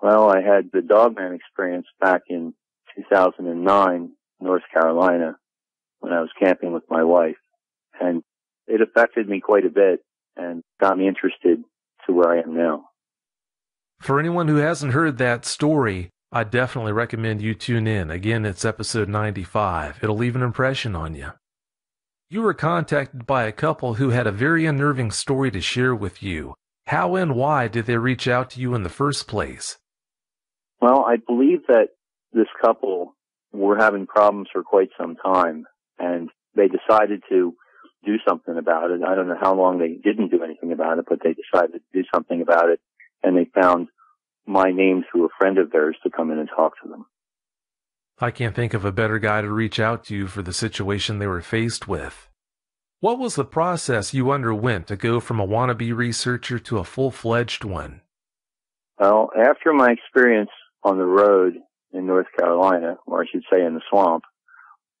Well, I had the dogman experience back in 2009, North Carolina, when I was camping with my wife. And it affected me quite a bit and got me interested to where I am now. For anyone who hasn't heard that story, I definitely recommend you tune in. Again, it's episode 95. It'll leave an impression on you. You were contacted by a couple who had a very unnerving story to share with you. How and why did they reach out to you in the first place? Well, I believe that this couple were having problems for quite some time, and they decided to do something about it. I don't know how long they didn't do anything about it, but they decided to do something about it, and they found my name through a friend of theirs to come in and talk to them. I can't think of a better guy to reach out to you for the situation they were faced with. What was the process you underwent to go from a wannabe researcher to a full-fledged one? Well, after my experience on the road in North Carolina, or I should say in the swamp,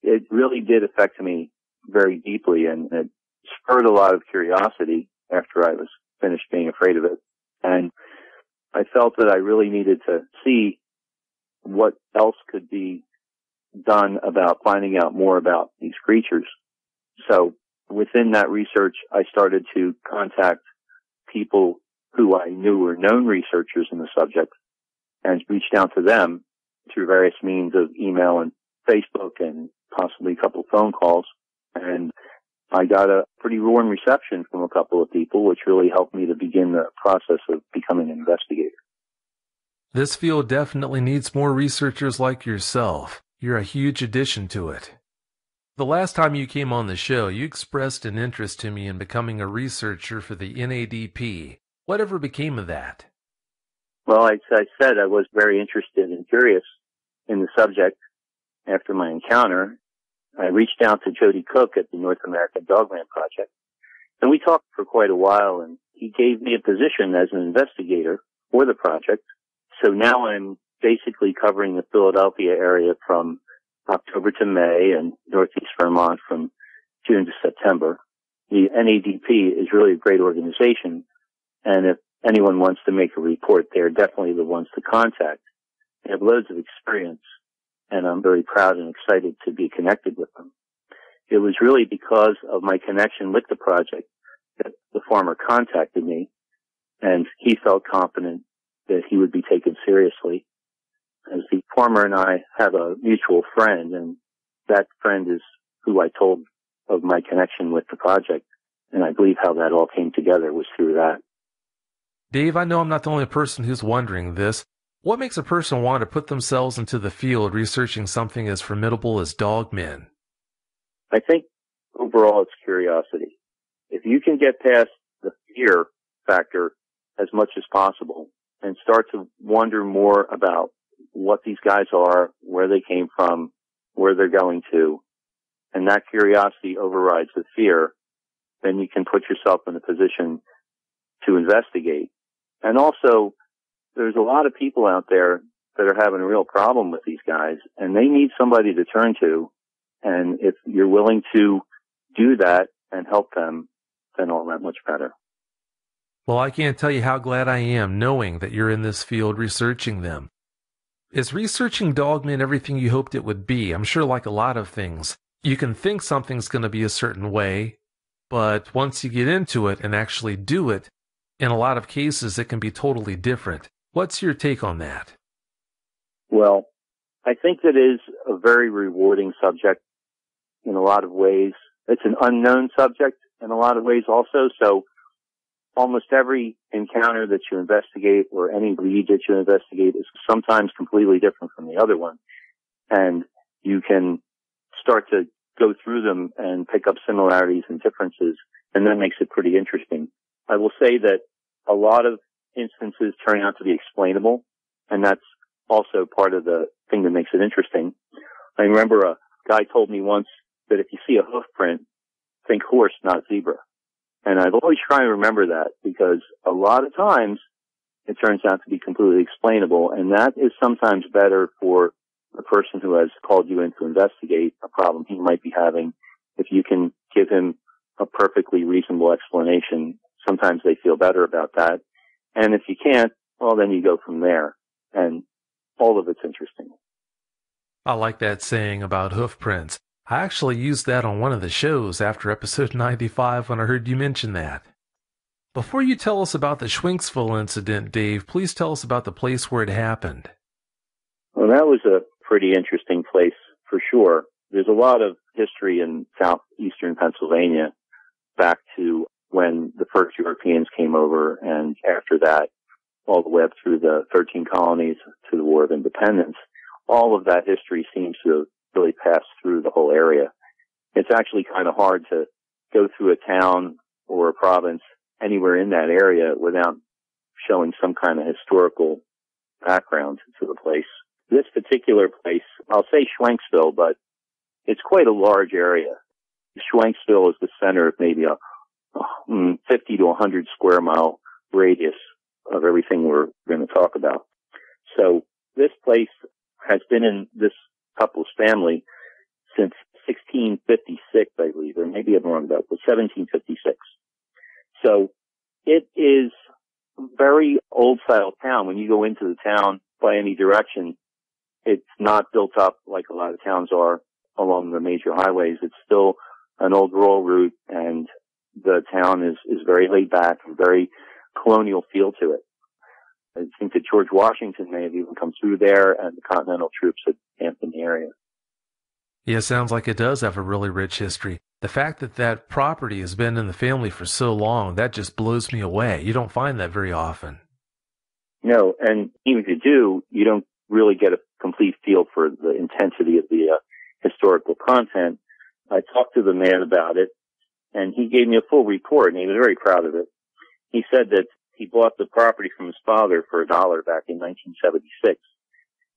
it really did affect me very deeply, and it spurred a lot of curiosity after I was finished being afraid of it. And I felt that I really needed to see what else could be done about finding out more about these creatures. So within that research, I started to contact people who I knew were known researchers in the subject and reached out to them through various means of email and Facebook and possibly a couple of phone calls. And I got a pretty warm reception from a couple of people, which really helped me to begin the process of becoming an investigator. This field definitely needs more researchers like yourself. You're a huge addition to it. The last time you came on the show, you expressed an interest to me in becoming a researcher for the NADP. Whatever became of that? Well, as I said, I was very interested and curious in the subject after my encounter. I reached out to Jody Cook at the North American Dogman Project, and we talked for quite a while, and he gave me a position as an investigator for the project. So now I'm basically covering the Philadelphia area from October to May and Northeast Vermont from June to September. The NADP is really a great organization, and if anyone wants to make a report, they're definitely the ones to contact. They have loads of experience, and I'm very proud and excited to be connected with them. It was really because of my connection with the project that the farmer contacted me, and he felt confident that he would be taken seriously. As the farmer and I have a mutual friend, and that friend is who I told of my connection with the project, and I believe how that all came together was through that. Dave, I know I'm not the only person who's wondering this. What makes a person want to put themselves into the field researching something as formidable as dogmen? I think overall it's curiosity. If you can get past the fear factor as much as possible and start to wonder more about what these guys are, where they came from, where they're going to, and that curiosity overrides the fear, then you can put yourself in a position to investigate. And also, there's a lot of people out there that are having a real problem with these guys, and they need somebody to turn to. And if you're willing to do that and help them, then all that much better. Well, I can't tell you how glad I am knowing that you're in this field researching them. Is researching dogmen everything you hoped it would be? I'm sure like a lot of things, you can think something's going to be a certain way, but once you get into it and actually do it, in a lot of cases it can be totally different. What's your take on that? Well, I think that is a very rewarding subject in a lot of ways. It's an unknown subject in a lot of ways also, so almost every encounter that you investigate or any lead that you investigate is sometimes completely different from the other one. And you can start to go through them and pick up similarities and differences, and that makes it pretty interesting. I will say that a lot of instances turn out to be explainable, and that's also part of the thing that makes it interesting. I remember a guy told me once that if you see a hoof print, think horse, not zebra. And I've always tried to remember that because a lot of times it turns out to be completely explainable, and that is sometimes better for the person who has called you in to investigate a problem he might be having. If you can give him a perfectly reasonable explanation, sometimes they feel better about that. And if you can't, well, then you go from there. and all of it's interesting. I like that saying about hoof prints. I actually used that on one of the shows after episode 95 when I heard you mention that. Before you tell us about the Schwenksville incident, Dave, please tell us about the place where it happened. Well, that was a pretty interesting place for sure. There's a lot of history in southeastern Pennsylvania back to when the first Europeans came over, and after that, all the way up through the 13 colonies to the War of Independence. All of that history seems to have really passed through the whole area. It's actually kind of hard to go through a town or a province anywhere in that area without showing some kind of historical background to the place. This particular place, I'll say Schwenksville, but it's quite a large area. Schwenksville is the center of maybe a 50 to 100 square mile radius of everything we're going to talk about. So this place has been in this couple's family since 1656, I believe, or maybe I'm wrong about it, but 1756. So it is a very old style town. When you go into the town by any direction, it's not built up like a lot of towns are along the major highways. It's still an old rural route, and the town is very laid back and very colonial feel to it. I think that George Washington may have even come through there, and the Continental troops had camped in the area. Yeah, sounds like it does have a really rich history. The fact that that property has been in the family for so long, that just blows me away. You don't find that very often. No, and even if you do, you don't really get a complete feel for the intensity of the historical content. I talked to the man about it, and he gave me a full report, and he was very proud of it. He said that he bought the property from his father for $1 back in 1976,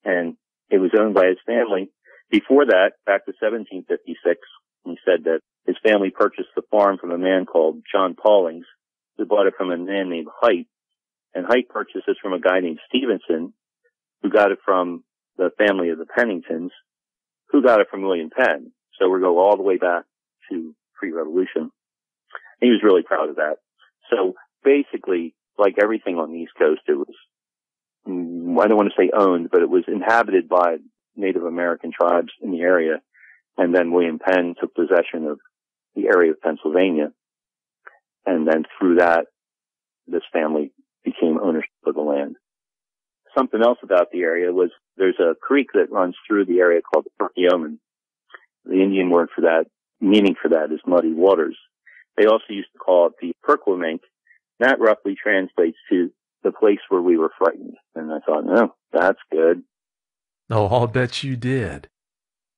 and it was owned by his family. Before that, back to 1756, he said that his family purchased the farm from a man called John Paulides, who bought it from a man named Height, and Height purchased it from a guy named Stevenson, who got it from the family of the Penningtons, who got it from William Penn. So we go all the way back to pre-revolution. He was really proud of that. So basically, like everything on the East Coast, it was, I don't want to say owned, but it was inhabited by Native American tribes in the area. And then William Penn took possession of the area of Pennsylvania. And then through that, this family became ownership of the land. Something else about the area was there's a creek that runs through the area called the Perkiomen. The Indian word for that, meaning for that, is muddy waters. They also used to call it the Perquimink. That roughly translates to the place where we were frightened. And I thought, no, that's good. Oh, I'll bet you did.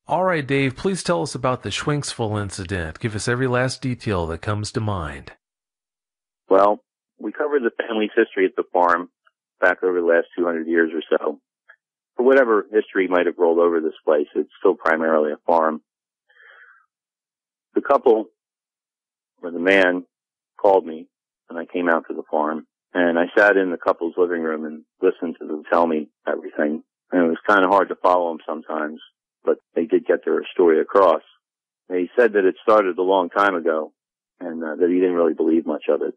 All right, Dave, please tell us about the Schwenksville incident. Give us every last detail that comes to mind. Well, we covered the family's history at the farm back over the last 200 years or so. For whatever history might have rolled over this place, it's still primarily a farm. The couple, or the man, called me, and I came out to the farm, and I sat in the couple's living room and listened to them tell me everything. And it was kind of hard to follow them sometimes, but they did get their story across. They said that it started a long time ago, and that he didn't really believe much of it.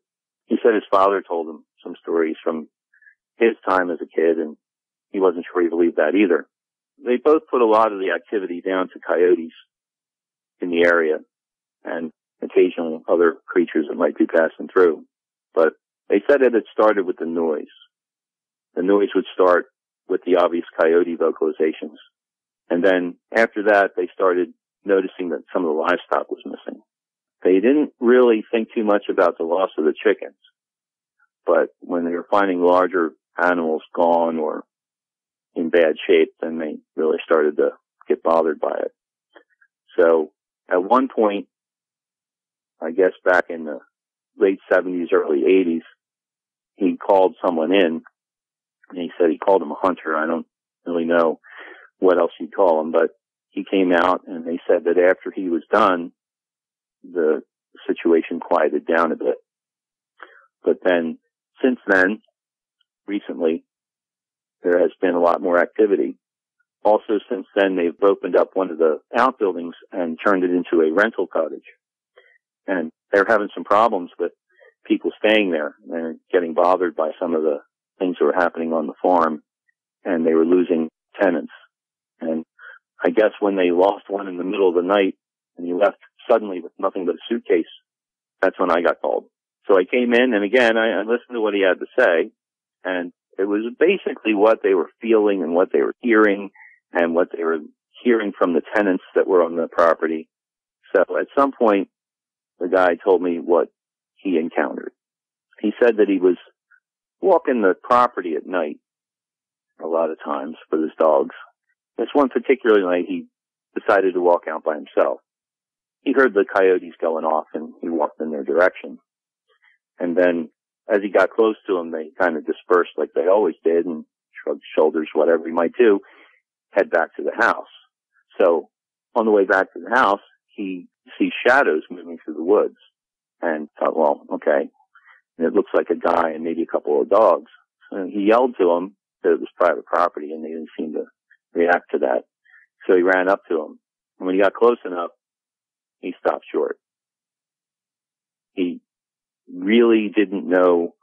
He said his father told him some stories from his time as a kid, and he wasn't sure he believed that either. They both put a lot of the activity down to coyotes in the area, and occasional other creatures that might be passing through. But they said that it started with the noise. The noise would start with the obvious coyote vocalizations. And then after that, they started noticing that some of the livestock was missing. They didn't really think too much about the loss of the chickens. But when they were finding larger animals gone or in bad shape, then they really started to get bothered by it. So at one point, I guess back in the late 70s, early 80s, he called someone in, and he said he called him a hunter. I don't really know what else you'd call him, but he came out, and they said that after he was done, the situation quieted down a bit. But then, since then, recently, there has been a lot more activity. Also, since then, they've opened up one of the outbuildings and turned it into a rental cottage. And they're having some problems with people staying there. They're getting bothered by some of the things that were happening on the farm. And losing tenants. And I guess when they lost one in the middle of the night and he left suddenly with nothing but a suitcase, that's when I got called. So I came in, and again, I listened to what he had to say, and it was basically what they were feeling and what they were hearing and what they were hearing from the tenants that were on the property. So at some point, the guy told me what he encountered. He said that he was walking the property at night a lot of times with his dogs. This one particular night, he decided to walk out by himself. He heard the coyotes going off, and he walked in their direction. And then as he got close to them, they kind of dispersed like they always did and shrugged shoulders, whatever he might do, head back to the house. So on the way back to the house, he sees shadows moving through the woods and thought, well, okay, and it looks like a guy and maybe a couple of dogs. So he yelled to them that it was private property, and they didn't seem to react to that. So he ran up to them. And when he got close enough, he stopped short. He really didn't know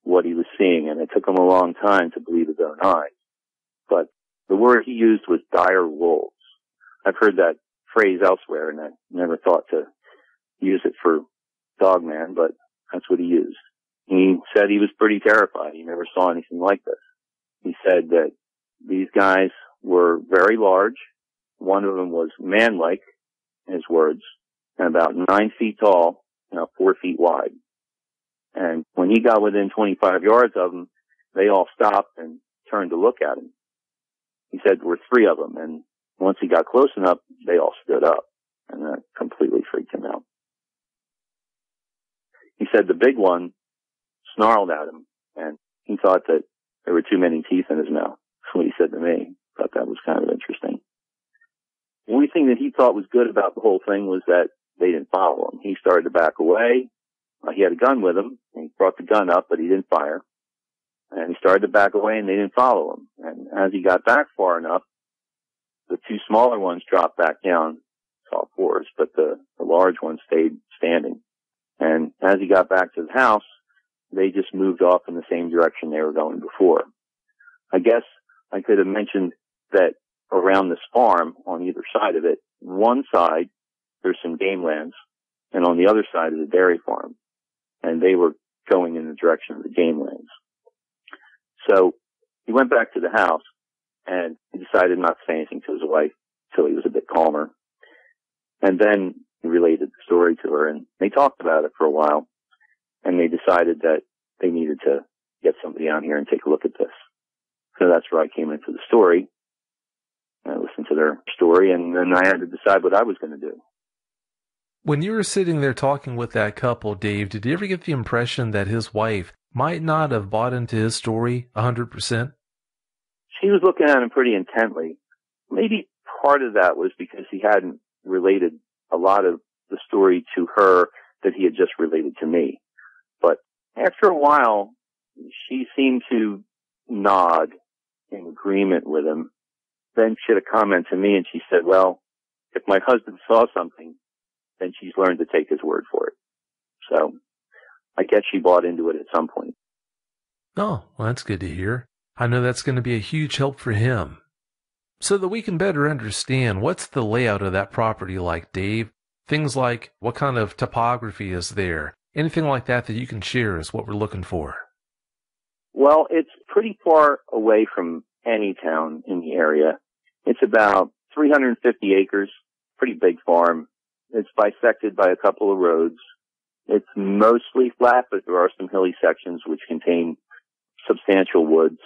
what he was seeing, and it took him a long time to believe his own eyes. But the word he used was dire wolves. I've heard that phrase elsewhere, and I never thought to use it for Dogman, but that's what he used. He said he was pretty terrified. He never saw anything like this. He said that these guys were very large. One of them was man-like, in his words, and about 9 feet tall, 4 feet wide. And when he got within 25 yards of them, they all stopped and turned to look at him. He said there were 3 of them, and once he got close enough, they all stood up, and that completely freaked him out. He said the big one snarled at him, and he thought that there were too many teeth in his mouth. That's what he said to me. Thought that was kind of interesting. The only thing that he thought was good about the whole thing was that they didn't follow him. He started to back away. He had a gun with him, and he brought the gun up, but he didn't fire. And he started to back away, and they didn't follow him. And as he got back far enough, the 2 smaller ones dropped back down to all fours, but the large one stayed standing. And as he got back to the house, they just moved off in the same direction they were going before. I guess I could have mentioned that around this farm, on either side of it, one side, there's some game lands, and on the other side is a dairy farm. And they were going in the direction of the game lands. So he went back to the house, and he decided not to say anything to his wife until he was a bit calmer. And then he related the story to her, and they talked about it for a while, and they decided that they needed to get somebody out here and take a look at this. So that's where I came into the story. I listened to their story, and then I had to decide what I was going to do. When you were sitting there talking with that couple, Dave, did you ever get the impression that his wife might not have bought into his story 100%? She was looking at him pretty intently. Maybe part of that was because he hadn't related a lot of the story to her that he had just related to me. But after a while, she seemed to nod in agreement with him. Then she had a comment to me, and she said, well, if my husband saw something, then she's learned to take his word for it. So I guess she bought into it at some point. Oh, well, that's good to hear. I know that's going to be a huge help for him. So that we can better understand, what's the layout of that property like, Dave? Things like what kind of topography is there? Anything like that that you can share is what we're looking for. Well, it's pretty far away from any town in the area. It's about 350 acres, pretty big farm. It's bisected by a couple of roads. It's mostly flat, but there are some hilly sections which contain substantial woods.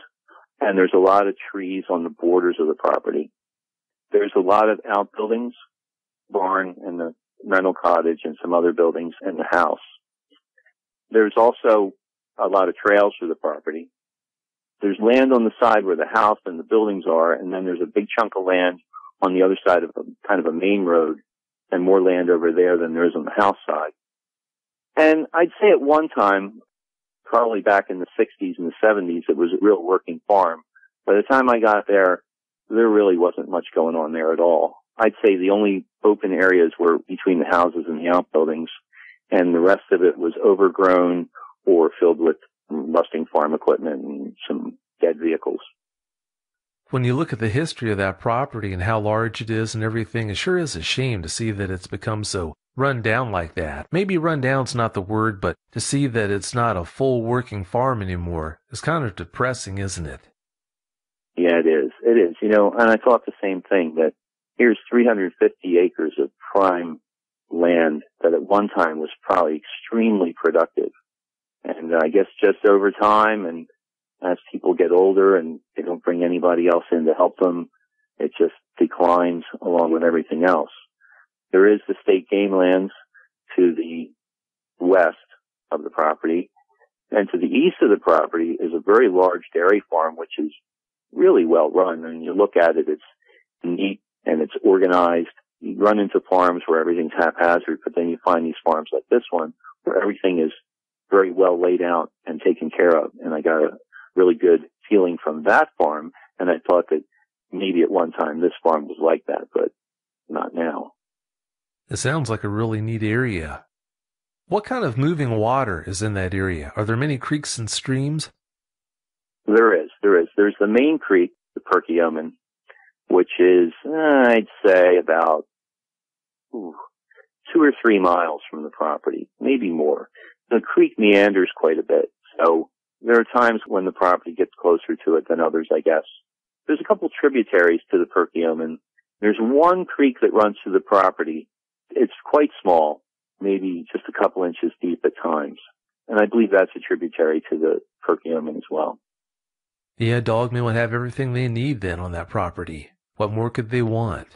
And there's a lot of trees on the borders of the property. There's a lot of outbuildings, barn and the rental cottage and some other buildings in the house. There's also a lot of trails through the property. There's land on the side where the house and the buildings are, and then there's a big chunk of land on the other side of kind of a main road, and more land over there than there is on the house side. And I'd say at one time, probably back in the 60s and the 70s, it was a real working farm. By the time I got there, there really wasn't much going on there at all. I'd say the only open areas were between the houses and the outbuildings, and the rest of it was overgrown or filled with rusting farm equipment and some dead vehicles. When you look at the history of that property and how large it is and everything, it sure is a shame to see that it's become so run down like that. Maybe run down's not the word, but to see that it's not a full working farm anymore is kind of depressing, isn't it? Yeah, it is. It is. And I thought the same thing, that here's 350 acres of prime land that at one time was probably extremely productive. And I guess just over time, and as people get older and they don't bring anybody else in to help them, it just declines along with everything else. There is the state game lands to the west of the property, and to the east of the property is a very large dairy farm, which is really well run. And you look at it, it's neat and it's organized. You run into farms where everything's haphazard, but then you find these farms like this one where everything is very well laid out and taken care of. And I got a really good feeling from that farm, and I thought that maybe at one time this farm was like that, but not now. It sounds like a really neat area. What kind of moving water is in that area? Are there many creeks and streams? There is. There's the main creek, the Perkiomen, which is, I'd say, about 2 or 3 miles from the property, maybe more. The creek meanders quite a bit, so there are times when the property gets closer to it than others, I guess. There's a couple tributaries to the Perkiomen. There's one creek that runs through the property. It's quite small, maybe just a couple inches deep at times. And I believe that's a tributary to the Perkiomen as well. Yeah, dogmen would have everything they need then on that property. What more could they want?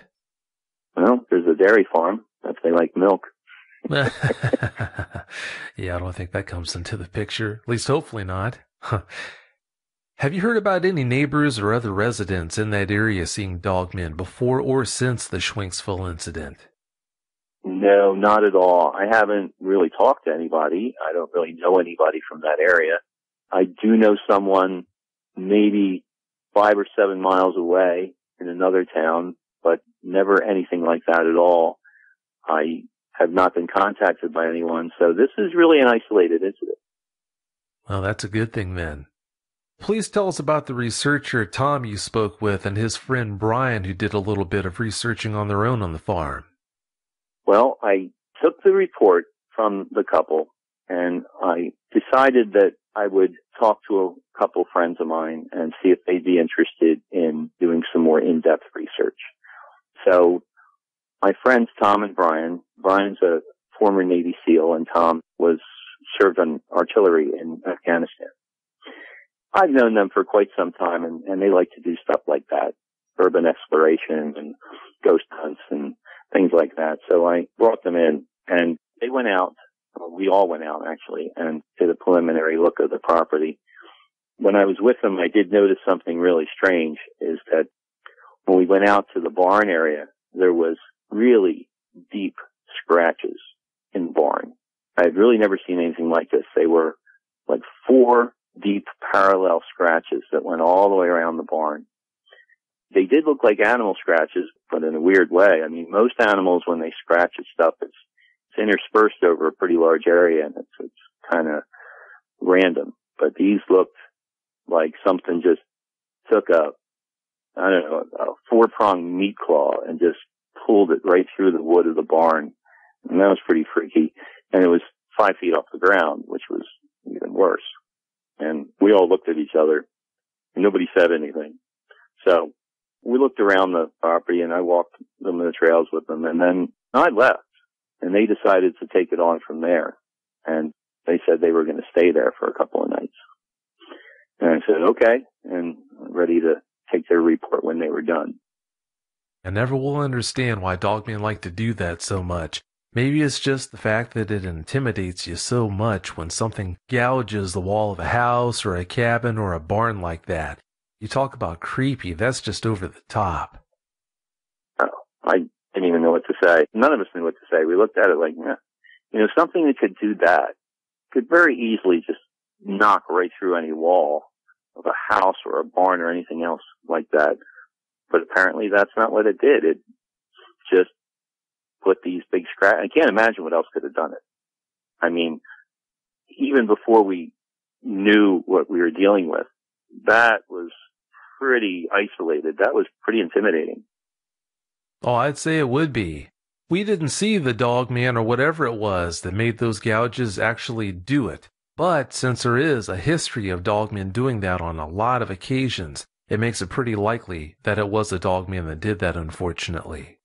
Well, there's a dairy farm, if they like milk. Yeah, I don't think that comes into the picture. At least hopefully not. Have you heard about any neighbors or other residents in that area seeing dogmen before or since the Schwenksville incident? No, not at all. I haven't really talked to anybody. I don't really know anybody from that area. I do know someone maybe 5 or 7 miles away in another town, but never anything like that at all. I have not been contacted by anyone, so this is really an isolated incident. Well, that's a good thing then. Please tell us about the researcher Tom you spoke with and his friend Brian, who did a little bit of researching on their own on the farm. Well, I took the report from the couple, and I decided that I would talk to a couple friends of mine and see if they'd be interested in doing some more in-depth research. So my friends Tom and Brian, Brian's a former Navy SEAL, and Tom served on artillery in Afghanistan. I've known them for quite some time, and they like to do stuff like that, urban exploration and ghost hunts and things like that. So I brought them in, and they went out. We all went out, actually, and did a preliminary look of the property. When I was with them, I did notice something really strange, is that when we went out to the barn area, there was really deep scratches in the barn. I had really never seen anything like this. They were like 4 deep parallel scratches that went all the way around the barn. They did look like animal scratches, but in a weird way. I mean, most animals, when they scratch at stuff, it's interspersed over a pretty large area, and it's kind of random. But these looked like something just took a 4-pronged meat claw and just pulled it right through the wood of the barn. And that was pretty freaky. And it was 5 feet off the ground, which was even worse. And we all looked at each other, and nobody said anything. So we looked around the property, and I walked them the trails with them, and then I left. And they decided to take it on from there. And they said they were going to stay there for a couple of nights. And I said, okay, and ready to take their report when they were done. I never will understand why dogmen like to do that so much. Maybe it's just the fact that it intimidates you so much when something gouges the wall of a house or a cabin or a barn like that. You talk about creepy, that's just over the top. Oh, I didn't even know what to say. None of us knew what to say. We looked at it like, something that could do that could very easily just knock right through any wall of a house or a barn or anything else like that. But apparently that's not what it did. It just put these big scratches. I can't imagine what else could have done it. I mean, even before we knew what we were dealing with, that was pretty isolated. That was pretty intimidating. Oh, I'd say it would be. We didn't see the dog man or whatever it was that made those gouges actually do it. But since there is a history of dogmen doing that on a lot of occasions, it makes it pretty likely that it was a dogman that did that, unfortunately.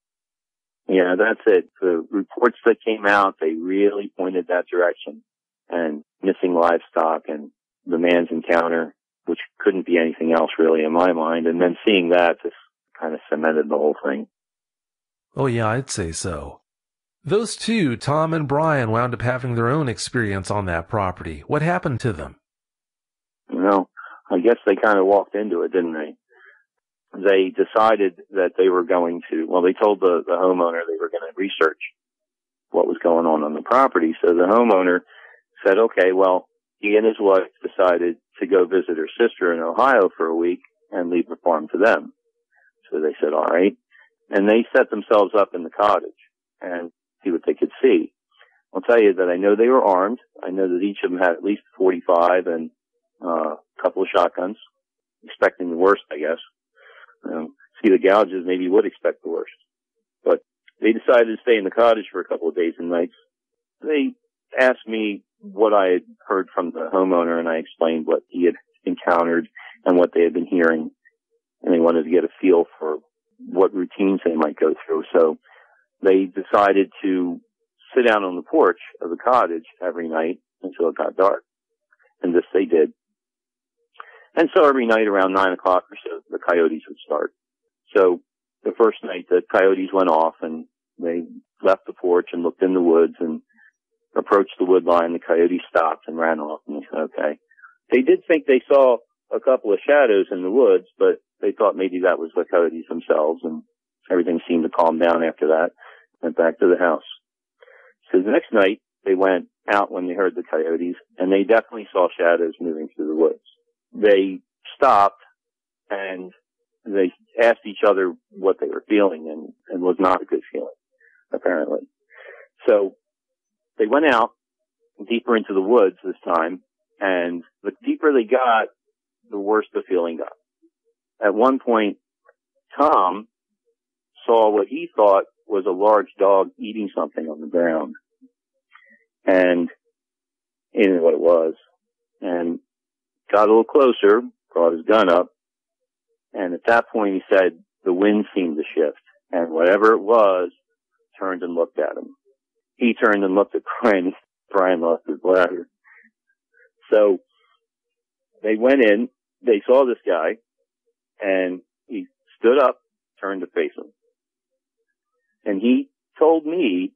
Yeah, that's it. The reports that came out, they really pointed that direction. And missing livestock and the man's encounter, which couldn't be anything else really in my mind. And then seeing that just kind of cemented the whole thing. Oh yeah, I'd say so. Those two, Tom and Brian, wound up having their own experience on that property. What happened to them? Well, I guess they kind of walked into it, didn't they? They decided that they were going to, well, they told the homeowner they were going to research what was going on the property. So the homeowner said, okay, well, he and his wife decided to go visit her sister in Ohio for a week and leave the farm to them. So they said, all right. And they set themselves up in the cottage and see what they could see. I'll tell you that I know they were armed. I know that each of them had at least 45 and a couple of shotguns, expecting the worst, I guess. See the gouges, maybe you would expect the worst. But they decided to stay in the cottage for a couple of days and nights. They asked me what I had heard from the homeowner, and I explained what he had encountered and what they had been hearing. And they wanted to get a feel for what routines they might go through. So they decided to sit out on the porch of the cottage every night until it got dark. And this they did. And so every night around 9 o'clock or so, the coyotes would start. So the first night, the coyotes went off and they left the porch and looked in the woods and approached the wood line. The coyotes stopped and ran off. And they said, okay. They did think they saw a couple of shadows in the woods, but they thought maybe that was the coyotes themselves, and everything seemed to calm down after that. Went back to the house. So the next night, they went out when they heard the coyotes, and they definitely saw shadows moving through the woods. They stopped and they asked each other what they were feeling, and it was not a good feeling, apparently. So they went out deeper into the woods this time, and the deeper they got, the worse the feeling got. At one point, Tom saw what he thought was a large dog eating something on the ground, and he didn't know what it was, and got a little closer, brought his gun up, and at that point he said the wind seemed to shift, and whatever it was turned and looked at him. He turned and looked at Brian. Brian lost his bladder. So they went in, they saw this guy, and he stood up, turned to face him. And he told me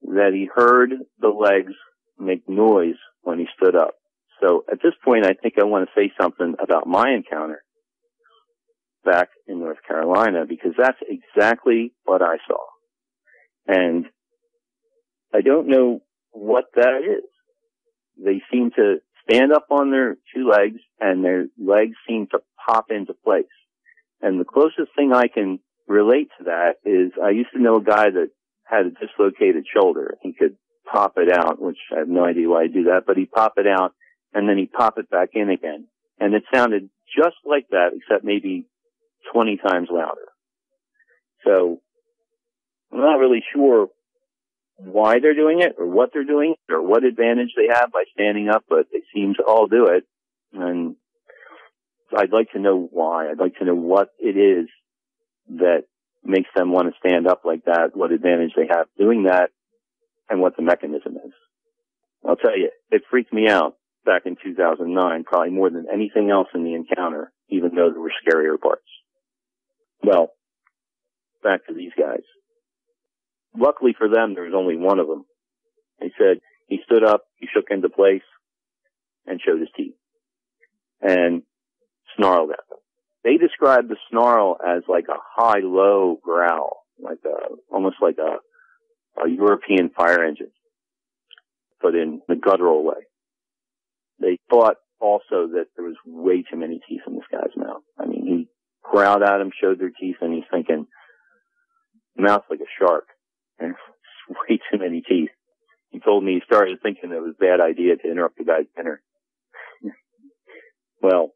that he heard the legs make noise when he stood up. So at this point, I think I want to say something about my encounter back in North Carolina, because that's exactly what I saw. And I don't know what that is. They seem to stand up on their two legs, and their legs seem to pop into place. And the closest thing I can relate to that is I used to know a guy that had a dislocated shoulder. He could pop it out, which I have no idea why he'd do that, but he'd pop it out and then he'd pop it back in again. And it sounded just like that, except maybe 20 times louder. So I'm not really sure why they're doing it or what they're doing or what advantage they have by standing up, but they seem to all do it. And I'd like to know why. I'd like to know what it is that makes them want to stand up like that, what advantage they have doing that, and what the mechanism is. I'll tell you, it freaked me out back in 2009, probably more than anything else in the encounter, even though there were scarier parts. Well, back to these guys. Luckily for them, there was only one of them. They said he stood up, he shook into place, and showed his teeth, and snarled at them. They described the snarl as like a high-low growl, almost like a European fire engine, but in the guttural way. They thought also that there was way too many teeth in this guy's mouth. I mean, he growled at him, showed their teeth, and he's thinking, mouth like a shark. And way too many teeth. He told me he started thinking it was a bad idea to interrupt the guy's dinner. Well,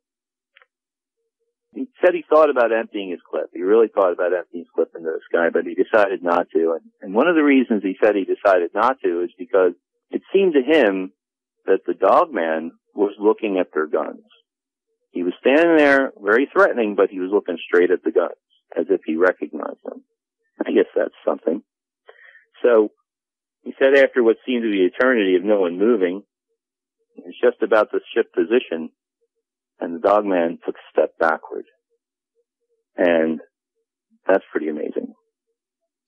He said he thought about emptying his clip. He really thought about emptying his clip into this guy, but he decided not to. And one of the reasons he said he decided not to is because it seemed to him that the dog man was looking at their guns. He was standing there, very threatening, but he was looking straight at the guns, as if he recognized them. I guess that's something. So he said after what seemed to be eternity of no one moving, he was just about to shift position, and the dog man took a step backward. And that's pretty amazing.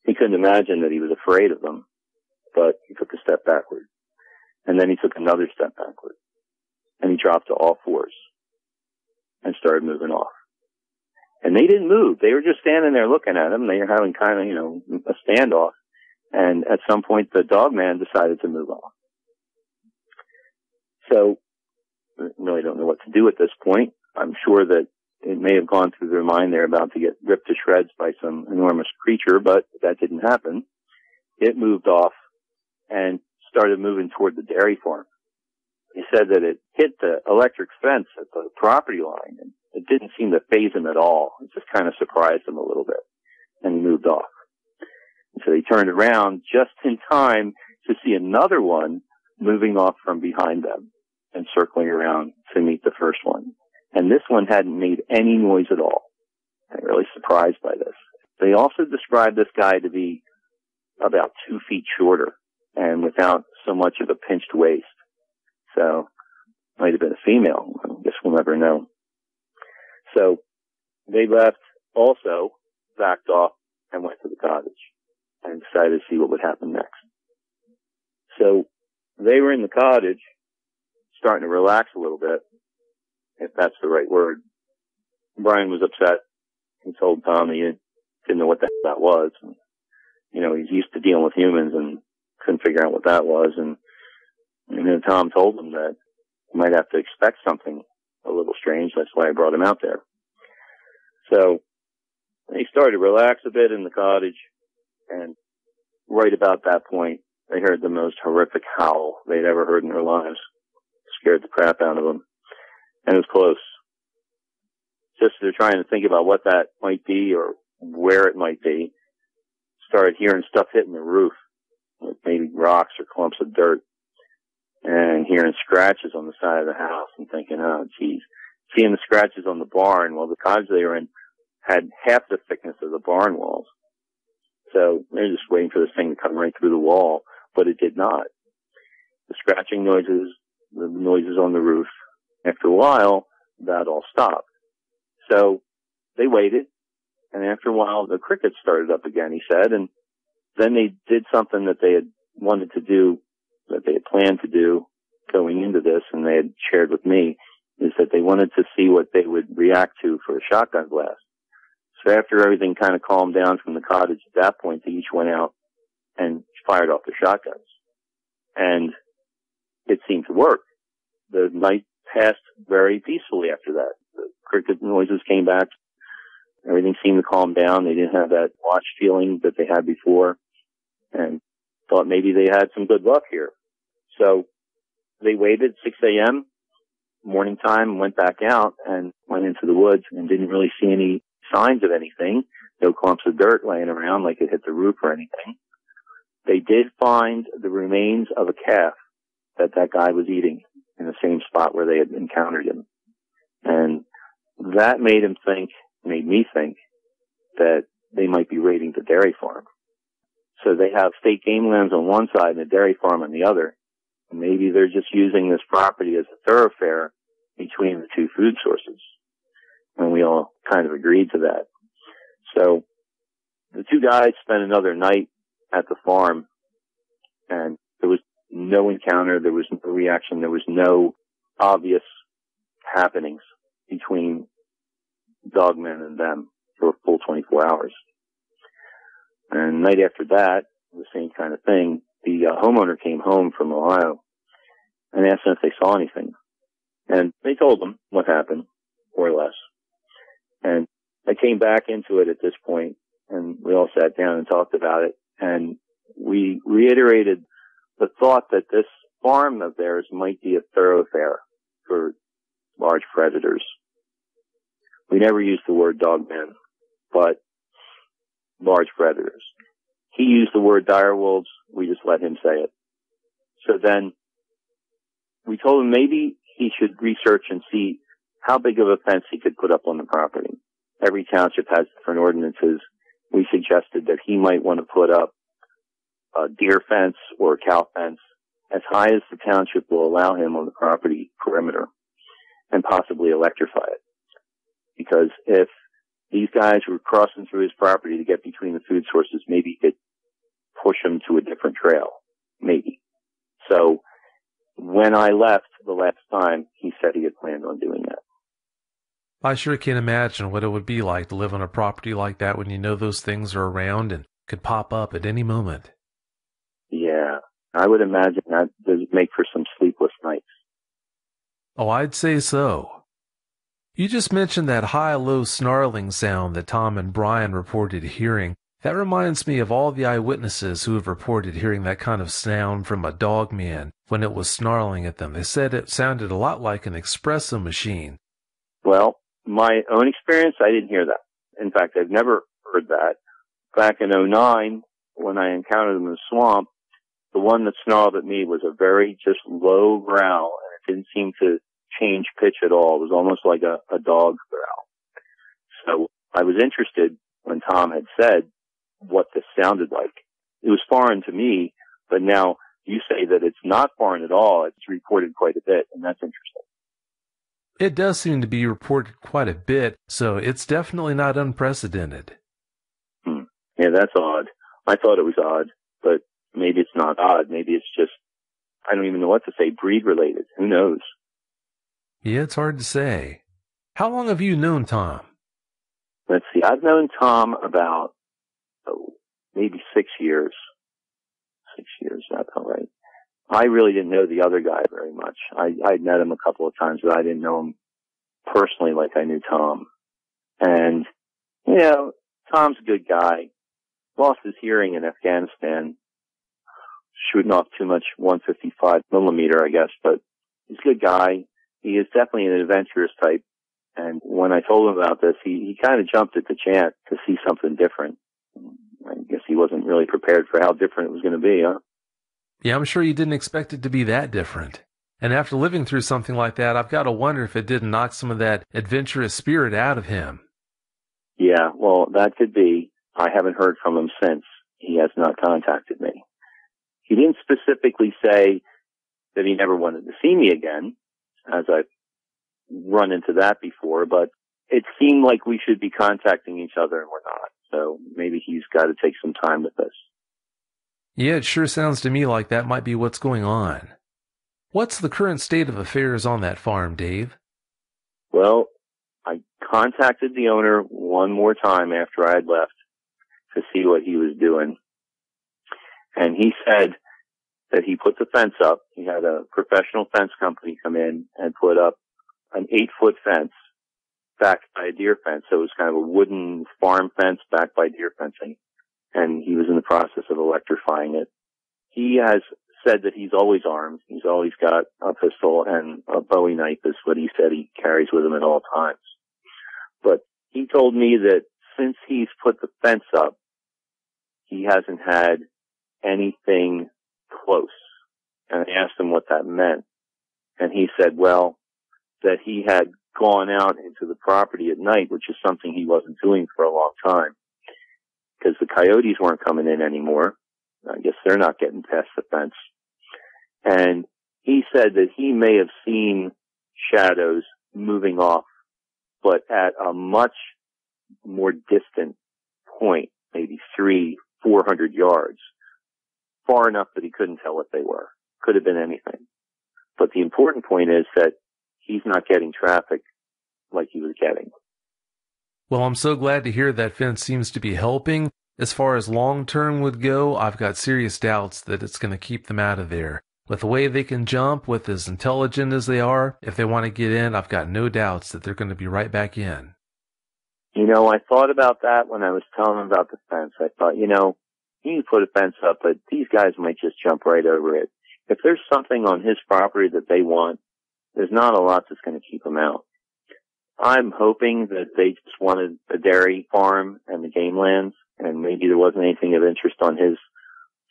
He couldn't imagine that he was afraid of them, but he took a step backward. And then he took another step backward. And he dropped to all fours and started moving off. And they didn't move. They were just standing there looking at him. They were having kind of, a standoff. And at some point, the dog man decided to move off. So, I really don't know what to do at this point. I'm sure that it may have gone through their mind they're about to get ripped to shreds by some enormous creature, but that didn't happen. It moved off and started moving toward the dairy farm. He said that it hit the electric fence at the property line, and it didn't seem to faze him at all. It just kind of surprised him a little bit, and he moved off. And so he turned around just in time to see another one moving off from behind them and circling around to meet the first one. And this one hadn't made any noise at all. I'm really surprised by this. They also described this guy to be about 2 feet shorter and without so much of a pinched waist. So, might have been a female. I guess we'll never know. So, they left also, backed off, and went to the cottage and decided to see what would happen next. So, they were in the cottage, starting to relax a little bit, if that's the right word. Brian was upset. He told Tom he didn't know what that was. And, he's used to dealing with humans and couldn't figure out what that was. And then Tom told him that he might have to expect something a little strange. That's why I brought him out there. So they started to relax a bit in the cottage. And right about that point, they heard the most horrific howl they'd ever heard in their lives. Scared the crap out of them. And it was close. Just they're trying to think about what that might be or where it might be. Started hearing stuff hitting the roof, like maybe rocks or clumps of dirt, and hearing scratches on the side of the house and thinking, oh, geez. Seeing the scratches on the barn, well, the cottage they were in had half the thickness of the barn walls. So they're just waiting for this thing to come right through the wall, but it did not. The scratching noises, the noises on the roof. After a while, that all stopped. So they waited, and after a while, the crickets started up again, he said, and then they did something that they had wanted to do, that they had planned to do going into this, and they had shared with me, is that they wanted to see what they would react to for a shotgun blast. So after everything kind of calmed down from the cottage at that point, they each went out and fired off their shotguns. And it seemed to work. The night passed very peacefully after that. The cricket noises came back. Everything seemed to calm down. They didn't have that watch feeling that they had before, and thought maybe they had some good luck here. So they waited 6 a.m. morning time, went back out and went into the woods and didn't really see any signs of anything. No clumps of dirt laying around like it hit the roof or anything. They did find the remains of a calf that guy was eating in the same spot where they had encountered him. And that made me think that they might be raiding the dairy farm. So they have state game lands on one side and a dairy farm on the other. Maybe they're just using this property as a thoroughfare between the two food sources. And we all kind of agreed to that. So the two guys spent another night at the farm, and there was no encounter, there was no reaction, there was no obvious happenings between dogmen and them for a full 24 hours. And the night after that, the same kind of thing, the homeowner came home from Ohio and asked them if they saw anything. And they told them what happened, more or less. And I came back into it at this point, and we all sat down and talked about it. And we reiterated the thought that this farm of theirs might be a thoroughfare for large predators. We never used the word dogmen, but large predators. He used the word direwolves. We just let him say it. So then we told him maybe he should research and see how big of a fence he could put up on the property. Every township has different ordinances. We suggested that he might want to put up a deer fence or a cow fence as high as the township will allow him on the property perimeter, and possibly electrify it. Because if these guys were crossing through his property to get between the food sources, maybe he could push them to a different trail. Maybe. So when I left the last time, he said he had planned on doing that. I sure can't imagine what it would be like to live on a property like that when you know those things are around and could pop up at any moment. Yeah, I would imagine that does make for some sleepless nights. Oh, I'd say so. You just mentioned that high-low snarling sound that Tom and Brian reported hearing. That reminds me of all the eyewitnesses who have reported hearing that kind of sound from a dog man when it was snarling at them. They said it sounded a lot like an espresso machine. Well, my own experience, I didn't hear that. In fact, I've never heard that. Back in '09, when I encountered them in the swamp, the one that snarled at me was a very just low growl, and it didn't seem to change pitch at all. It was almost like a dog growl. So I was interested when Tom had said what this sounded like. It was foreign to me, but now you say that it's not foreign at all. It's reported quite a bit, and that's interesting. It does seem to be reported quite a bit, so it's definitely not unprecedented. Yeah, that's odd. I thought it was odd, but maybe it's not odd. Maybe it's just, I don't even know what to say, breed related. Who knows? Yeah, it's hard to say. How long have you known Tom? Let's see. I've known Tom about maybe 6 years. 6 years, that's all right. I really didn't know the other guy very much. I'd met him a couple of times, but I didn't know him personally like I knew Tom. And, you know, Tom's a good guy. Lost his hearing in Afghanistan, shooting off too much 155 millimeter, I guess, but he's a good guy. He is definitely an adventurous type. And when I told him about this, he kind of jumped at the chance to see something different. I guess he wasn't really prepared for how different it was going to be, huh? Yeah, I'm sure you didn't expect it to be that different. And after living through something like that, I've got to wonder if it didn't knock some of that adventurous spirit out of him. Yeah, well, that could be. I haven't heard from him since. He has not contacted me. He didn't specifically say that he never wanted to see me again, as I've run into that before, but it seemed like we should be contacting each other and we're not. So maybe he's got to take some time with this. Yeah, it sure sounds to me like that might be what's going on. What's the current state of affairs on that farm, Dave? Well, I contacted the owner one more time after I had left to see what he was doing. And he said that he put the fence up. He had a professional fence company come in and put up an 8-foot fence backed by a deer fence. So it was kind of a wooden farm fence backed by deer fencing. And he was in the process of electrifying it. He has said that he's always armed. He's always got a pistol and a Bowie knife is what he said he carries with him at all times. But he told me that since he's put the fence up, he hasn't had anything close. And I asked him what that meant. And he said, well, that he had gone out into the property at night, which is something he wasn't doing for a long time, because the coyotes weren't coming in anymore. I guess they're not getting past the fence. And he said that he may have seen shadows moving off, but at a much more distant point, maybe 300-400 yards, far enough that he couldn't tell what they were. Could have been anything. But the important point is that he's not getting traffic like he was getting. Well, I'm so glad to hear that fence seems to be helping. As far as long-term would go, I've got serious doubts that it's going to keep them out of there. With the way they can jump, with as intelligent as they are, if they want to get in, I've got no doubts that they're going to be right back in. You know, I thought about that when I was telling him about the fence. I thought, you know, he can put a fence up, but these guys might just jump right over it. If there's something on his property that they want, there's not a lot that's going to keep them out. I'm hoping that they just wanted a dairy farm and the game lands, and maybe there wasn't anything of interest on his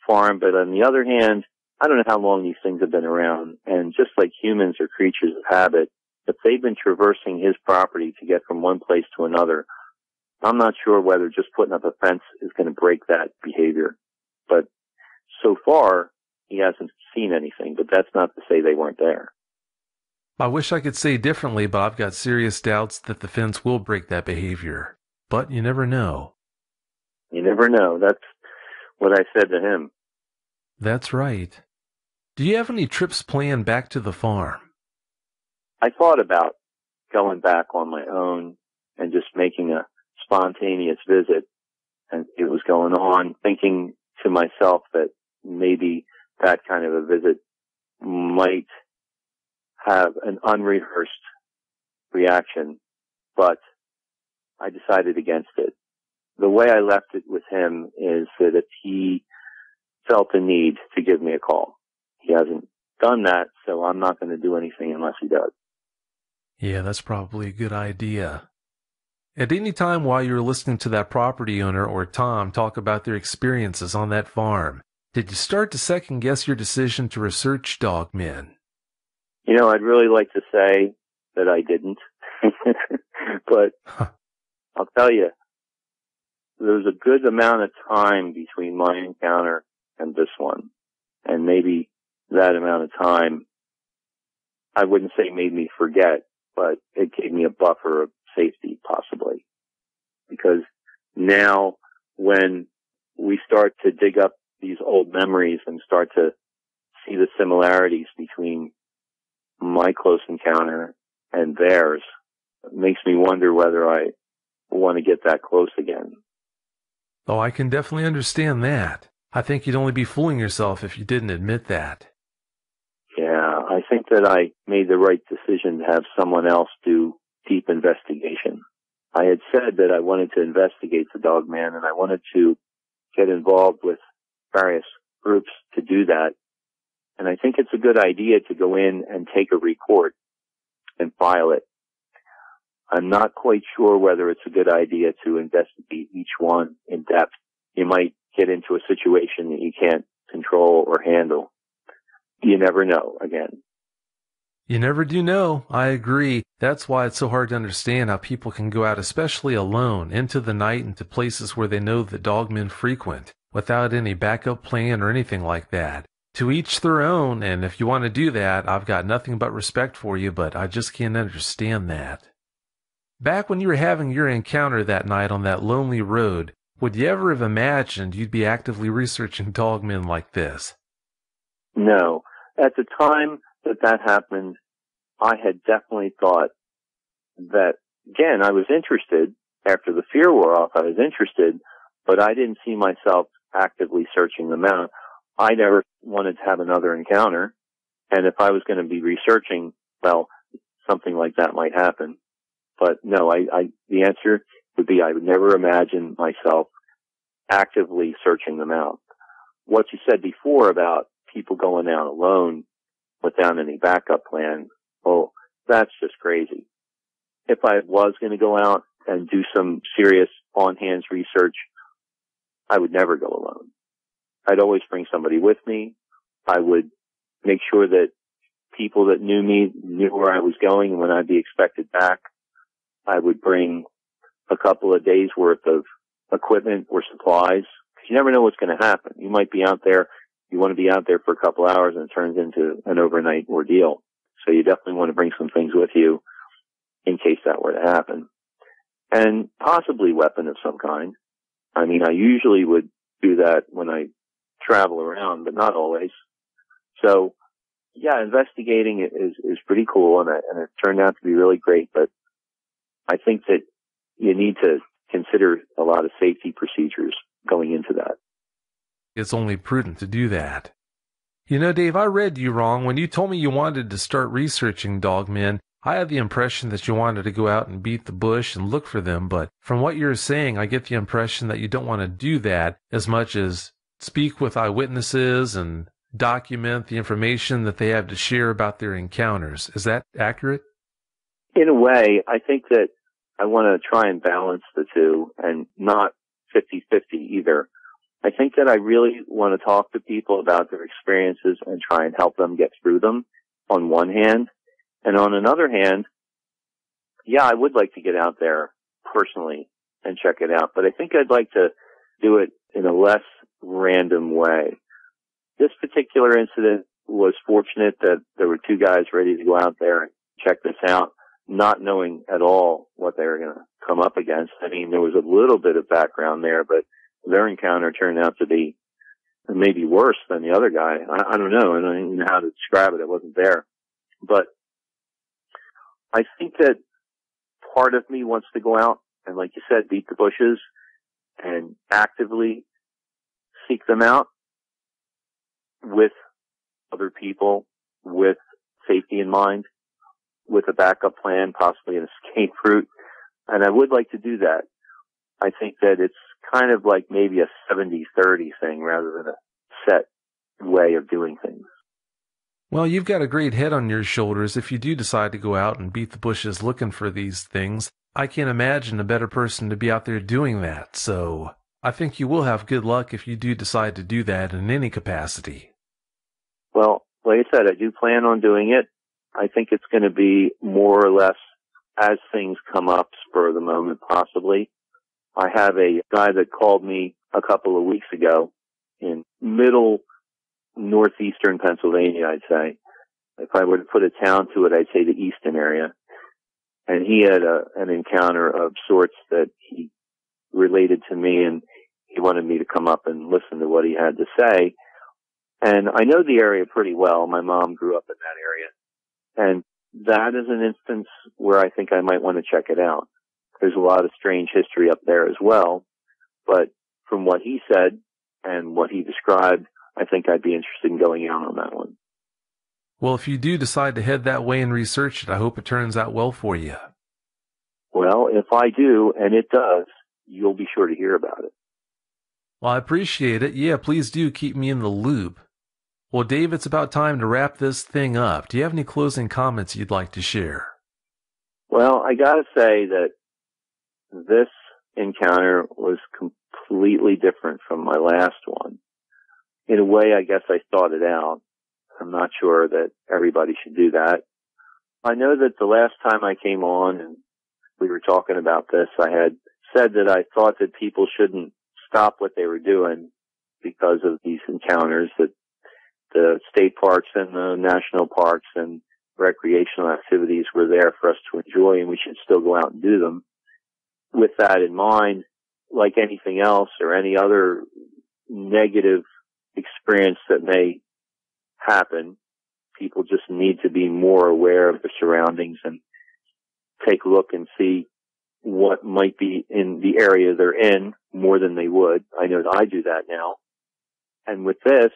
farm. But on the other hand, I don't know how long these things have been around, and just like humans are creatures of habit, if they've been traversing his property to get from one place to another, I'm not sure whether just putting up a fence is going to break that behavior. But so far, he hasn't seen anything, but that's not to say they weren't there. I wish I could say differently, but I've got serious doubts that the fence will break that behavior. But you never know. You never know. That's what I said to him. That's right. Do you have any trips planned back to the farm? I thought about going back on my own and just making a spontaneous visit and see what was going on, thinking to myself that maybe that kind of a visit might have an unrehearsed reaction, but I decided against it. The way I left it with him is that if he felt the need to give me a call, he hasn't done that, so I'm not going to do anything unless he does. Yeah, that's probably a good idea. At any time while you were listening to that property owner or Tom talk about their experiences on that farm, did you start to second guess your decision to research dogmen? You know, I'd really like to say that I didn't, but I'll tell you, there was a good amount of time between my encounter and this one, and maybe that amount of time, I wouldn't say made me forget, but it gave me a buffer of safety, possibly. Because now, when we start to dig up these old memories and start to see the similarities between my close encounter and theirs, it makes me wonder whether I want to get that close again. Oh, I can definitely understand that. I think you'd only be fooling yourself if you didn't admit that. Yeah, I think that I made the right decision to have someone else do deep investigation. I had said that I wanted to investigate the dogman, and I wanted to get involved with various groups to do that. And I think it's a good idea to go in and take a report and file it. I'm not quite sure whether it's a good idea to investigate each one in depth. You might get into a situation that you can't control or handle. You never know, again. You never do know. I agree. That's why it's so hard to understand how people can go out, especially alone, into the night into places where they know that dogmen frequent, without any backup plan or anything like that. To each their own, and if you want to do that, I've got nothing but respect for you, but I just can't understand that. Back when you were having your encounter that night on that lonely road, would you ever have imagined you'd be actively researching dogmen like this? No. At the time that happened, I had definitely thought that, again, I was interested. After the fear wore off, I was interested, but I didn't see myself actively searching them out. I never wanted to have another encounter, and if I was going to be researching, well, something like that might happen. But no, the answer would be I would never imagine myself actively searching them out. What you said before about people going out alone without any backup plan, oh, that's just crazy. If I was going to go out and do some serious on-hands research, I would never go alone. I'd always bring somebody with me. I would make sure that people that knew me knew where I was going and when I'd be expected back. I would bring a couple of days worth of equipment or supplies, because you never know what's going to happen. You might be out there, you want to be out there for a couple hours and it turns into an overnight ordeal. So you definitely want to bring some things with you in case that were to happen. And possibly weapon of some kind. I mean, I usually would do that when I travel around, but not always. So, yeah, investigating is pretty cool, and it turned out to be really great, but I think that you need to consider a lot of safety procedures going into that. It's only prudent to do that. You know, Dave, I read you wrong. When you told me you wanted to start researching dogmen, I had the impression that you wanted to go out and beat the bush and look for them, but from what you're saying, I get the impression that you don't want to do that as much as speak with eyewitnesses and document the information that they have to share about their encounters. Is that accurate? In a way, I think that I want to try and balance the two and not 50-50 either. I think that I really want to talk to people about their experiences and try and help them get through them on one hand. And on another hand, yeah, I would like to get out there personally and check it out, but I think I'd like to do it in a less random way. This particular incident was fortunate that there were two guys ready to go out there and check this out, not knowing at all what they were going to come up against. I mean, there was a little bit of background there, but their encounter turned out to be maybe worse than the other guy. I don't know. I don't even know how to describe it. I wasn't there. But I think that part of me wants to go out and, like you said, beat the bushes and actively seek them out with other people, with safety in mind, with a backup plan, possibly an escape route. And I would like to do that. I think that it's kind of like maybe a 70-30 thing rather than a set way of doing things. Well, you've got a great head on your shoulders if you do decide to go out and beat the bushes looking for these things. I can't imagine a better person to be out there doing that, so I think you will have good luck if you do decide to do that in any capacity. Well, like I said, I do plan on doing it. I think it's going to be more or less as things come up, spur of the moment, possibly. I have a guy that called me a couple of weeks ago in middle northeastern Pennsylvania, I'd say. If I were to put a town to it, I'd say the eastern area. And he had an encounter of sorts that he related to me, and he wanted me to come up and listen to what he had to say. And I know the area pretty well. My mom grew up in that area. And that is an instance where I think I might want to check it out. There's a lot of strange history up there as well. But from what he said and what he described, I think I'd be interested in going out on that one. Well, if you do decide to head that way and research it, I hope it turns out well for you. Well, if I do, and it does, you'll be sure to hear about it. Well, I appreciate it. Yeah, please do keep me in the loop. Well, Dave, it's about time to wrap this thing up. Do you have any closing comments you'd like to share? Well, I gotta say that this encounter was completely different from my last one. In a way, I guess I thought it out. I'm not sure that everybody should do that. I know that the last time I came on and we were talking about this, I had said that I thought that people shouldn't stop what they were doing because of these encounters, that the state parks and the national parks and recreational activities were there for us to enjoy, and we should still go out and do them. With that in mind, like anything else or any other negative experience that may happen, people just need to be more aware of their surroundings and take a look and see what might be in the area they're in more than they would. I know that I do that now. And with this,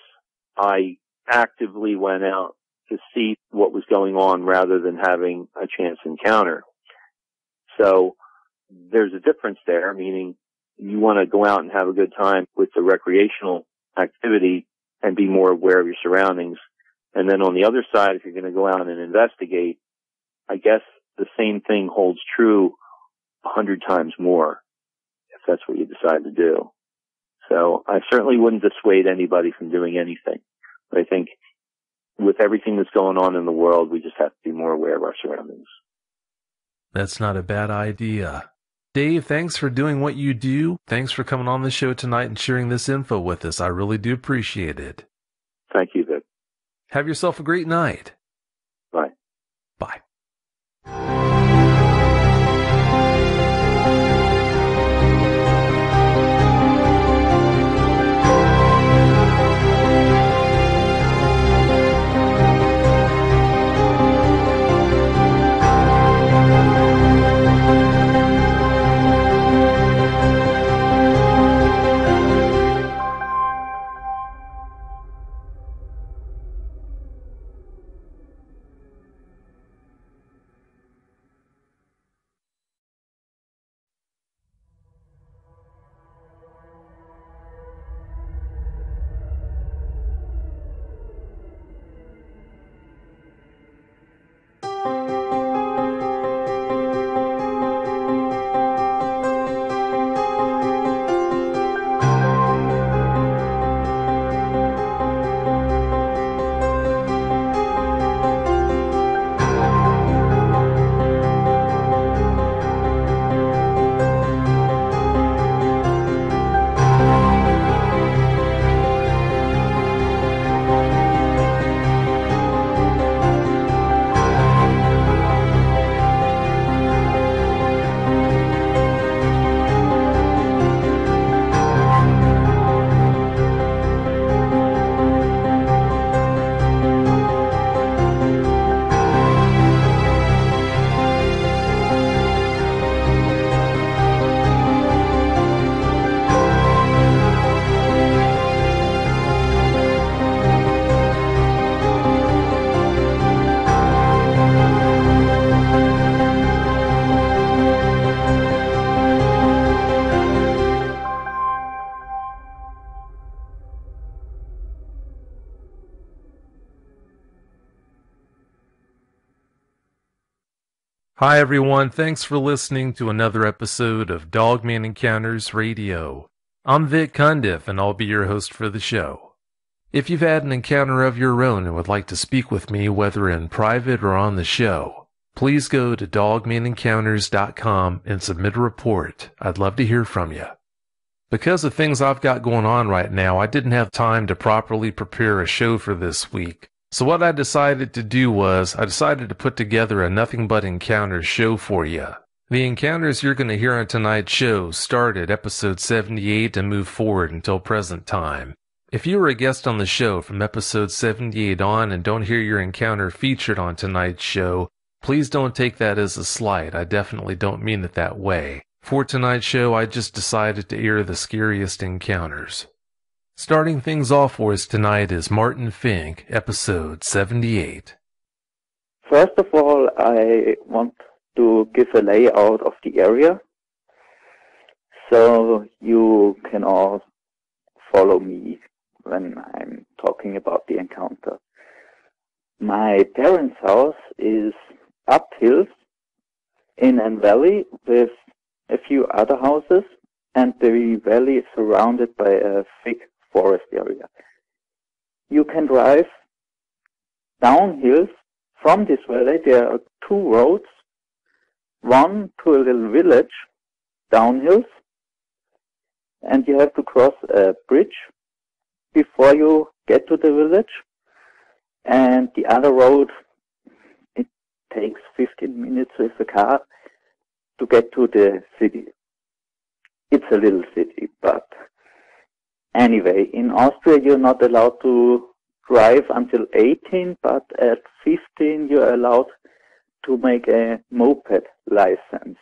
I actively went out to see what was going on rather than having a chance encounter. So there's a difference there, meaning you want to go out and have a good time with the recreational activity and be more aware of your surroundings. And then on the other side, if you're going to go out and investigate, I guess the same thing holds true 100 times more if that's what you decide to do. So I certainly wouldn't dissuade anybody from doing anything. But I think with everything that's going on in the world, we just have to be more aware of our surroundings. That's not a bad idea. Dave, thanks for doing what you do. Thanks for coming on the show tonight and sharing this info with us. I really do appreciate it. Thank you, Vic. Have yourself a great night. Bye. Bye. Hi everyone, thanks for listening to another episode of Dogman Encounters Radio. I'm Vic Cundiff and I'll be your host for the show. If you've had an encounter of your own and would like to speak with me, whether in private or on the show, please go to dogmanencounters.com and submit a report. I'd love to hear from you. Because of things I've got going on right now, I didn't have time to properly prepare a show for this week. So what I decided to do was, I decided to put together a Nothing But Encounters show for you. The encounters you're going to hear on tonight's show start at episode 78 and move forward until present time. If you were a guest on the show from episode 78 on and don't hear your encounter featured on tonight's show, please don't take that as a slight. I definitely don't mean it that way. For tonight's show, I just decided to air the scariest encounters. Starting things off for us tonight is Martin Fink, episode 78. First of all, I want to give a layout of the area so you can all follow me when I'm talking about the encounter. My parents' house is up hills in a valley with a few other houses, and the valley is surrounded by a thick forest area. You can drive down hills from this valley. There are two roads, one to a little village down hills, and you have to cross a bridge before you get to the village, and the other road, it takes 15 minutes with a car to get to the city. It's a little city, but anyway, in Austria you're not allowed to drive until 18, but at 15 you're allowed to make a moped license.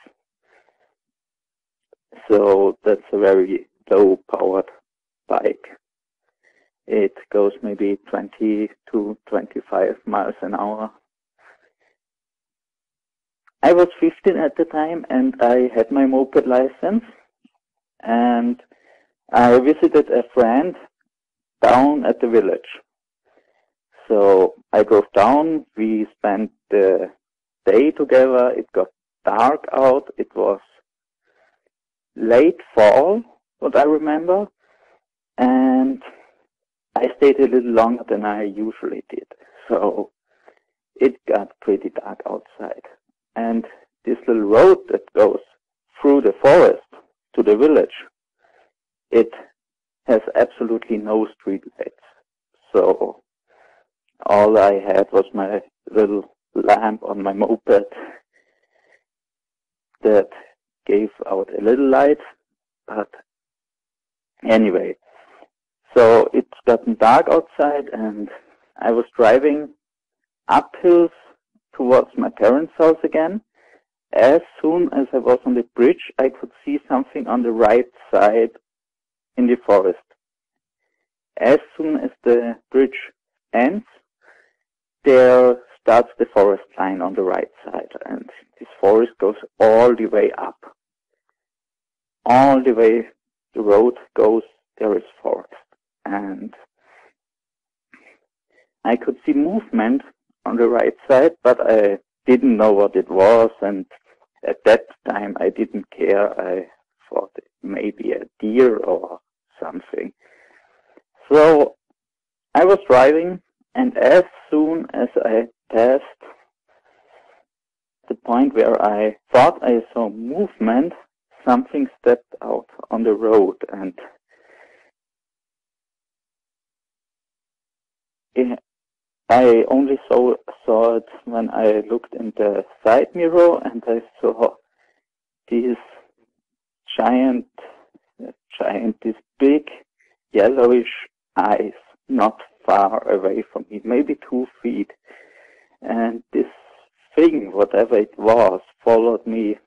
So that's a very low-powered bike. It goes maybe 20 to 25 miles an hour. I was 15 at the time and I had my moped license, and I visited a friend down at the village. So I drove down, we spent the day together, it got dark out, it was late fall, what I remember, and I stayed a little longer than I usually did. So it got pretty dark outside. And this little road that goes through the forest to the village, it has absolutely no street lights. So all I had was my little lamp on my moped that gave out a little light. But anyway, so it's gotten dark outside and I was driving up hills towards my parents' house again. As soon as I was on the bridge, I could see something on the right side in the forest. As soon as the bridge ends, there starts the forest line on the right side, and this forest goes all the way up. All the way the road goes, there is forest. And I could see movement on the right side, but I didn't know what it was, and at that time I didn't care. I thought it may be a deer or something. So I was driving, and as soon as I passed the point where I thought I saw movement, something stepped out on the road, and I only saw it when I looked in the side mirror, and I saw these these big yellowish eyes not far away from me, maybe 2 feet. And this thing, whatever it was, followed me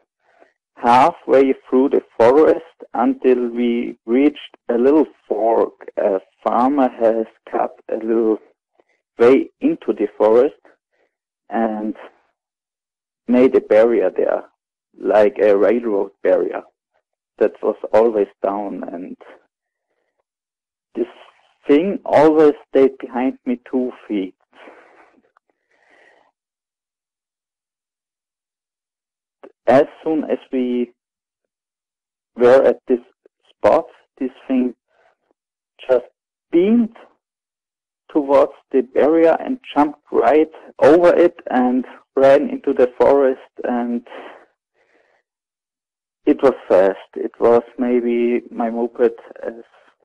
halfway through the forest until we reached a little fork. A farmer has cut a little way into the forest and made a barrier there, like a railroad barrier that was always down, and this thing always stayed behind me 2 feet. as soon as we were at this spot, this thing just beamed towards the barrier and jumped right over it and ran into the forest, and it was fast. It was maybe, my moped, as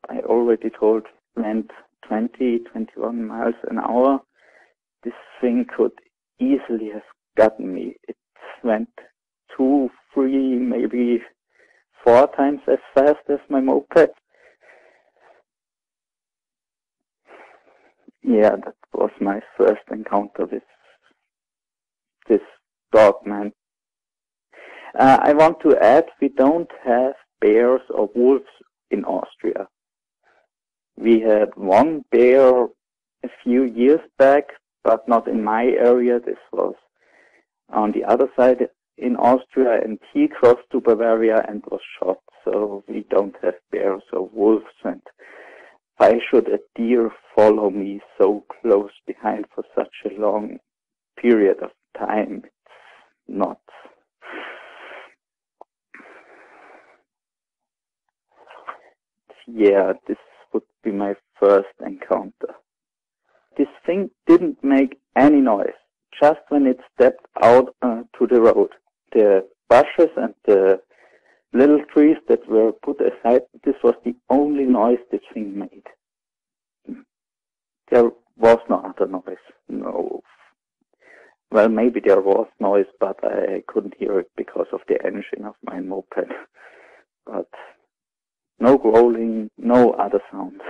I already told, went 20, 21 miles an hour. This thing could easily have gotten me. It went 2, 3, maybe 4 times as fast as my moped. Yeah, that was my first encounter with this dog, man. I want to add, we don't have bears or wolves in Austria. We had one bear a few years back, but not in my area. This was on the other side in Austria, and he crossed to Bavaria and was shot. So we don't have bears or wolves, and why should a deer follow me so close behind for such a long period of time? It's not. Yeah, this would be my first encounter. This thing didn't make any noise, just when it stepped out to the road. The bushes and the little trees that were put aside, this was the only noise this thing made. There was no other noise. No. Well, maybe there was noise, but I couldn't hear it because of the engine of my moped. But no growling, no other sounds.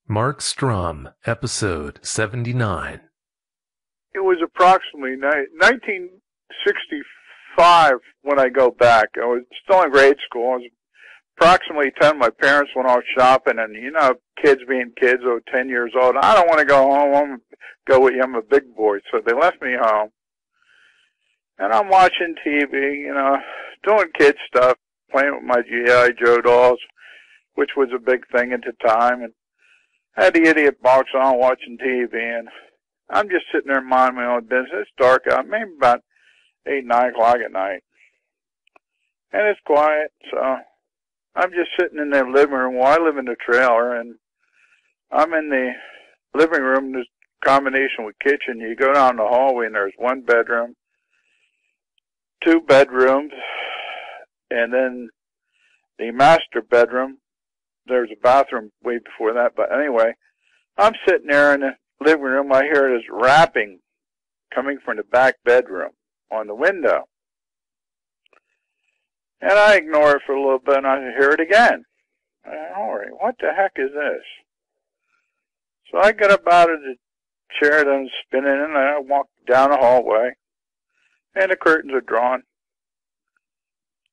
Mark Strum, episode 79. It was approximately 1965 when I go back. I was still in grade school. I was approximately 10. My parents went off shopping, and you know, kids being kids, 10 years old. I don't want to go home. I want to go with you. I'm a big boy. So they left me home. And I'm watching TV, you know, doing kid stuff, playing with my G.I. Joe dolls, which was a big thing at the time. And I had the idiot box on watching TV, and I'm just sitting there minding my own business. It's dark out, maybe about 8, 9 o'clock at night. And it's quiet, so I'm just sitting in the living room. Well, I live in the trailer, and I'm in the living room. There's a combination with kitchen. You go down the hallway, and there's 1 bedroom, 2 bedrooms, and then the master bedroom. There's a bathroom way before that. But anyway, I'm sitting there in the living room. I hear this rapping coming from the back bedroom on the window. And I ignore it for a little bit, and I hear it again. All right, what the heck is this? So I get up out of the chair that I'm spinning in, and I walk down the hallway, and the curtains are drawn.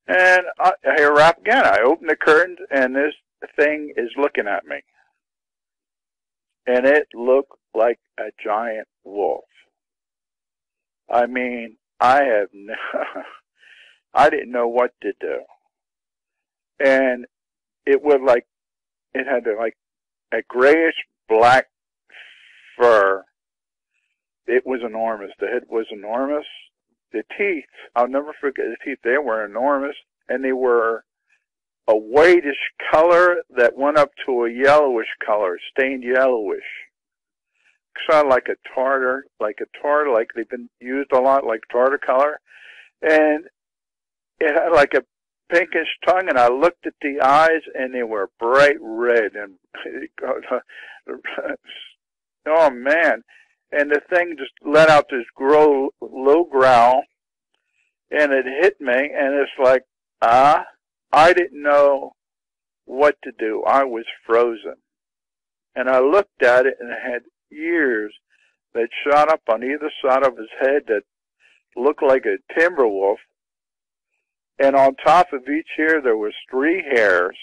And I hear a rap again. I open the curtains, and this thing is looking at me. And it looked like a giant wolf. I mean, I didn't know what to do. And it was like, it had like a grayish black fur. It was enormous. The head was enormous. The teeth, I'll never forget the teeth. They were enormous, and they were a whitish color that went up to a yellowish color, stained yellowish. Sounded like a tartar, like they've been used a lot, like tartar color. And it had like a pinkish tongue, and I looked at the eyes, and they were bright red. And oh man! And the thing just let out this low growl, and it hit me, and it's like, I didn't know what to do. I was frozen. And I looked at it, and it had ears that shot up on either side of his head that looked like a timber wolf. And on top of each ear, there was 3 hairs.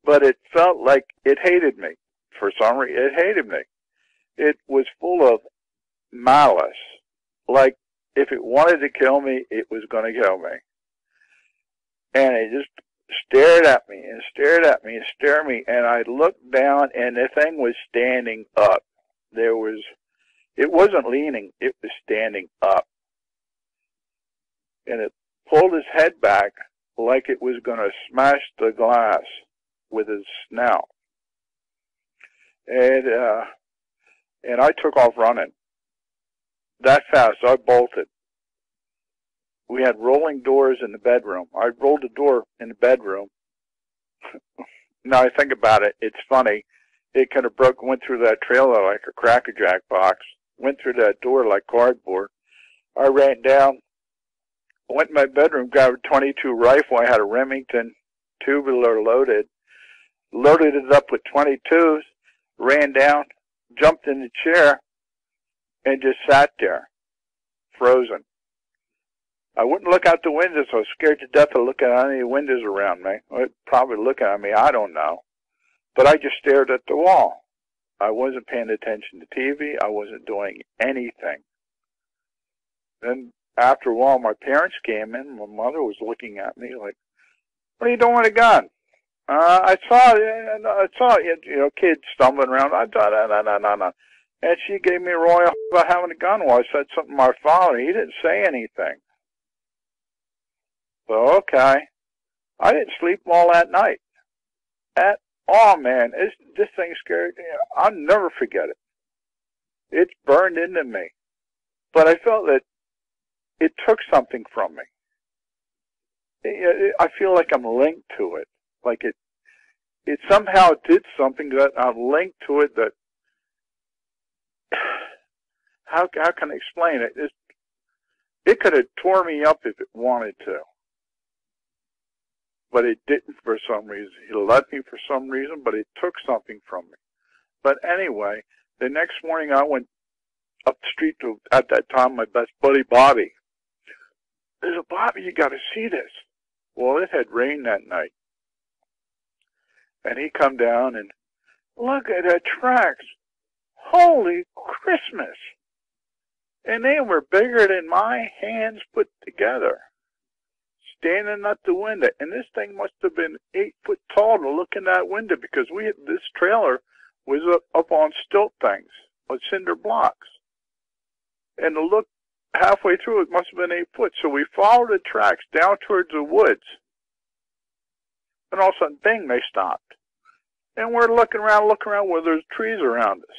But it felt like it hated me. For some reason, it hated me. It was full of malice. Like, if it wanted to kill me, it was going to kill me. And it just stared at me and stared at me and stared at me. And I looked down, and the thing was standing up. It wasn't leaning, it was standing up. and it pulled his head back like it was going to smash the glass with his snout. And I took off running. That fast, I bolted. We had rolling doors in the bedroom. I rolled the door in the bedroom. Now I think about it, it's funny. It kind of went through that trailer like a Cracker Jack box, went through that door like cardboard. I ran down, went in my bedroom, grabbed a .22 rifle. I had a Remington tubular loaded it up with .22s, ran down, jumped in the chair, and just sat there, frozen. I wouldn't look out the windows. I was scared to death of looking at any windows around me. Probably looking at me, I don't know. But I just stared at the wall. I wasn't paying attention to TV. I wasn't doing anything. Then after a while, my parents came in. My mother was looking at me like, "What are you doing with a gun?" I saw, kids stumbling around. No. And she gave me a royal about having a gun. Well, I said something to my father. He didn't say anything. So, okay. I didn't sleep all that night. At all, man. This thing scared me. I'll never forget it. It's burned into me. But I felt that it took something from me. I feel like I'm linked to it. Like it somehow did something that I'm linked to it that, how can I explain it? It could have tore me up if it wanted to. But it didn't for some reason. It let me for some reason, but it took something from me. But anyway, the next morning I went up the street to, at that time, my best buddy, Bobby. I said, "Bobby, you got to see this." Well, it had rained that night. And he come down and, "Look at the tracks. Holy Christmas." And they were bigger than my hands put together. Standing at the window. And this thing must have been 8 foot tall to look in that window because this trailer was up on stilt things, on cinder blocks. And to look halfway through, it must have been 8 foot. So we followed the tracks down towards the woods. And all of a sudden, bing, they stopped. And we're looking around where there's trees around us.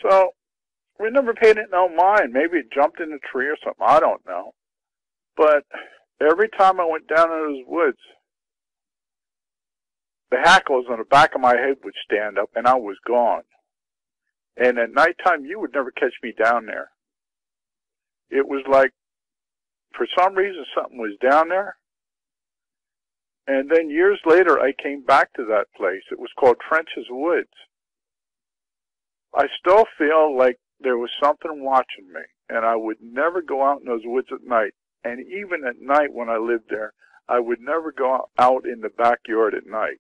So we never paid it no mind. Maybe it jumped in a tree or something. I don't know. But every time I went down in those woods, the hackles on the back of my head would stand up, and I was gone. And at nighttime, you would never catch me down there. It was like, for some reason, something was down there. And then years later, I came back to that place. It was called Trench's Woods. I still feel like there was something watching me, and I would never go out in those woods at night. And even at night when I lived there, I would never go out in the backyard at night.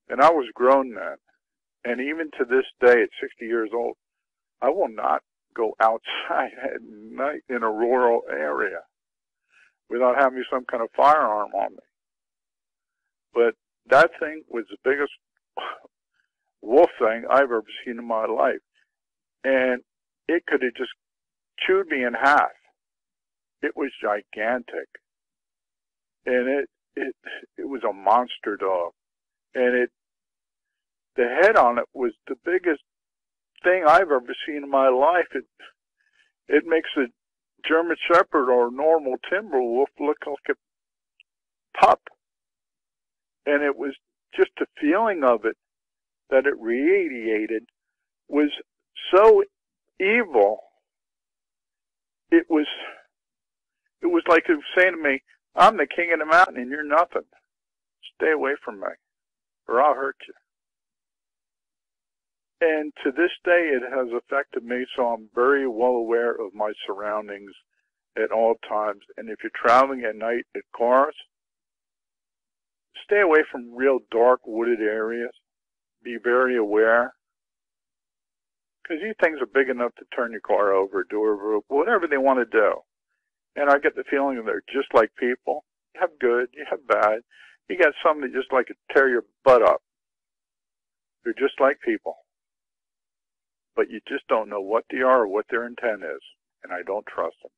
And I was grown then. And even to this day, at 60 years old, I will not go outside at night in a rural area without having some kind of firearm on me. But that thing was the biggest wolf thing I've ever seen in my life. And it could have just chewed me in half. It was gigantic. And it was a monster dog. And the head on it was the biggest thing I've ever seen in my life. It makes a German Shepherd or a normal timber wolf look like a pup. And it was just the feeling of it that it radiated was so evil. It was like it was saying to me, "I'm the king of the mountain and you're nothing. Stay away from me or I'll hurt you." And to this day, it has affected me, so I'm very well aware of my surroundings at all times. And if you're traveling at night in cars, stay away from real dark wooded areas. Be very aware. Because these things are big enough to turn your car over, do whatever they want to do. And I get the feeling that they're just like people. You have good, you have bad. You got some that just like to tear your butt up. They're just like people. But you just don't know what they are or what their intent is. And I don't trust them.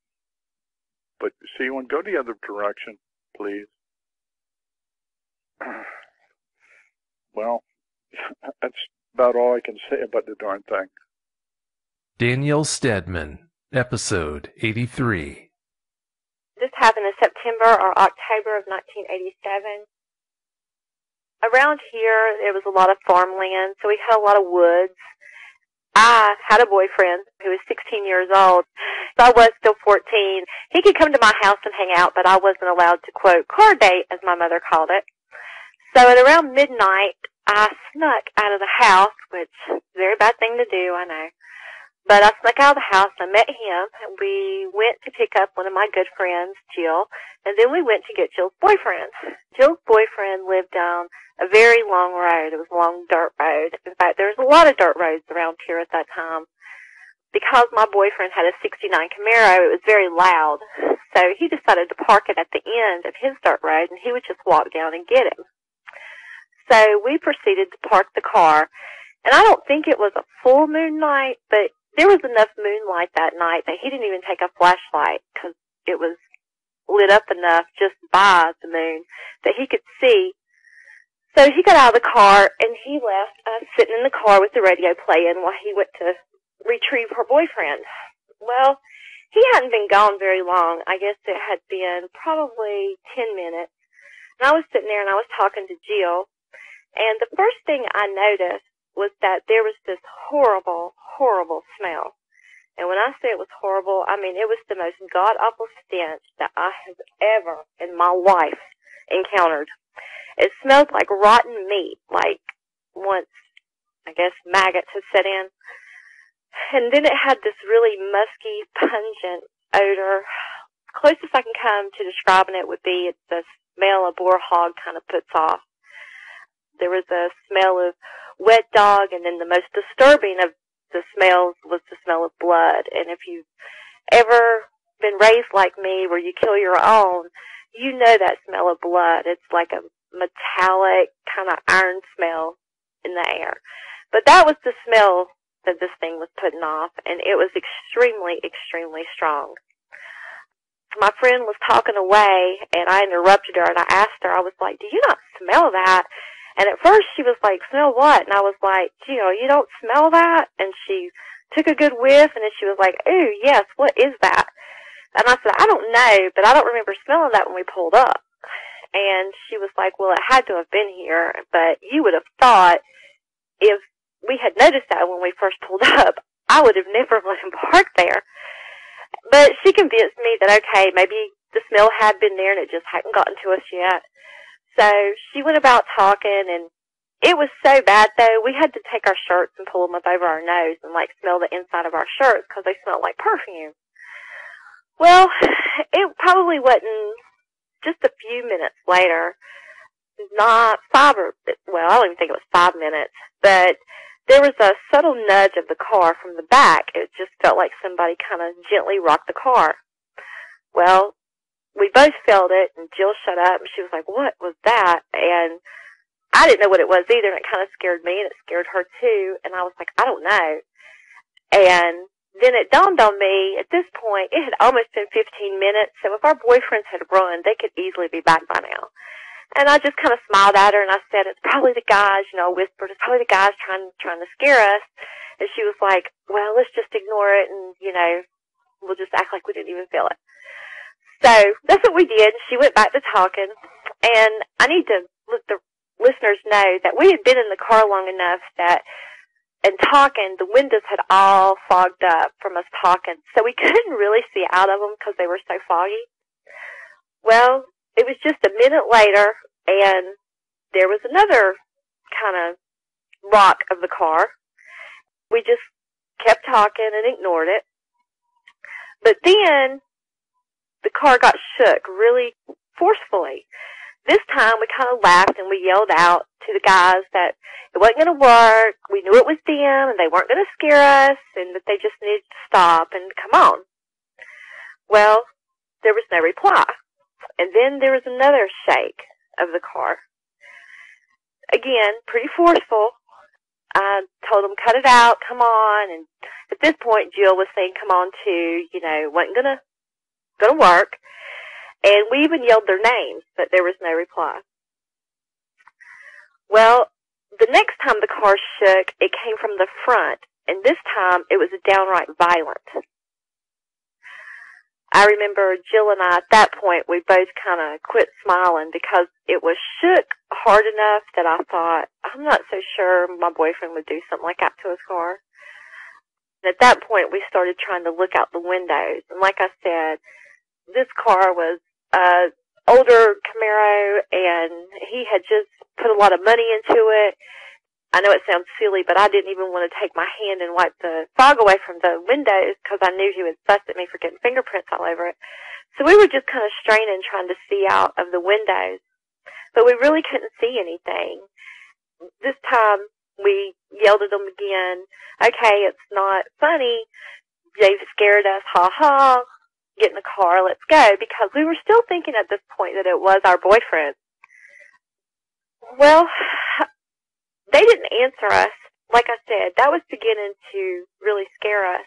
But see, one, go the other direction, please. Well, that's about all I can say about the darn thing. Danielle Stedman, episode 83. This happened in September or October of 1987. Around here, there was a lot of farmland, so we had a lot of woods. I had a boyfriend who was 16 years old. So I was still 14. He could come to my house and hang out, but I wasn't allowed to, quote, car date, as my mother called it. So at around midnight, I snuck out of the house, which is a very bad thing to do, I know. But I snuck out of the house, I met him, and we went to pick up one of my good friends, Jill, and then we went to get Jill's boyfriend. Jill's boyfriend lived down a very long road. It was a long dirt road. In fact, there was a lot of dirt roads around here at that time. Because my boyfriend had a 69 Camaro, it was very loud. So he decided to park it at the end of his dirt road, and he would just walk down and get him. So we proceeded to park the car, and I don't think it was a full moon night, but there was enough moonlight that night that he didn't even take a flashlight because it was lit up enough just by the moon that he could see. So he got out of the car, and he left us sitting in the car with the radio playing while he went to retrieve her boyfriend. Well, he hadn't been gone very long. I guess it had been probably 10 minutes. And I was sitting there, and I was talking to Jill, and the first thing I noticed was that there was this horrible, horrible smell. And when I say it was horrible, I mean it was the most god-awful stench that I have ever in my life encountered. It smelled like rotten meat, like once, I guess, maggots had set in. And then it had this really musky, pungent odor. Closest I can come to describing it would be it's the smell a boar hog kind of puts off. There was a smell of wet dog, and then the most disturbing of the smells was the smell of blood. And if you've ever been raised like me where you kill your own, you know that smell of blood. It's like a metallic kind of iron smell in the air. But that was the smell that this thing was putting off, and it was extremely, extremely strong. My friend was talking away, and I interrupted her, and I asked her, I was like, do you not smell that? And at first she was like, smell what? And I was like, Jill, you don't smell that? And she took a good whiff, and then she was like, ooh, yes, what is that? And I said, I don't know, but I don't remember smelling that when we pulled up. And she was like, well, it had to have been here, but you would have thought if we had noticed that when we first pulled up, I would have never let him park there. But she convinced me that, okay, maybe the smell had been there and it just hadn't gotten to us yet. So she went about talking, and it was so bad, though, we had to take our shirts and pull them up over our nose and, like, smell the inside of our shirts because they smelled like perfume. Well, it probably wasn't just a few minutes later, not I don't even think it was 5 minutes, but there was a subtle nudge of the car from the back. It just felt like somebody kind of gently rocked the car. Well, we both felt it, and Jill shut up, and she was like, what was that? And I didn't know what it was either, and it kind of scared me, and it scared her too, and I was like, I don't know. And then it dawned on me, at this point, it had almost been 15 minutes, so if our boyfriends had run, they could easily be back by now. And I just kind of smiled at her, and I said, it's probably the guys, I whispered, it's probably the guys trying to scare us. And she was like, well, let's just ignore it, and, we'll just act like we didn't even feel it. So that's what we did. She went back to talking, and I need to let the listeners know that we had been in the car long enough that, and talking, the windows had all fogged up from us talking, so we couldn't really see out of them because they were so foggy. Well, it was just a minute later, and there was another kind of rock of the car. We just kept talking and ignored it. But then the car got shook really forcefully. This time we kind of laughed and we yelled out to the guys that it wasn't going to work. We knew it was them and they weren't going to scare us and that they just needed to stop and come on. Well, there was no reply. And then there was another shake of the car. Again, pretty forceful. I told them, cut it out, come on. And at this point, Jill was saying, come on too, wasn't going to going to work. And we even yelled their names, but there was no reply. Well, the next time the car shook, it came from the front, and this time it was downright violent. I remember Jill and I, at that point, we both kind of quit smiling because it was shook hard enough that I thought, I'm not so sure my boyfriend would do something like that to his car. And at that point, we started trying to look out the windows. And like I said, this car was an older Camaro, and he had just put a lot of money into it. I know it sounds silly, but I didn't even want to take my hand and wipe the fog away from the windows because I knew he would fuss at me for getting fingerprints all over it. So we were just kind of straining, trying to see out of the windows. But we really couldn't see anything. This time, we yelled at them again, okay, it's not funny. They've scared us, ha ha. Get in the car, let's go. Because we were still thinking at this point that it was our boyfriend. Well, they didn't answer us. Like I said, that was beginning to really scare us.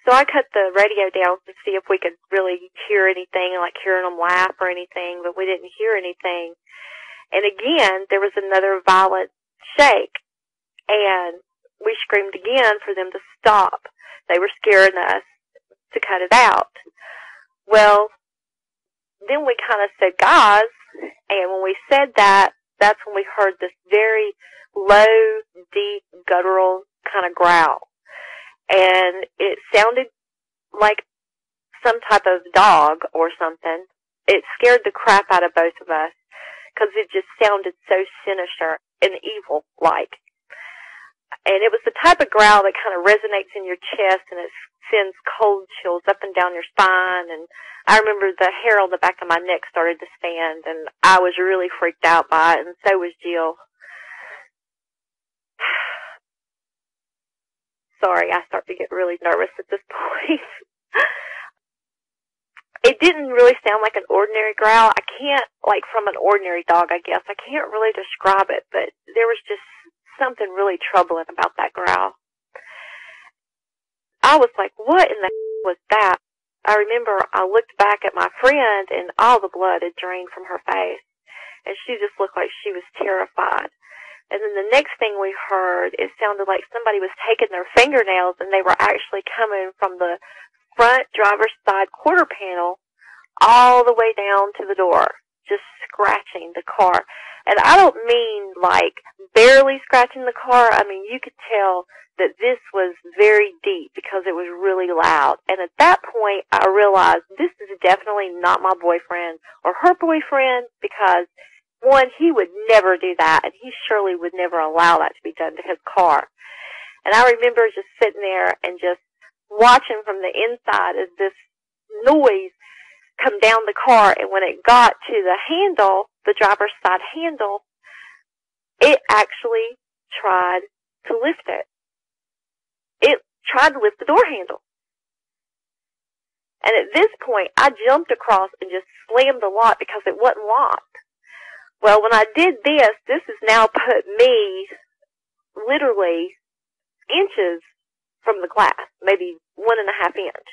So I cut the radio down to see if we could really hear anything, like hearing them laugh or anything, but we didn't hear anything. And again, there was another violent shake. And we screamed again for them to stop. They were scaring us to cut it out. Well, then we kind of said, guys, and when we said that, that's when we heard this very low, deep, guttural kind of growl. And it sounded like some type of dog or something. It scared the crap out of both of us because it just sounded so sinister and evil-like. And it was the type of growl that kind of resonates in your chest and it sends cold chills up and down your spine. And I remember the hair on the back of my neck started to stand, and I was really freaked out by it, and so was Jill. Sorry, I start to get really nervous at this point. It didn't really sound like an ordinary growl. I can't, like from an ordinary dog, I guess. I can't really describe it, but there was just something really troubling about that growl. I was like, what in the was that? I remember I looked back at my friend and all the blood had drained from her face. And she just looked like she was terrified. And then the next thing we heard, it sounded like somebody was taking their fingernails and they were actually coming from the front driver's side quarter panel all the way down to the door, just scratching the car. And I don't mean like barely scratching the car. I mean, you could tell that this was very deep because it was really loud. And at that point, I realized this is definitely not my boyfriend or her boyfriend because, one, he would never do that, and he surely would never allow that to be done to his car. And I remember just sitting there and just watching from the inside as this noise come down the car, and when it got to the handle, the driver's side handle, it actually tried to lift it. It tried to lift the door handle. And at this point, I jumped across and just slammed the lock because it wasn't locked. Well, when I did this, this has now put me literally inches from the glass, maybe 1.5 inches.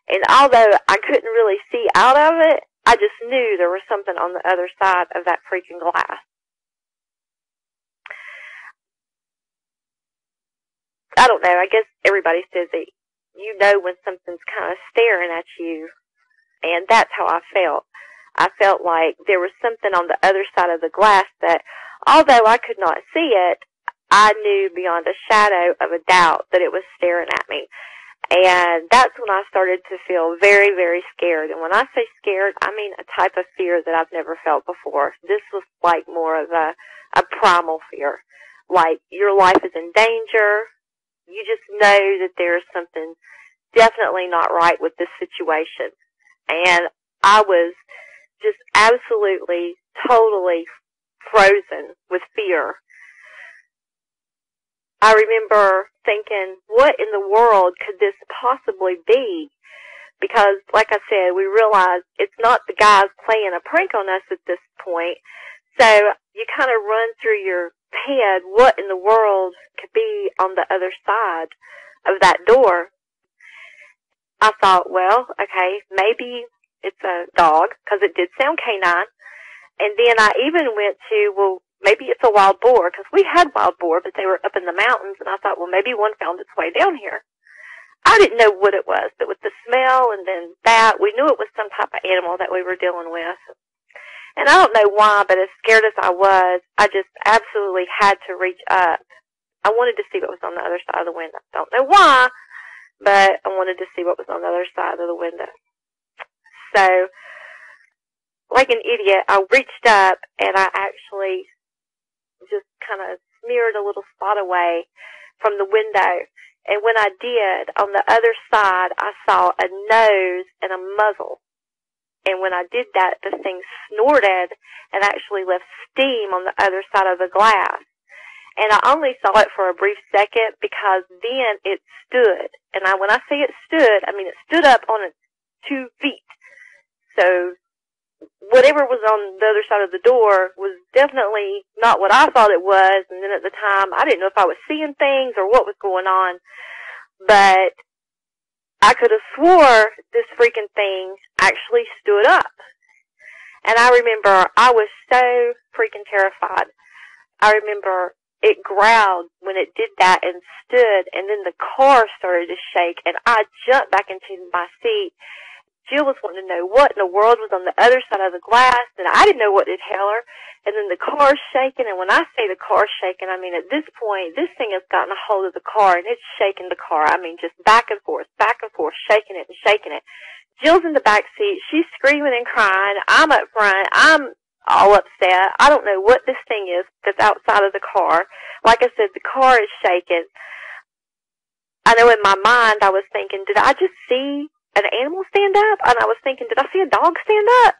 And although I couldn't really see out of it, I just knew there was something on the other side of that freaking glass. I don't know, I guess everybody says that you know when something's kind of staring at you, and that's how I felt. I felt like there was something on the other side of the glass that, although I could not see it, I knew beyond a shadow of a doubt that it was staring at me. And that's when I started to feel very, very scared. And when I say scared, I mean a type of fear that I've never felt before. This was like more of a primal fear. Like your life is in danger. You just know that there's something definitely not right with this situation. And I was just absolutely, totally frozen with fear. I remember thinking, what in the world could this possibly be? Because, like I said, we realized it's not the guys playing a prank on us at this point. So you kind of run through your head what in the world could be on the other side of that door. I thought, well, okay, maybe it's a dog, because it did sound canine. And then I even went to, well, maybe it's a wild boar, because we had wild boar, but they were up in the mountains, and I thought, well, maybe one found its way down here. I didn't know what it was, but with the smell and then that, we knew it was some type of animal that we were dealing with. And I don't know why, but as scared as I was, I just absolutely had to reach up. I wanted to see what was on the other side of the window. I don't know why, but I wanted to see what was on the other side of the window. So, like an idiot, I reached up and I actually just kind of smeared a little spot away from the window. And when I did, on the other side, I saw a nose and a muzzle. And when I did that, the thing snorted and actually left steam on the other side of the glass. And I only saw it for a brief second because then it stood. And when I say it stood, I mean it stood up on its 2 feet. So whatever was on the other side of the door was definitely not what I thought it was. And then at the time, I didn't know if I was seeing things or what was going on. But I could have swore this freaking thing actually stood up. And I remember I was so freaking terrified. I remember it growled when it did that and stood, and then the car started to shake, and I jumped back into my seat. Jill was wanting to know what in the world was on the other side of the glass, and I didn't know what to tell her. And then the car's shaking, and when I say the car's shaking, I mean at this point, this thing has gotten a hold of the car, and it's shaking the car. I mean just back and forth, shaking it and shaking it. Jill's in the back seat. She's screaming and crying. I'm up front. I'm all upset. I don't know what this thing is that's outside of the car. Like I said, the car is shaking. I know in my mind I was thinking, did I just see an animal stand up? And I was thinking, did I see a dog stand up?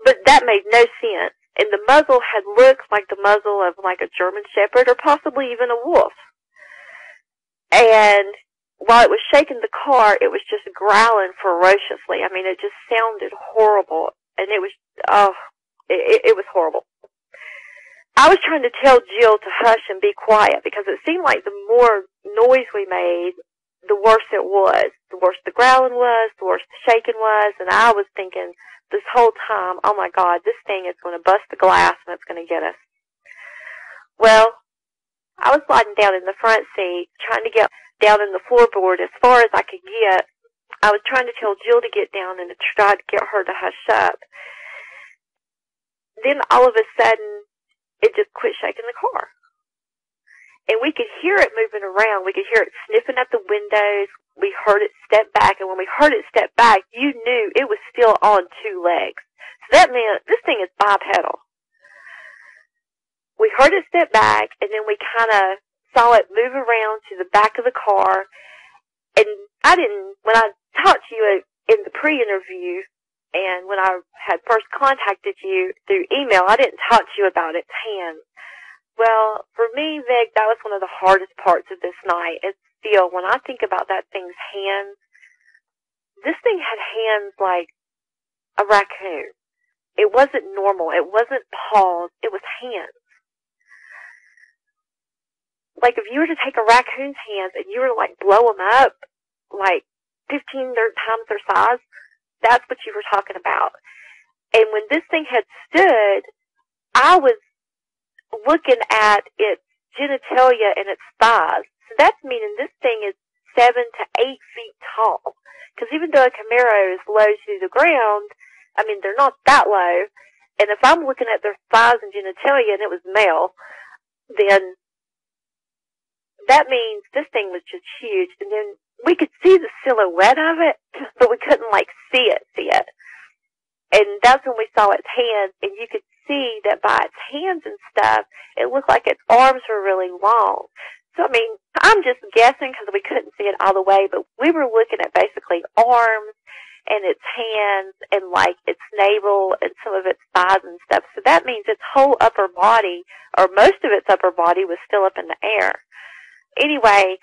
But that made no sense. And the muzzle had looked like the muzzle of like a German Shepherd or possibly even a wolf. And while it was shaking the car, it was just growling ferociously. I mean, it just sounded horrible. And it was, it was horrible. I was trying to tell Jill to hush and be quiet because it seemed like the more noise we made, the worse it was. The worse the growling was, the worse the shaking was, and I was thinking this whole time, oh my God, this thing is going to bust the glass and it's going to get us. Well, I was sliding down in the front seat, trying to get down in the floorboard as far as I could get. I was trying to tell Jill to get down and to try to get her to hush up. Then all of a sudden, it just quit shaking the car. And we could hear it moving around. We could hear it sniffing at the windows. We heard it step back. And when we heard it step back, you knew it was still on 2 legs. So that meant this thing is bipedal. We heard it step back, and then we kind of saw it move around to the back of the car. And when I talked to you in the pre-interview, and when I had first contacted you through email, I didn't talk to you about its hands. Well, for me, Vic, that was one of the hardest parts of this night. It's still, when I think about that thing's hands, this thing had hands like a raccoon. It wasn't normal. It wasn't paws. It was hands. Like if you were to take a raccoon's hands and you were to like blow them up like 15 times their size, that's what you were talking about. And when this thing had stood, I was looking at its genitalia and its thighs. So that's meaning this thing is 7 to 8 feet tall. Because even though a Camaro is low to the ground, I mean, they're not that low. And if I'm looking at their thighs and genitalia and it was male, then that means this thing was just huge. And then we could see the silhouette of it, but we couldn't like see it. And that's when we saw its hands, and you could see that by its hands and stuff, it looked like its arms were really long. So, I mean, I'm just guessing because we couldn't see it all the way, but we were looking at basically arms and its hands and like its navel and some of its thighs and stuff. So that means its whole upper body, or most of its upper body, was still up in the air. Anyway,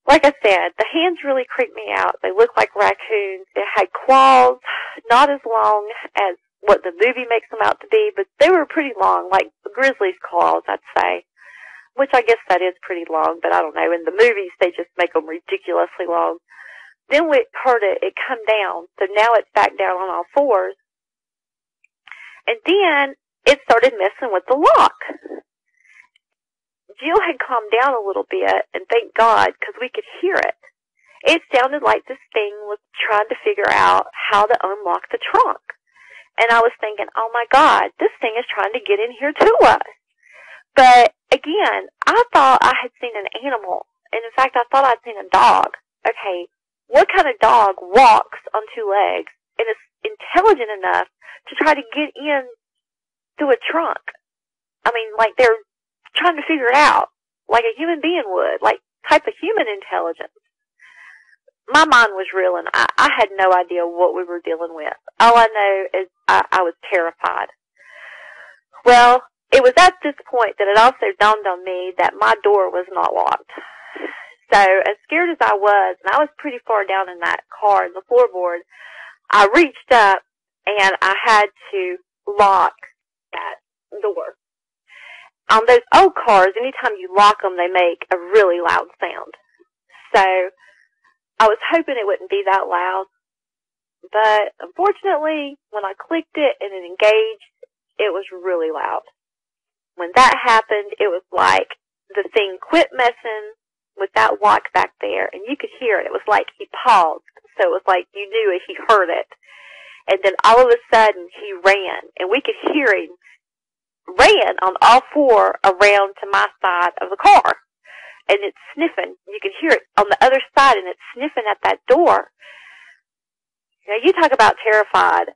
like I said, the hands really creeped me out. They looked like raccoons. It had claws, not as long as what the movie makes them out to be, but they were pretty long, like the grizzly's claws, I'd say. Which I guess that is pretty long, but I don't know. In the movies, they just make them ridiculously long. Then we heard it come down, so now it's back down on all fours. And then it started messing with the lock. Jill had calmed down a little bit, and thank God, because we could hear it. It sounded like this thing was trying to figure out how to unlock the trunk. And I was thinking, oh my God, this thing is trying to get in here to us. But again, I thought I had seen an animal. And in fact, I thought I'd seen a dog. Okay, what kind of dog walks on two legs and is intelligent enough to try to get in through a trunk? I mean, like they're trying to figure it out, like a human being would, like type of human intelligence. My mind was reeling. I had no idea what we were dealing with. All I know is I was terrified. Well, it was at this point that it also dawned on me that my door was not locked. So as scared as I was, and I was pretty far down in that car, in the floorboard, I reached up and I had to lock that door. On those old cars, anytime you lock them, they make a really loud sound. So I was hoping it wouldn't be that loud. But unfortunately, when I clicked it and it engaged, it was really loud. When that happened, it was like the thing quit messing with that lock back there, and you could hear it. It was like he paused, so it was like you knew he heard it. And then all of a sudden, he ran, and we could hear him ran on all four around to my side of the car. And it's sniffing. You can hear it on the other side, and it's sniffing at that door. Now, you talk about terrified.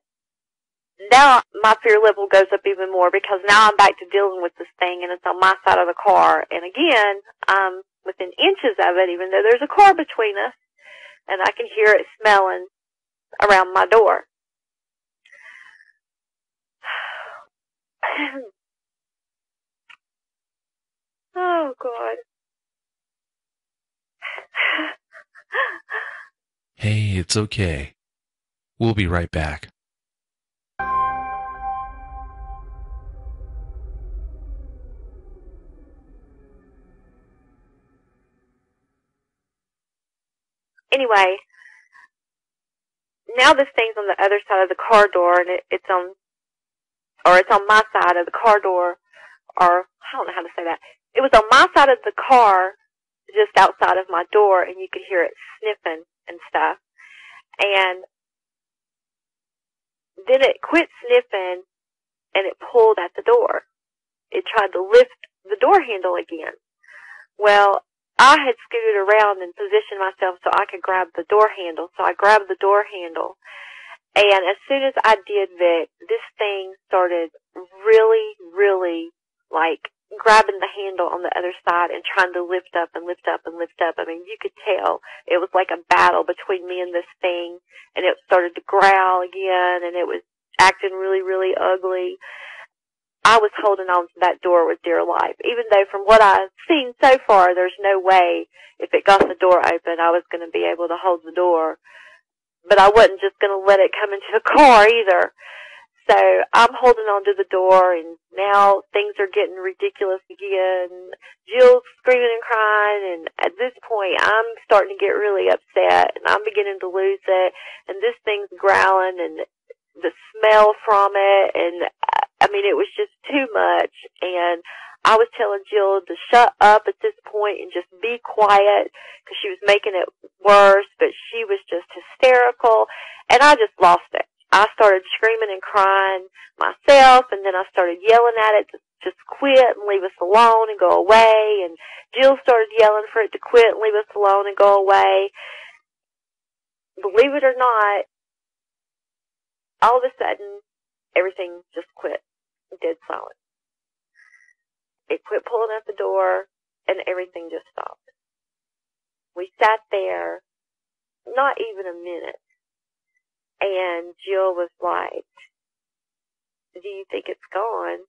Now my fear level goes up even more because now I'm back to dealing with this thing, and it's on my side of the car. And again, I'm within inches of it, even though there's a car between us, and I can hear it smelling around my door. Oh, God. Hey, it's okay. We'll be right back. Anyway, now this thing's on the other side of the car door, and it's on my side of the car door, or I don't know how to say that. It was on my side of the car, just outside of my door, and you could hear it sniffing and stuff. And then it quit sniffing, and it pulled at the door. It tried to lift the door handle again. Well, I had scooted around and positioned myself so I could grab the door handle. So I grabbed the door handle. And as soon as I did that, this thing started really, really, like, grabbing the handle on the other side and trying to lift up and lift up and lift up. I mean, you could tell it was like a battle between me and this thing. And it started to growl again, and it was acting really, really ugly. I was holding on to that door with dear life, even though from what I've seen so far, there's no way if it got the door open, I was going to be able to hold the door. But I wasn't just going to let it come into the car either. So I'm holding on to the door, and now things are getting ridiculous again. Jill's screaming and crying, and at this point, I'm starting to get really upset, and I'm beginning to lose it, and this thing's growling, and the smell from it, and I mean, it was just too much, and I was telling Jill to shut up at this point and just be quiet because she was making it worse, but she was just hysterical, and I just lost it. I started screaming and crying myself, and then I started yelling at it to just quit and leave us alone and go away, and Jill started yelling for it to quit and leave us alone and go away. Believe it or not, all of a sudden, everything just quit. Dead silent. It quit pulling at the door, and everything just stopped. We sat there, not even a minute, and Jill was like, do you think it's gone?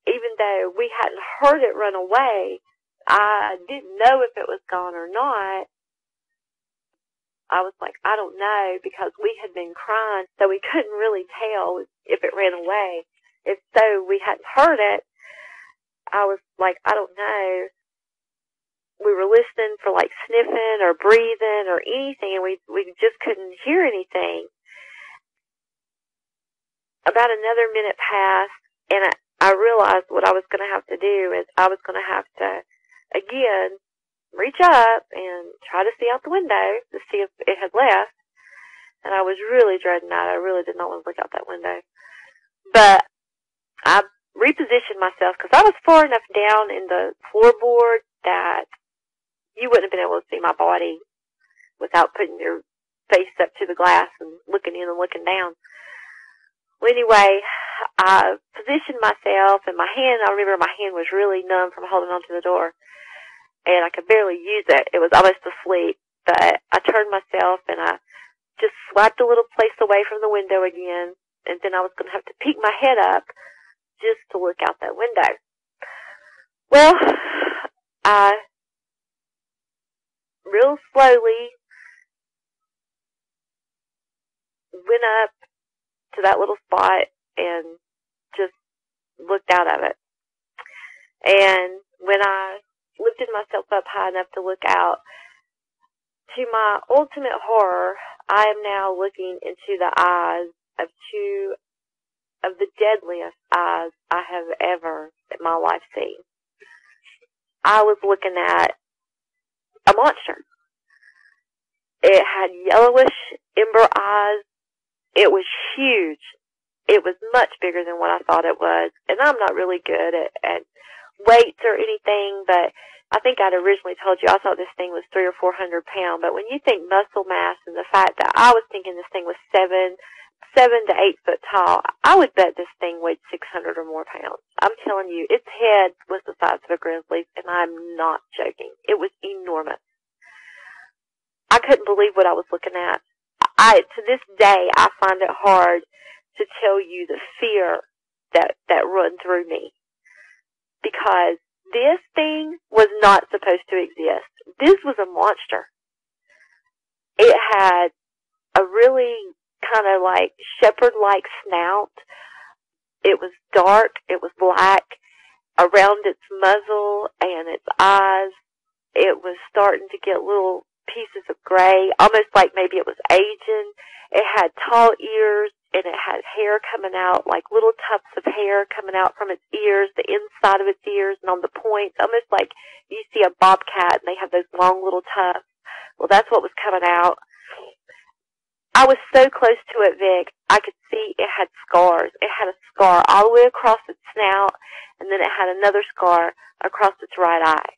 Even though we hadn't heard it run away, I didn't know if it was gone or not. I was like, I don't know, because we had been crying, so we couldn't really tell if it ran away. If so, we hadn't heard it. I was like, I don't know. we were listening for like sniffing or breathing or anything, and we just couldn't hear anything. About another minute passed, and I realized what I was going to have to do is I was going to have to, again, reach up and try to see out the window to see if it had left. And I was really dreading that. I really did not want to look out that window. But I repositioned myself because I was far enough down in the floorboard that you wouldn't have been able to see my body without putting your face up to the glass and looking in and looking down. Well, anyway, I positioned myself, and my hand, I remember my hand was really numb from holding onto the door, and I could barely use it. It was almost asleep, but I turned myself, and I just swiped a little place away from the window again, and then I was going to have to peek my head up just to look out that window. Well, I real slowly went up to that little spot and just looked out of it. And when I lifted myself up high enough to look out, to my ultimate horror, I am now looking into the eyes of two of the deadliest eyes I have ever in my life seen. I was looking at a monster. It had yellowish ember eyes. It was huge. It was much bigger than what I thought it was. And I'm not really good at weights or anything, but I think I'd originally told you I thought this thing was 300 or 400 pounds. But when you think muscle mass and the fact that I was thinking this thing was 7 to 8 foot tall, I would bet this thing weighed 600 or more pounds. I'm telling you, its head was the size of a grizzly, and I'm not joking. It was enormous. I couldn't believe what I was looking at. To this day, I find it hard to tell you the fear that run through me. Because this thing was not supposed to exist. This was a monster. It had a really kind of like shepherd-like snout. It was dark. It was black. Around its muzzle and its eyes, it was starting to get little pieces of gray, almost like maybe it was aging. It had tall ears, and it had hair coming out, like little tufts of hair coming out from its ears, the inside of its ears, and on the points, almost like you see a bobcat, and they have those long little tufts. Well, that's what was coming out. I was so close to it, Vic, I could see it had scars. It had a scar all the way across its snout, and then it had another scar across its right eye.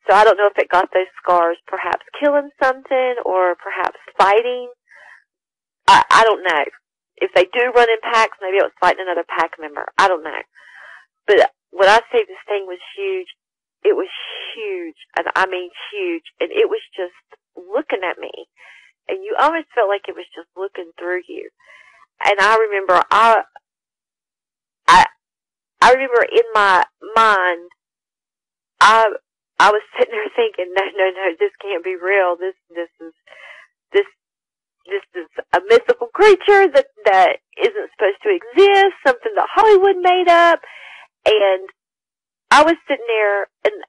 So I don't know if it got those scars perhaps killing something or perhaps fighting. I don't know. If they do run in packs, maybe it was fighting another pack member. I don't know. But when I say this thing was huge, it was huge. And I mean huge. And it was just looking at me. And you almost felt like it was just looking through you. And I remember, I remember in my mind, I was sitting there thinking, no, this can't be real. This is a mythical creature that isn't supposed to exist, something that Hollywood made up. And I was sitting there, and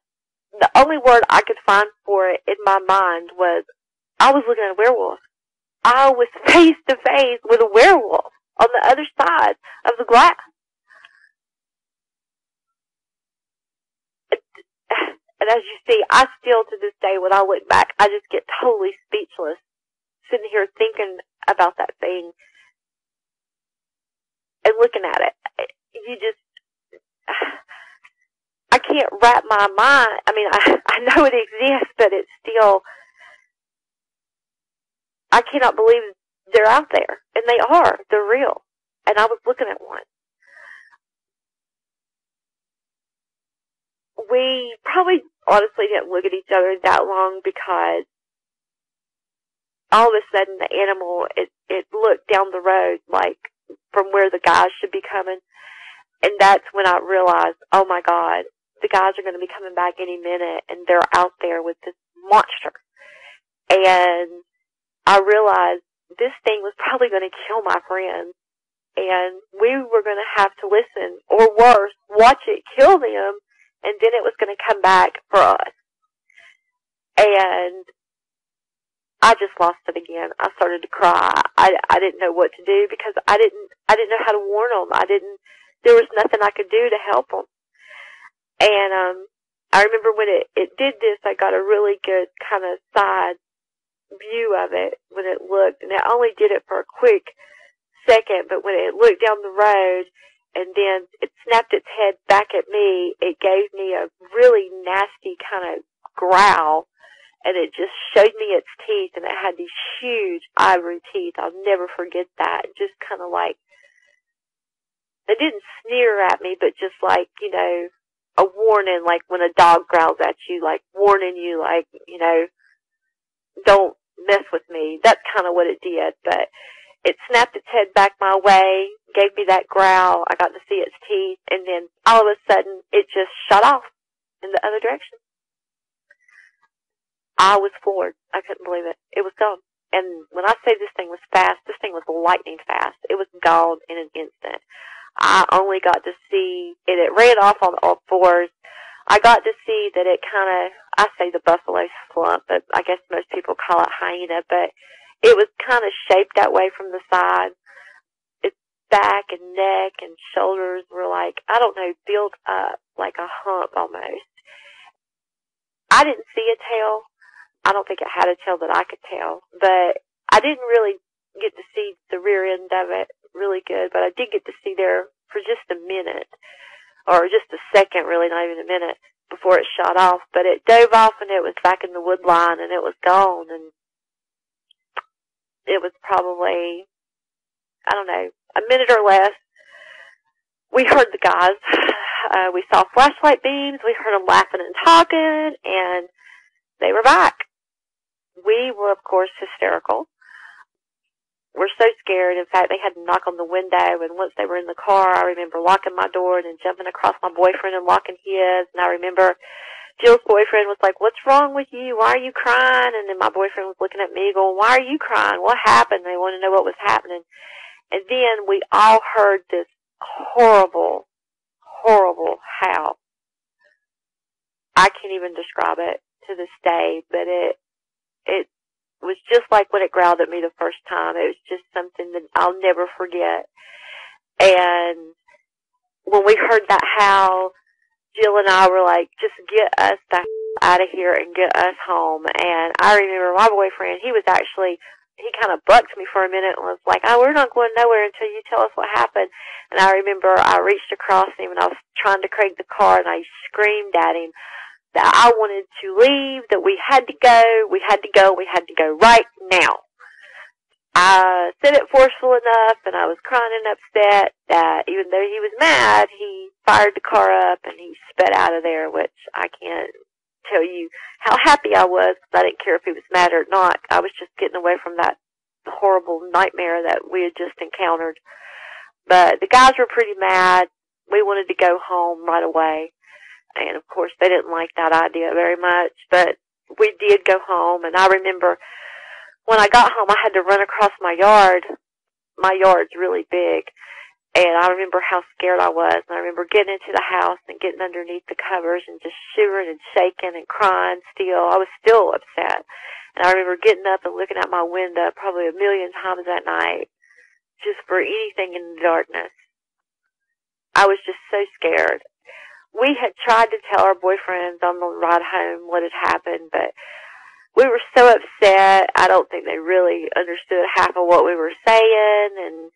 the only word I could find for it in my mind was, I was looking at a werewolf. I was face to face with a werewolf on the other side of the glass. And as you see, I still, to this day, when I look back, I just get totally speechless, sitting here thinking about that thing and looking at it. I can't wrap my mind. I mean, I know it exists, but it's still, I cannot believe they're out there. And they are. They're real. And I was looking at one. We probably honestly didn't look at each other that long because all of a sudden the animal, it looked down the road like from where the guys should be coming. And that's when I realized, oh my God, the guys are going to be coming back any minute and they're out there with this monster. And I realized this thing was probably going to kill my friends. And we were going to have to listen, or worse, watch it kill them. And then it was going to come back for us. And I just lost it again. I started to cry. I didn't know what to do because I didn't know how to warn them. There was nothing I could do to help them. And I remember when it did this, I got a really good kind of side view of it when it looked, and it only did it for a quick second, but when it looked down the road and then it snapped its head back at me, it gave me a really nasty kind of growl, and it just showed me its teeth, and it had these huge ivory teeth. I'll never forget that. Just kind of like, it didn't sneer at me, but just like, you know, a warning, like when a dog growls at you, like warning you, like, you know, don't mess with me. That's kind of what it did. But it snapped its head back my way, gave me that growl. I got to see its teeth, and then all of a sudden it just shot off in the other direction. I was floored. I couldn't believe it. It was gone. And when I say this thing was fast, this thing was lightning fast. It was gone in an instant. I only got to see it. It ran off on all fours. I got to see that it kind of, I say the buffalo slump, but I guess most people call it hyena, but it was kind of shaped that way from the side. Its back and neck and shoulders were like, I don't know, built up like a hump almost. I didn't see a tail. I don't think it had a tail that I could tell, but I didn't really get to see the rear end of it really good, but I did get to see there for just a minute, or just a second, really, not even a minute, before it shot off. But it dove off, and it was back in the wood line, and it was gone, and it was probably, I don't know, a minute or less. We heard the guys. We saw flashlight beams. We heard them laughing and talking, and they were back. We were, of course, hysterical. We're so scared. In fact, they had to knock on the window, and once they were in the car, I remember locking my door and then jumping across my boyfriend and locking his. And I remember Jill's boyfriend was like, "What's wrong with you? Why are you crying?" And then my boyfriend was looking at me going, "Why are you crying? What happened?" They wanted to know what was happening. And then we all heard this horrible, horrible howl. I can't even describe it to this day, but it was just like when it growled at me the first time. It was just something that I'll never forget. And when we heard that howl, Jill and I were like, just get us the out of here and get us home. And I remember my boyfriend, he kind of bucked me for a minute and was like, "Oh, we're not going nowhere until you tell us what happened." And I remember I reached across him and I was trying to crank the car, and I screamed at him that I wanted to leave, that we had to go right now. I said it forceful enough, and I was crying and upset that even though he was mad, he fired the car up and he sped out of there, which I can't tell you how happy I was, because I didn't care if he was mad or not. I was just getting away from that horrible nightmare that we had just encountered. But the guys were pretty mad. We wanted to go home right away. And, of course, they didn't like that idea very much. But we did go home. And I remember when I got home, I had to run across my yard. My yard's really big. And I remember how scared I was. And I remember getting into the house and getting underneath the covers and just shivering and shaking and crying still. I was still upset. And I remember getting up and looking out my window probably a million times that night, just for anything in the darkness. I was just so scared. We had tried to tell our boyfriends on the ride home what had happened, but we were so upset. I don't think they really understood half of what we were saying, and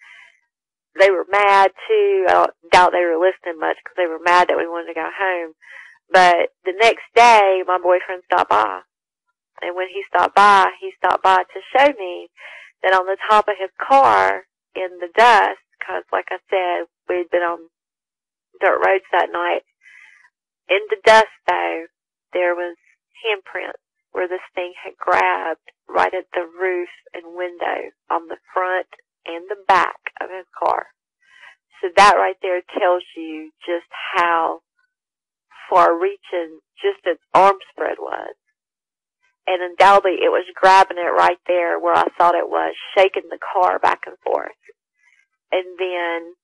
they were mad too. I doubt they were listening much because they were mad that we wanted to go home. But the next day, my boyfriend stopped by. And when he stopped by to show me that on the top of his car in the dust, because like I said, we'd been on dirt roads that night. In the dust, though, there was handprints where this thing had grabbed right at the roof and window on the front and the back of his car. So that right there tells you just how far-reaching just its arm spread was. And undoubtedly it was grabbing it right there where I thought it was, shaking the car back and forth. And then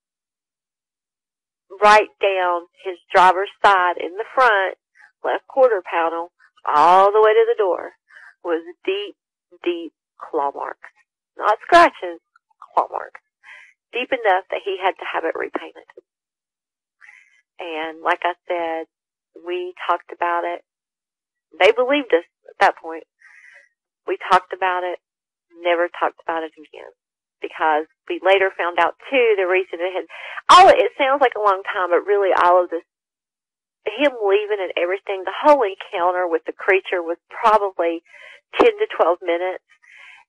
right down his driver's side in the front, left quarter panel, all the way to the door was deep, deep claw marks. Not scratches, claw marks. Deep enough that he had to have it repainted. And like I said, we talked about it. They believed us at that point. We talked about it, never talked about it again. Because we later found out, too, the reason it sounds like a long time, but really all of this, him leaving and everything, the whole encounter with the creature was probably 10 to 12 minutes.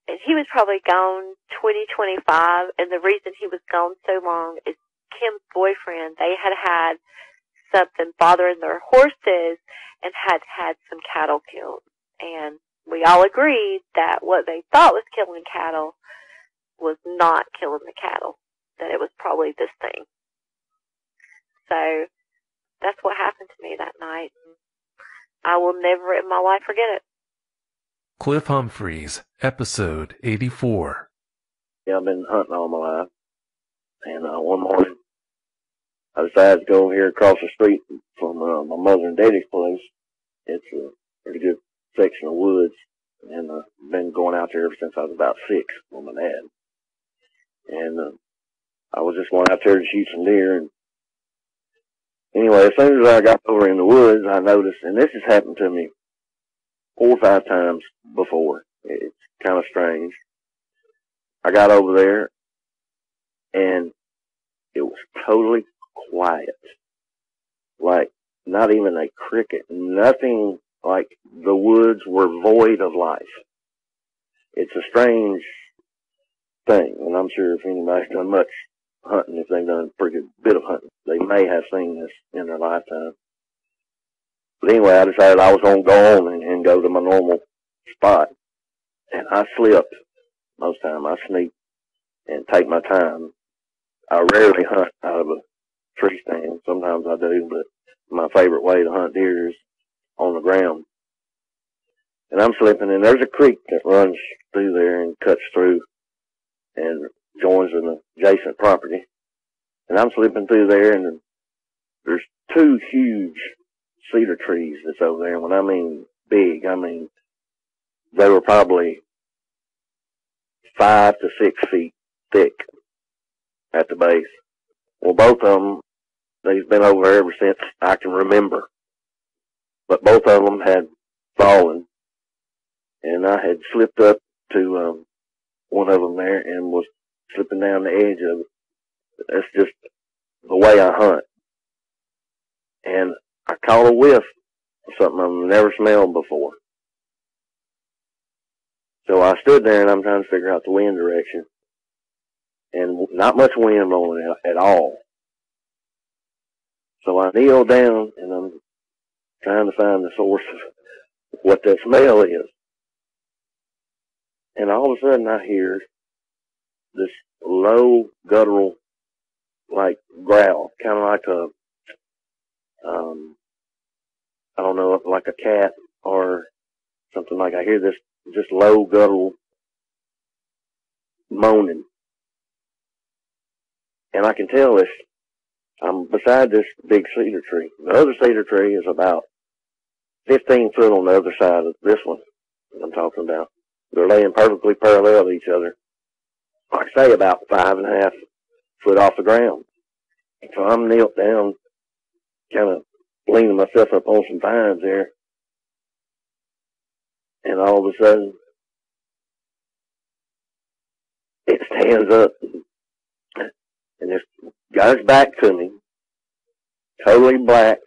And he was probably gone 20, 25. And the reason he was gone so long is Kim's boyfriend, they had something bothering their horses and had some cattle killed. And we all agreed that what they thought was killing cattle was not killing the cattle, that it was probably this thing. So that's what happened to me that night. I will never in my life forget it. Cliff Humphreys, episode 84. Yeah, I've been hunting all my life. And one morning, I decided to go over here across the street from my mother and daddy's place. It's a pretty good section of woods. And I've been going out there ever since I was about 6 with my dad. And I was just going out there to shoot some deer. And anyway, as soon as I got over in the woods, I noticed, and this has happened to me 4 or 5 times before. It's kind of strange. I got over there, and it was totally quiet. Like, not even a cricket. Nothing, like the woods were void of life. It's a strange thing, and I'm sure if anybody's done much hunting, if they've done a pretty good bit of hunting, they may have seen this in their lifetime. But anyway, I decided I was going to go on and go to my normal spot. And I slipped most time. I sneak and take my time. I rarely hunt out of a tree stand. Sometimes I do, but my favorite way to hunt deer is on the ground. And I'm slipping, and there's a creek that runs through there and cuts through and joins an adjacent property. And I'm slipping through there, and there's 2 huge cedar trees that's over there. And when I mean big, I mean they were probably 5 to 6 feet thick at the base. Well, both of them, they've been over there ever since I can remember. But both of them had fallen, and I had slipped up to one of them there and was slipping down the edge of it. That's just the way I hunt. And I caught a whiff of something I've never smelled before. So I stood there, and I'm trying to figure out the wind direction. And not much wind blowing at all. So I kneel down, and I'm trying to find the source of what that smell is. And all of a sudden I hear this low, guttural, like growl, kind of like a, I don't know, like a cat or something like. I hear this just low, guttural moaning. And I can tell this, I'm beside this big cedar tree. The other cedar tree is about 15 foot on the other side of this one that I'm talking about. They're laying perfectly parallel to each other. Like I say, about 5.5 foot off the ground. So I'm knelt down, kind of leaning myself up on some vines there. And all of a sudden, it stands up and just goes back to me, totally black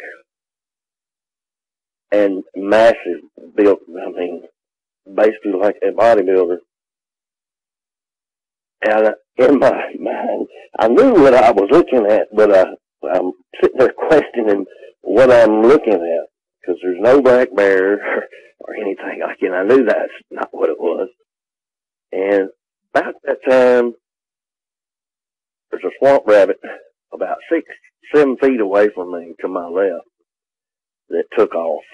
and massive built. I mean, basically like a bodybuilder. And in my mind, I knew what I was looking at, but I'm sitting there questioning what I'm looking at, because there's no black bear or anything like it. I knew that's not what it was. And about that time, there's a swamp rabbit about 6-7 feet away from me to my left that took off.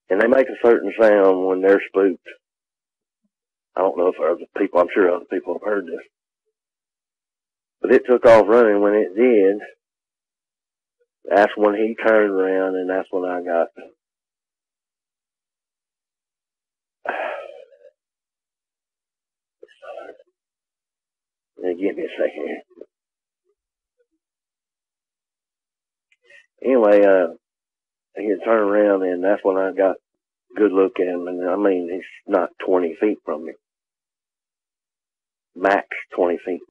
And they make a certain sound when they're spooked. I don't know if other people, I'm sure other people have heard this. But it took off running. When it did, that's when he turned around, and that's when I got Give me a second here. Anyway, he had turned around, and that's when I got a good look at him. And I mean, he's not 20 feet from me. Max 20 feet.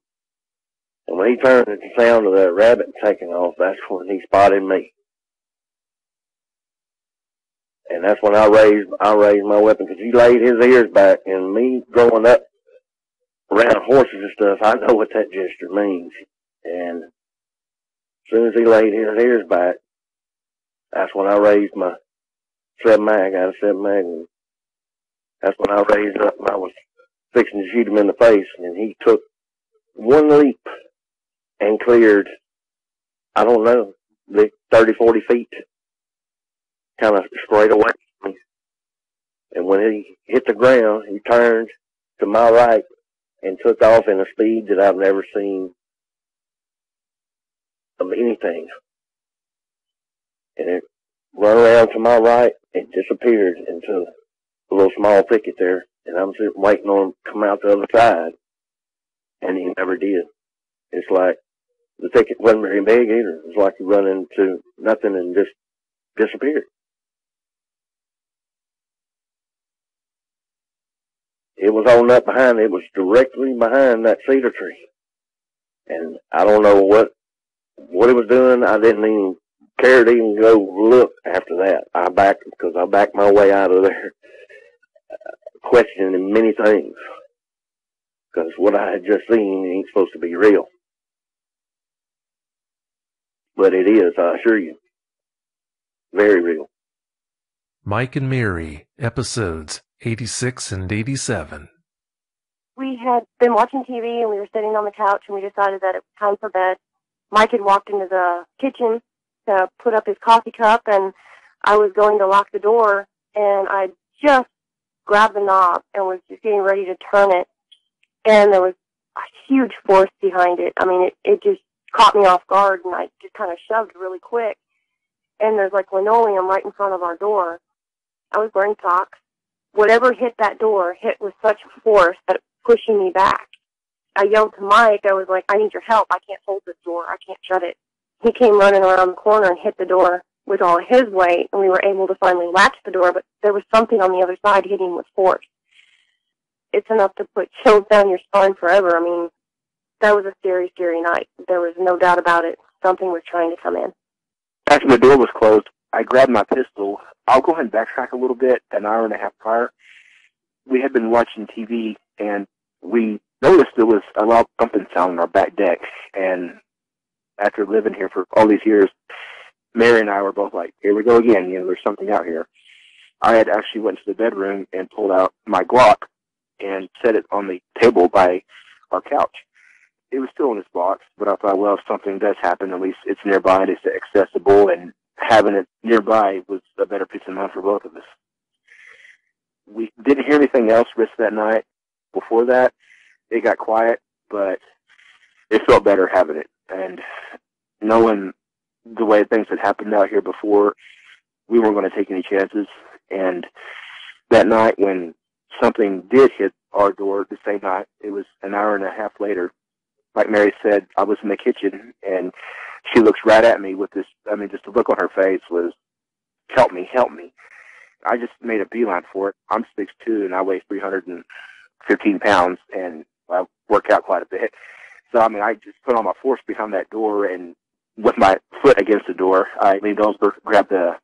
And when he turned at the sound of that rabbit taking off, that's when he spotted me. And that's when I raised my weapon, because he laid his ears back. And me growing up around horses and stuff, I know what that gesture means. And as soon as he laid his ears back, that's when I raised my 7-mag. I had a 7-mag, and that's when I raised up and I was fixing to shoot him in the face. And he took one leap and cleared, I don't know, 30, 40 feet, kind of straight away from me. And when he hit the ground, he turned to my right and took off in a speed that I've never seen of anything. And it run around to my right and disappeared into a little small thicket there. And I'm sitting waiting on him to come out the other side. And he never did. It's like the thicket wasn't very big either. It was like he run into nothing and just disappeared. It was on up behind. It was directly behind that cedar tree. And I don't know what it was doing. I didn't even care to even go look after that. I backed my way out of there, questioning many things. Because what I had just seen ain't supposed to be real. But it is, I assure you. Very real. Mike and Mary, episodes 86 and 87. We had been watching TV and we were sitting on the couch and we decided that it was time for bed. Mike had walked into the kitchen to put up his coffee cup, and I was going to lock the door, and I just grabbed the knob and was just getting ready to turn it, and there was a huge force behind it. I mean, it just caught me off guard, and I just kind of shoved really quick, and there's like linoleum right in front of our door. I was wearing socks. Whatever hit that door hit with such force that it was pushing me back. I yelled to Mike. I was like, I need your help. I can't hold this door. I can't shut it. He came running around the corner and hit the door with all his weight, and we were able to finally latch the door, but there was something on the other side hitting with force. It's enough to put chills down your spine forever. I mean, that was a scary, scary night. There was no doubt about it. Something was trying to come in. After the door was closed, I grabbed my pistol. I'll go ahead and backtrack a little bit. An hour and a half prior, we had been watching TV, and we noticed there was a loud thumping sound on our back deck. And after living here for all these years, Mary and I were both like, here we go again. You know, there's something out here. I had actually went to the bedroom and pulled out my Glock and set it on the table by our couch. It was still in this box, but I thought, well, if something does happen, at least it's nearby and it's accessible, and having it nearby was a better peace of mind for both of us. We didn't hear anything else rest that night. Before that, it got quiet, but it felt better having it. And knowing the way things had happened out here before, we weren't going to take any chances. And that night when something did hit our door the same night, it was an hour and a half later. Like Mary said, I was in the kitchen, and she looks right at me with this, just the look on her face was, help me, help me. I just made a beeline for it. I'm 6'2", and I weigh 315 pounds, and I work out quite a bit. So, I just put all my force behind that door, and with my foot against the door, I leaned over, grabbed the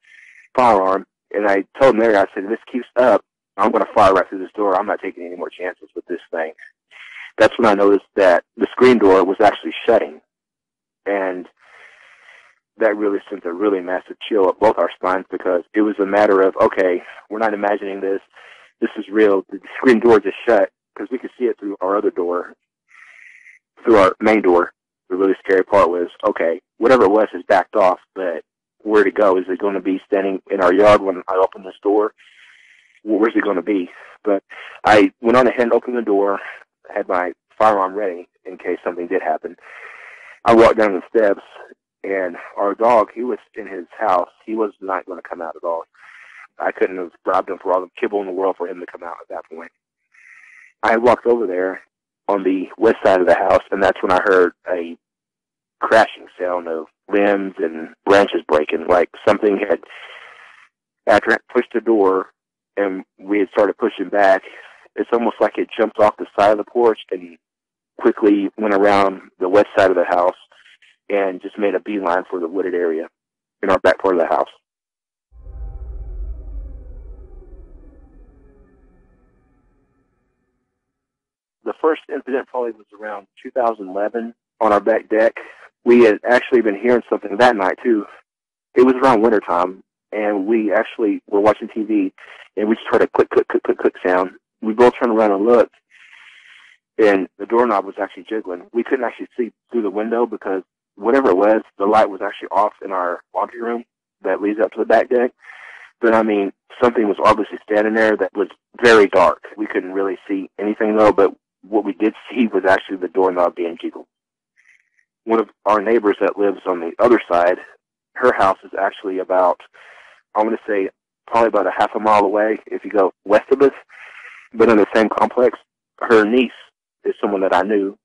firearm, and I told Mary, I said, if this keeps up, I'm going to fire right through this door. I'm not taking any more chances with this thing. That's when I noticed that the screen door was actually shutting, and that really sent a really massive chill up both our spines, because it was a matter of, okay, we're not imagining this. This is real. The screen door just shut, because we could see it through our other door, through our main door. The really scary part was, okay, whatever it was has backed off, but where to go? Is it going to be standing in our yard when I open this door? Where's it going to be? But I went on ahead and opened the door, had my firearm ready in case something did happen. I walked down the steps, and our dog, he was in his house. He was not going to come out at all. I couldn't have robbed him for all the kibble in the world for him to come out at that point. I walked over there, on the west side of the house, and that's when I heard a crashing sound of limbs and branches breaking, like something had, after it pushed the door and we had started pushing back, it's almost like it jumped off the side of the porch and quickly went around the west side of the house and just made a beeline for the wooded area in our back part of the house. The first incident probably was around 2011 on our back deck. We had actually been hearing something that night, too. It was around wintertime, and we actually were watching TV, and we just heard a click, click, click, click, click sound. We both turned around and looked, and the doorknob was actually jiggling. We couldn't actually see through the window because whatever it was, the light was actually off in our laundry room that leads up to the back deck. But, I mean, something was obviously standing there that was very dark. We couldn't really see anything, though, but what we did see was actually the doorknob being jiggled. One of our neighbors that lives on the other side, her house is actually about, I want to say, probably about a half a mile away if you go west of us, but in the same complex. Her niece is someone that I knew.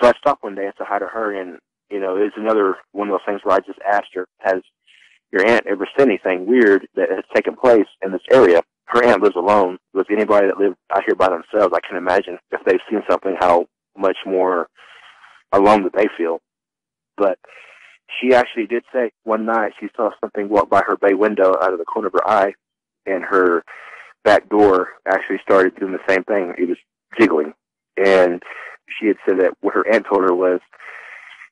So I stopped one day and said hi to her, and, you know, it's another one of those things where I just asked her, has your aunt ever seen anything weird that has taken place in this area? Her aunt lives alone. With anybody that lived out here by themselves, I can imagine if they've seen something, how much more alone that they feel. But she actually did say one night she saw something walk by her bay window out of the corner of her eye, and her back door actually started doing the same thing. It was jiggling. And she had said that what her aunt told her was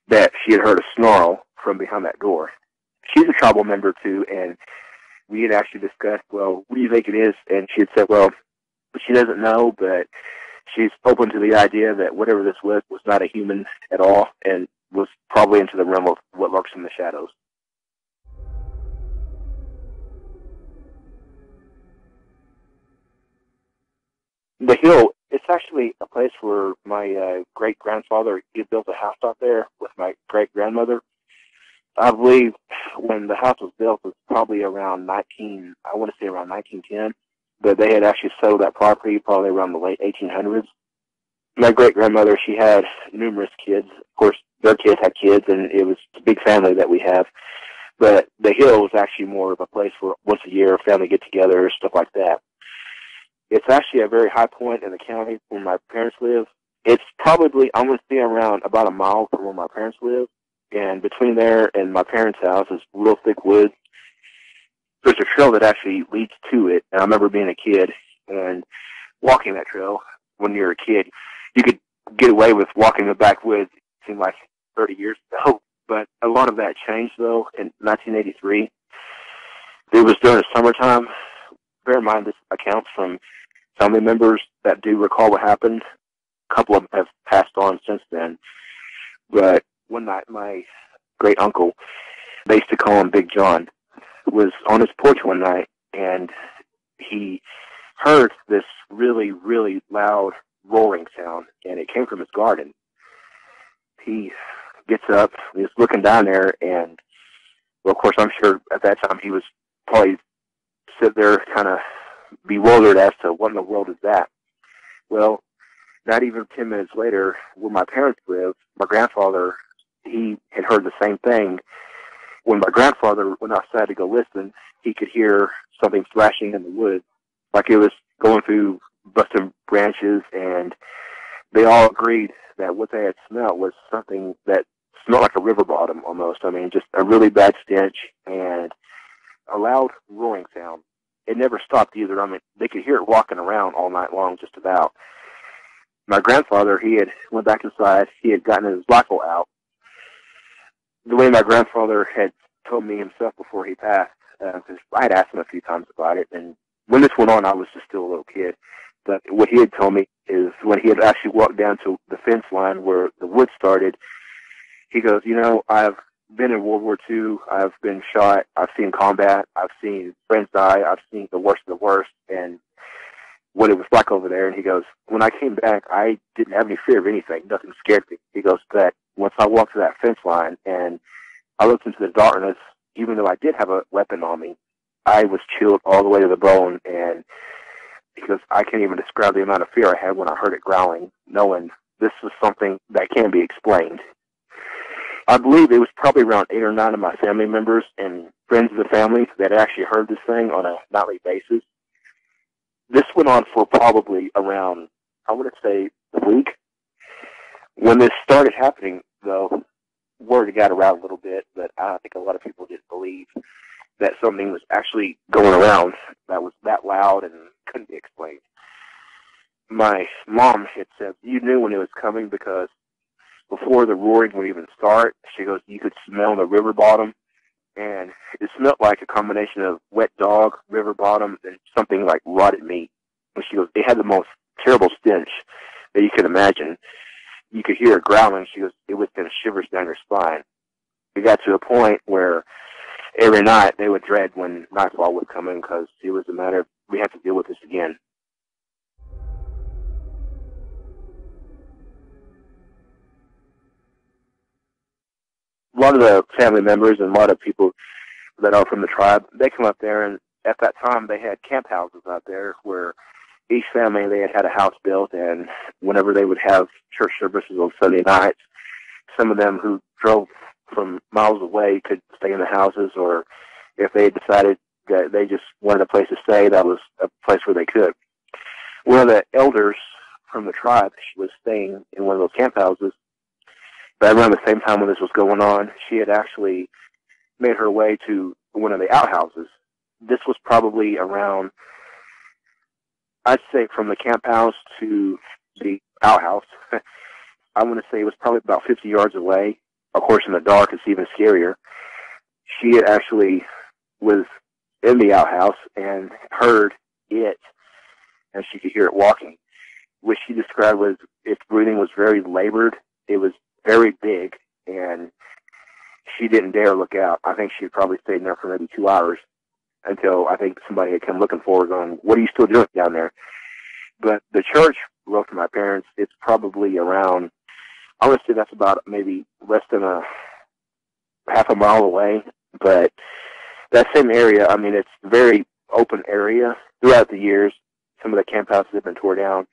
that she had heard a snarl from behind that door. She's a tribal member, too, and we had actually discussed, well, what do you think it is? And she had said, well, she doesn't know, but she's open to the idea that whatever this was not a human at all and was probably into the realm of what lurks in the shadows. The hill, it's actually a place where my great-grandfather, he built a house out there with my great-grandmother. I believe when the house was built, it was probably around 1910, but they had actually settled that property probably around the late 1800s. My great-grandmother, she had numerous kids. Of course, their kids had kids, and it was a big family that we have. But the hill was actually more of a place where once a year family get-together, stuff like that. It's actually a very high point in the county where my parents live. It's probably, I'm going to say, around about a mile from where my parents live. And between there and my parents' house is real thick woods. There's a trail that actually leads to it. And I remember being a kid and walking that trail. When you're a kid, you could get away with walking the backwoods. It seemed like 30 years ago. But a lot of that changed, though, in 1983. It was during the summertime. Bear in mind, this accounts from family members that do recall what happened. A couple of them have passed on since then. But one night, my great-uncle, they used to call him Big John, was on his porch one night, and he heard this really, really loud roaring sound, and it came from his garden. He gets up, he's looking down there, and, well, of course, I'm sure at that time he was probably sit there kind of bewildered as to what in the world is that. Well, not even 10 minutes later, where my parents lived, my grandfather, he had heard the same thing. When my grandfather went outside to go listen, he could hear something thrashing in the woods, like it was going through busted branches, and they all agreed that what they had smelled was something that smelled like a river bottom almost. I mean, just a really bad stench and a loud roaring sound. It never stopped either. I mean, they could hear it walking around all night long, just about. My grandfather, he had went back inside. He had gotten his rifle out. The way my grandfather had told me himself before he passed, because I had asked him a few times about it, and when this went on, I was just still a little kid. But what he had told me is when he had actually walked down to the fence line where the wood started, he goes, you know, I've been in World War II. I've been shot. I've seen combat. I've seen friends die. I've seen the worst of the worst and what it was like over there. And he goes, when I came back, I didn't have any fear of anything. Nothing scared me. He goes, but once I walked to that fence line and I looked into the darkness, even though I did have a weapon on me, I was chilled all the way to the bone. And because I can't even describe the amount of fear I had when I heard it growling, knowing this was something that can be explained. I believe it was probably around 8 or 9 of my family members and friends of the family that actually heard this thing on a nightly basis. This went on for probably around, I want to say, a week. When this started happening, though, word got around a little bit, but I think a lot of people didn't believe that something was actually going around that was that loud and couldn't be explained. My mom had said, you knew when it was coming because before the roaring would even start, she goes, you could smell the river bottom, and it smelled like a combination of wet dog, river bottom, and something like rotted meat. And she goes, it had the most terrible stench that you could imagine. You could hear it growling. She goes, it would send shivers down your spine. It got to a point where every night they would dread when nightfall would come in because it was a matter of, we have to deal with this again. A lot of the family members and a lot of people that are from the tribe, they come up there, and at that time they had camp houses out there where each family, they had a house built, and whenever they would have church services on Sunday nights, some of them who drove from miles away could stay in the houses, or if they decided that they just wanted a place to stay, that was a place where they could. One of the elders from the tribe, she was staying in one of those camp houses, but around the same time when this was going on, she had actually made her way to one of the outhouses. This was probably around, I'd say from the camp house to the outhouse, I want to say it was probably about 50 yards away. Of course, in the dark, it's even scarier. She had actually was in the outhouse and heard it, and she could hear it walking, which she described was its breathing was very labored. It was very big, and she didn't dare look out. I think she had probably stayed in there for maybe 2 hours until I think somebody had come looking for her going, what are you still doing down there? But the church wrote to my parents, it's probably around, I want to say that's about maybe less than a half a mile away. But that same area, I mean, it's a very open area. Throughout the years, some of the camp houses have been torn down.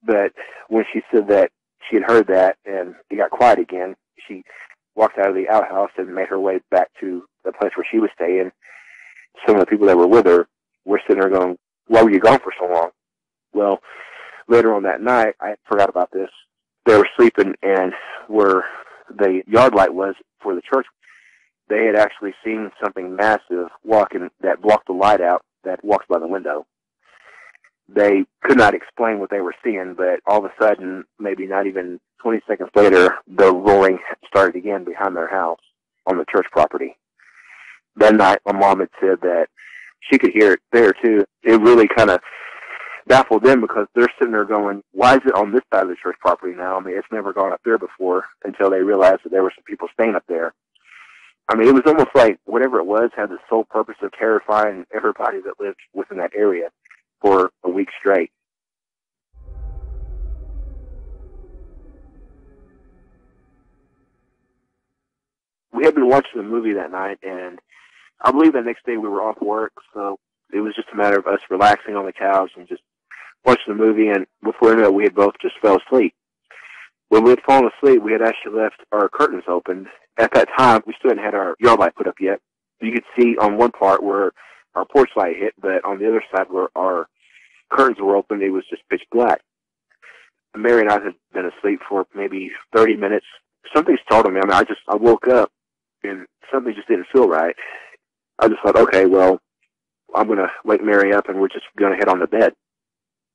But when she said that she had heard that and it got quiet again, she walked out of the outhouse and made her way back to the place where she was staying. Some of the people that were with her were sitting there going, why were you gone for so long? Well, later on that night, I forgot about this. They were sleeping, and where the yard light was for the church, they had actually seen something massive walking that blocked the light out that walks by the window. They could not explain what they were seeing, but all of a sudden, maybe not even 20 seconds later, the roaring started again behind their house on the church property. That night, my mom had said that she could hear it there, too. It really kind of baffled them because they're sitting there going, why is it on this side of the church property now? I mean, it's never gone up there before, until they realized that there were some people staying up there. I mean, it was almost like whatever it was had the sole purpose of terrifying everybody that lived within that area for a week straight. We had been watching the movie that night, and I believe the next day we were off work, so it was just a matter of us relaxing on the couch and just watching the movie, and before we knew it, we had both just fell asleep. When we had fallen asleep, we had actually left our curtains open. At that time, we still hadn't had our yard light put up yet. You could see on one part where our porch light hit, but on the other side where our curtains were open, it was just pitch black. Mary and I had been asleep for maybe 30 minutes. Something startled me. I mean, I woke up, and something just didn't feel right. I just thought, okay, well, I'm going to wake Mary up, and we're just going to head on to bed.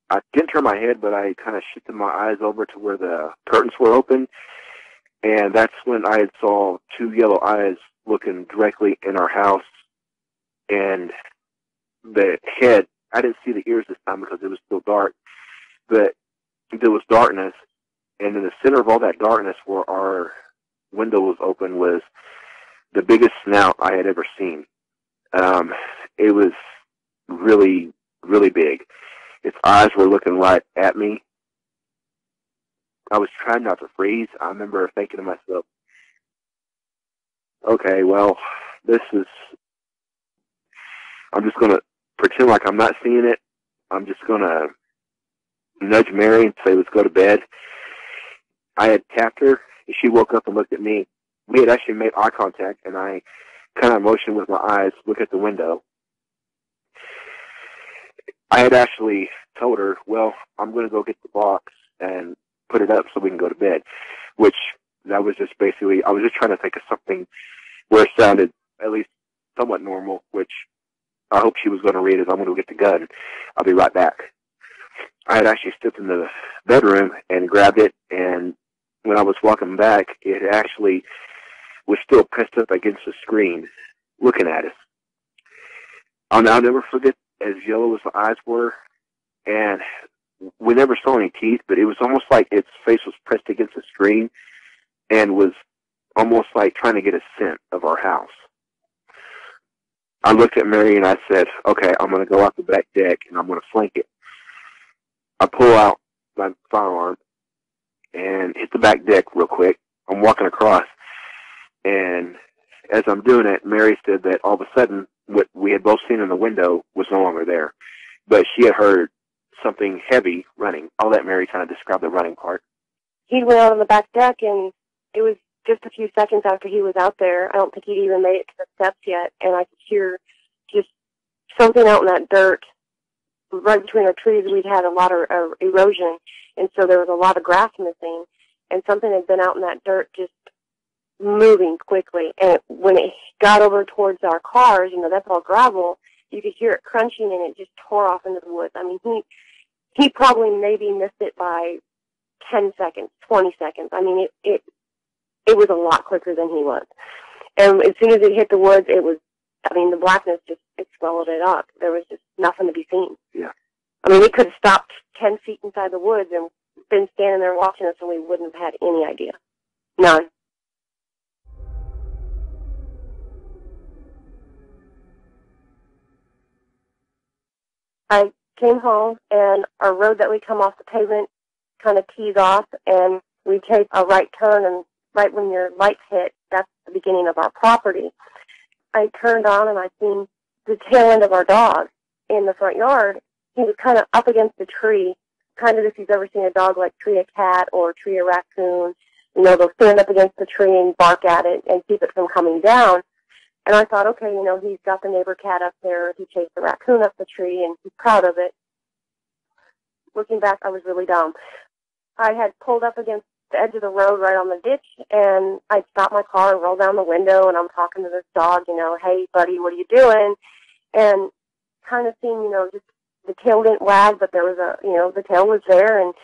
I didn't turn my head, but I kind of shifted my eyes over to where the curtains were open, and that's when I saw two yellow eyes looking directly in our house, and the head, I didn't see the ears this time because it was still dark, but there was darkness, and in the center of all that darkness where our window was open was the biggest snout I had ever seen. It was really, really big. Its eyes were looking right at me. I was trying not to freeze. I remember thinking to myself, okay, well, I'm just going to pretend like I'm not seeing it. I'm just going to nudge Mary and say, let's go to bed. I had tapped her, and she woke up and looked at me. We had actually made eye contact, and I kind of motioned with my eyes, look at the window. I had actually told her, well, I'm going to go get the box and put it up so we can go to bed, which that was just basically, I was just trying to think of something where it sounded at least somewhat normal, which I hope she was going to read as I'm going to get the gun. I'll be right back. I had actually stepped in the bedroom and grabbed it, and when I was walking back, it actually was still pressed up against the screen, looking at us. I'll never forget as yellow as the eyes were, and we never saw any teeth, but it was almost like its face was pressed against the screen and was almost like trying to get a scent of our house. I looked at Mary and I said, okay, I'm going to go out the back deck and I'm going to flank it. I pull out my firearm and hit the back deck real quick. I'm walking across, and as I'm doing it, Mary said that all of a sudden what we had both seen in the window was no longer there, but she had heard something heavy running. I'll let Mary kind of describe the running part. He went out on the back deck, and it was just a few seconds after he was out there. I don't think he'd even made it to the steps yet, and I could hear just something out in that dirt. Right between our trees, we'd had a lot of erosion, and so there was a lot of grass missing, and something had been out in that dirt just moving quickly. And when it got over towards our cars, that's all gravel, you could hear it crunching, and it just tore off into the woods. I mean, he probably maybe missed it by 10 seconds, 20 seconds. I mean, it was a lot quicker than he was. And as soon as it hit the woods, the blackness it swallowed it up. There was just nothing to be seen. Yeah. I mean, it could have stopped 10 feet inside the woods and been standing there watching us, and we wouldn't have had any idea. None. I came home, and our road that we come off the pavement kind of tees off, and we take a right turn, and right when your lights hit, that's the beginning of our property. I turned on, and I seen the tail end of our dog in the front yard. He was kind of up against a tree, kind of if you've ever seen a dog like tree a cat or tree a raccoon. They'll stand up against the tree and bark at it and keep it from coming down. And I thought, okay, he's got the neighbor cat up there. He chased the raccoon up the tree, and he's proud of it. Looking back, I was really dumb. I had pulled up against the edge of the road right on the ditch, and I stopped my car and rolled down the window, and I'm talking to this dog, hey, buddy, what are you doing? And kind of seeing, just the tail didn't wag, but there was the tail was there, and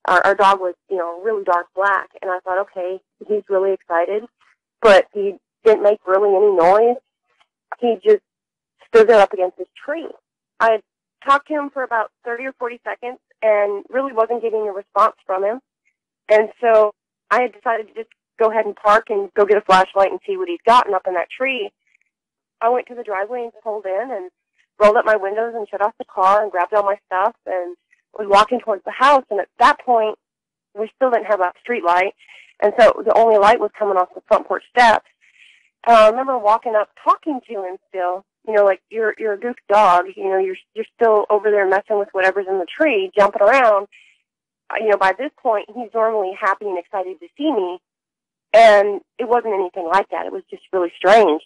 our dog was, really dark black. And I thought, okay, he's really excited, but he didn't make really any noise. He just stood there up against this tree. I had talked to him for about 30 or 40 seconds and really wasn't getting a response from him. And so I had decided to just go ahead and park and go get a flashlight and see what he'd gotten up in that tree. I went to the driveway and pulled in and rolled up my windows and shut off the car and grabbed all my stuff and was walking towards the house. And at that point, we still didn't have a street light, and so the only light was coming off the front porch steps. And I remember walking up, talking to him still, like you're a goofy dog, you're still over there messing with whatever's in the tree, jumping around. By this point, he's normally happy and excited to see me, and it wasn't anything like that. It was just really strange.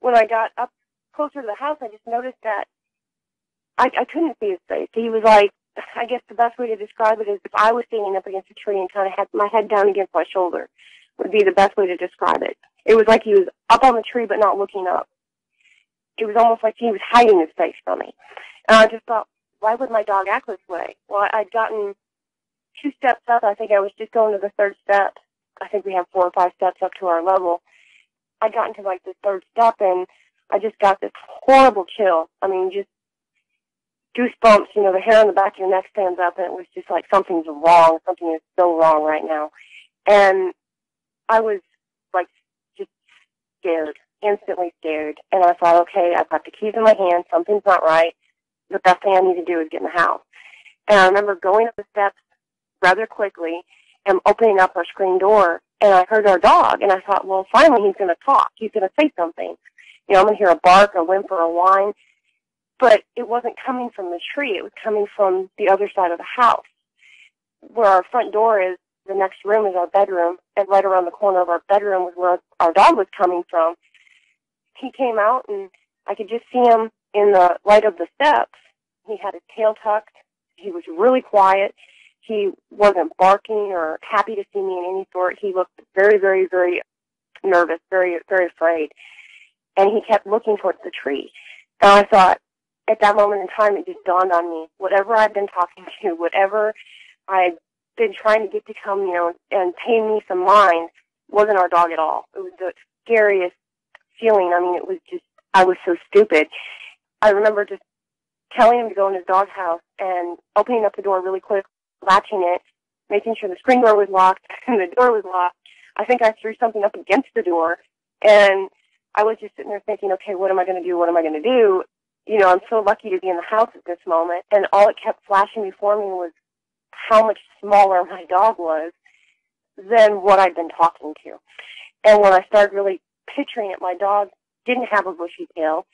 When I got up closer to the house, I just noticed that I couldn't see his face. He was like, I guess the best way to describe it is if I was standing up against a tree and kind of had my head down against my shoulder would be the best way to describe it. It was like he was up on the tree but not looking up. It was almost like he was hiding his face from me. And I just thought, why would my dog act this way? Well, I'd gotten 2 steps up. I think I was just going to the 3rd step. I think we have 4 or 5 steps up to our level. I'd gotten to like the 3rd step, and I just got this horrible chill. I mean, just goosebumps, the hair on the back of your neck stands up, and it was just like something's wrong. Something is so wrong right now. And I was like just scared, instantly scared. And I thought, okay, I've got the keys in my hand. Something's not right. The best thing I need to do is get in the house. And I remember going up the steps rather quickly and opening up our screen door, and I heard our dog, and I thought, well, finally he's going to talk. He's going to say something. I'm going to hear a bark, a whimper, a whine. But it wasn't coming from the tree. It was coming from the other side of the house. Where our front door is, the next room is our bedroom, and right around the corner of our bedroom was where our dog was coming from. He came out, and I could just see him in the light of the steps. He had his tail tucked. He was really quiet. He wasn't barking or happy to see me in any sort. He looked very, very, very nervous, very, very afraid. And he kept looking towards the tree. And I thought, at that moment in time, it just dawned on me, whatever I've been talking to, whatever I've been trying to get to come, and pay me some mind, wasn't our dog at all. It was the scariest feeling. I mean, it was just, I was so stupid. I remember just telling him to go in his dog's house and opening up the door really quick, latching it, making sure the screen door was locked and the door was locked. I think I threw something up against the door, and I was just sitting there thinking, okay, what am I going to do? What am I going to do? I'm so lucky to be in the house at this moment, and all it kept flashing before me was how much smaller my dog was than what I'd been talking to. And when I started really picturing it, my dog didn't have a bushy tail.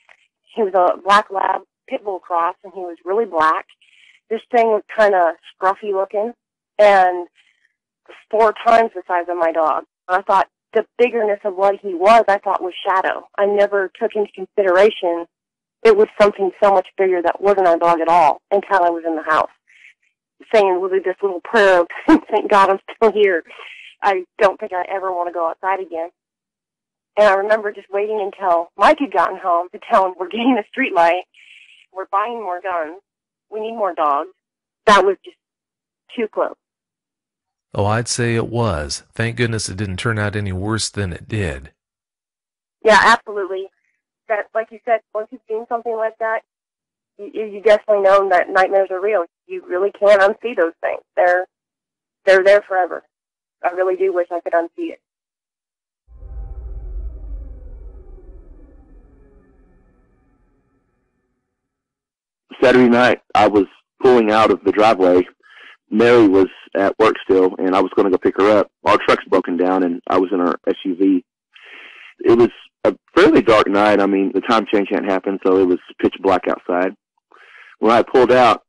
He was a black lab pit bull cross, and he was really black. This thing was kind of scruffy looking and 4 times the size of my dog. I thought the biggerness of what he was, I thought was shadow. I never took into consideration it was something so much bigger that wasn't our dog at all until I was in the house, saying this little prayer of, thank God I'm still here. I don't think I ever want to go outside again. And I remember just waiting until Mike had gotten home to tell him, we're getting a street light, we're buying more guns, we need more dogs. That was just too close. Oh, I'd say it was. Thank goodness it didn't turn out any worse than it did. Yeah, absolutely. That, like you said, once you've seen something like that, you definitely know that nightmares are real. You really can't unsee those things. They're there forever. I really do wish I could unsee it. Saturday night, I was pulling out of the driveway. Mary was at work still, and I was going to go pick her up. Our truck's broken down, and I was in our SUV. It was a fairly dark night. I mean, the time change hadn't happened, so it was pitch black outside. When I pulled out,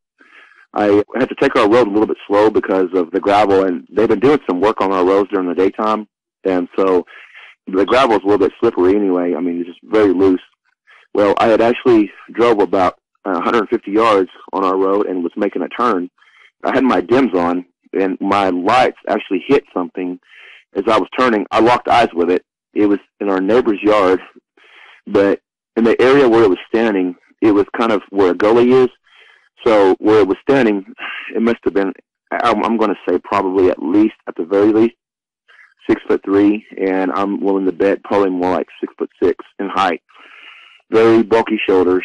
I had to take our road a little bit slow because of the gravel, and they've been doing some work on our roads during the daytime, and so the gravel is a little bit slippery anyway. I mean, it's just very loose. Well, I had actually drove about 150 yards on our road and was making a turn. I had my dims on, and my lights actually hit something as I was turning. I locked eyes with it. It was in our neighbor's yard, but in the area where it was standing, it was kind of where a gully is. So where it was standing, it must have been, I'm going to say probably at the very least, 6'3", and I'm willing to bet probably more like 6'6" in height. Very bulky shoulders.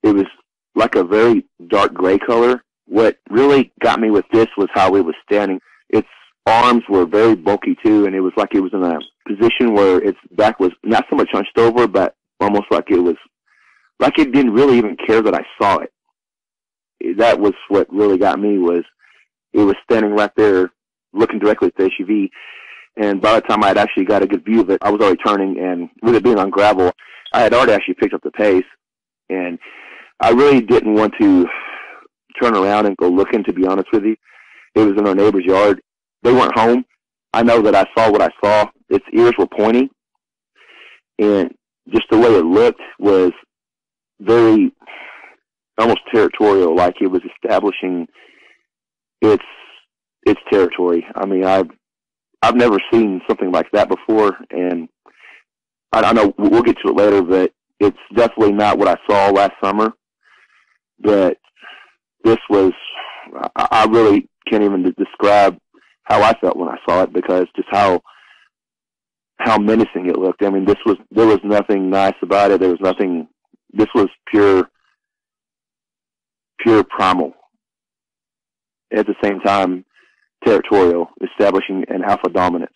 It was like a very dark gray color. What really got me with this was how it was standing. Its arms were very bulky too, and it was like it was in a position where its back was not so much hunched over, but almost like it didn't really even care that I saw it. That was what really got me, was it was standing right there looking directly at the SUV. And by the time I had actually got a good view of it, I was already turning, and with it being on gravel, I had already actually picked up the pace, and I really didn't want to turn around and go looking, to be honest with you. It was in our neighbor's yard. They weren't home. I know that I saw what I saw. Its ears were pointy, and just the way it looked was very almost territorial, like it was establishing its territory. I mean, I've never seen something like that before, and I know we'll get to it later, but it's definitely not what I saw last summer. But this was, I really can't even describe how I felt when I saw it, because just how menacing it looked. I mean, there was nothing nice about it. There was nothing. This was pure primal. At the same time, territorial, establishing an alpha dominance.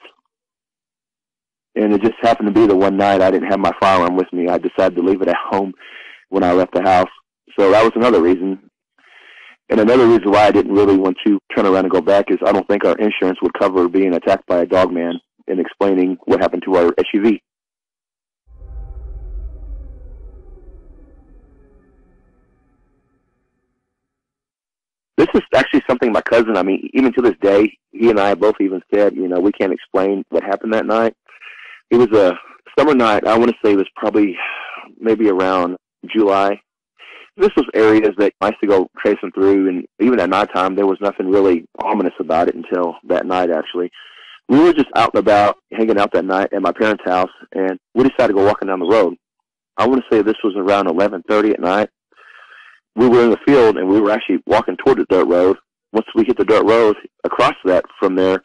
And it just happened to be the one night I didn't have my firearm with me. I decided to leave it at home when I left the house. So that was another reason. And another reason why I didn't really want to turn around and go back is I don't think our insurance would cover being attacked by a dog man and explaining what happened to our SUV. This is actually something my cousin, I mean, even to this day, he and I both even said, you know, we can't explain what happened that night. It was a summer night. I want to say it was probably maybe around July. This was areas that I used to go tracing through, and even at nighttime, there was nothing really ominous about it until that night, actually. We were just out and about, hanging out that night at my parents' house, and we decided to go walking down the road. I want to say this was around 11:30 at night. We were in the field, and we were actually walking toward the dirt road. Once we hit the dirt road, across that from there,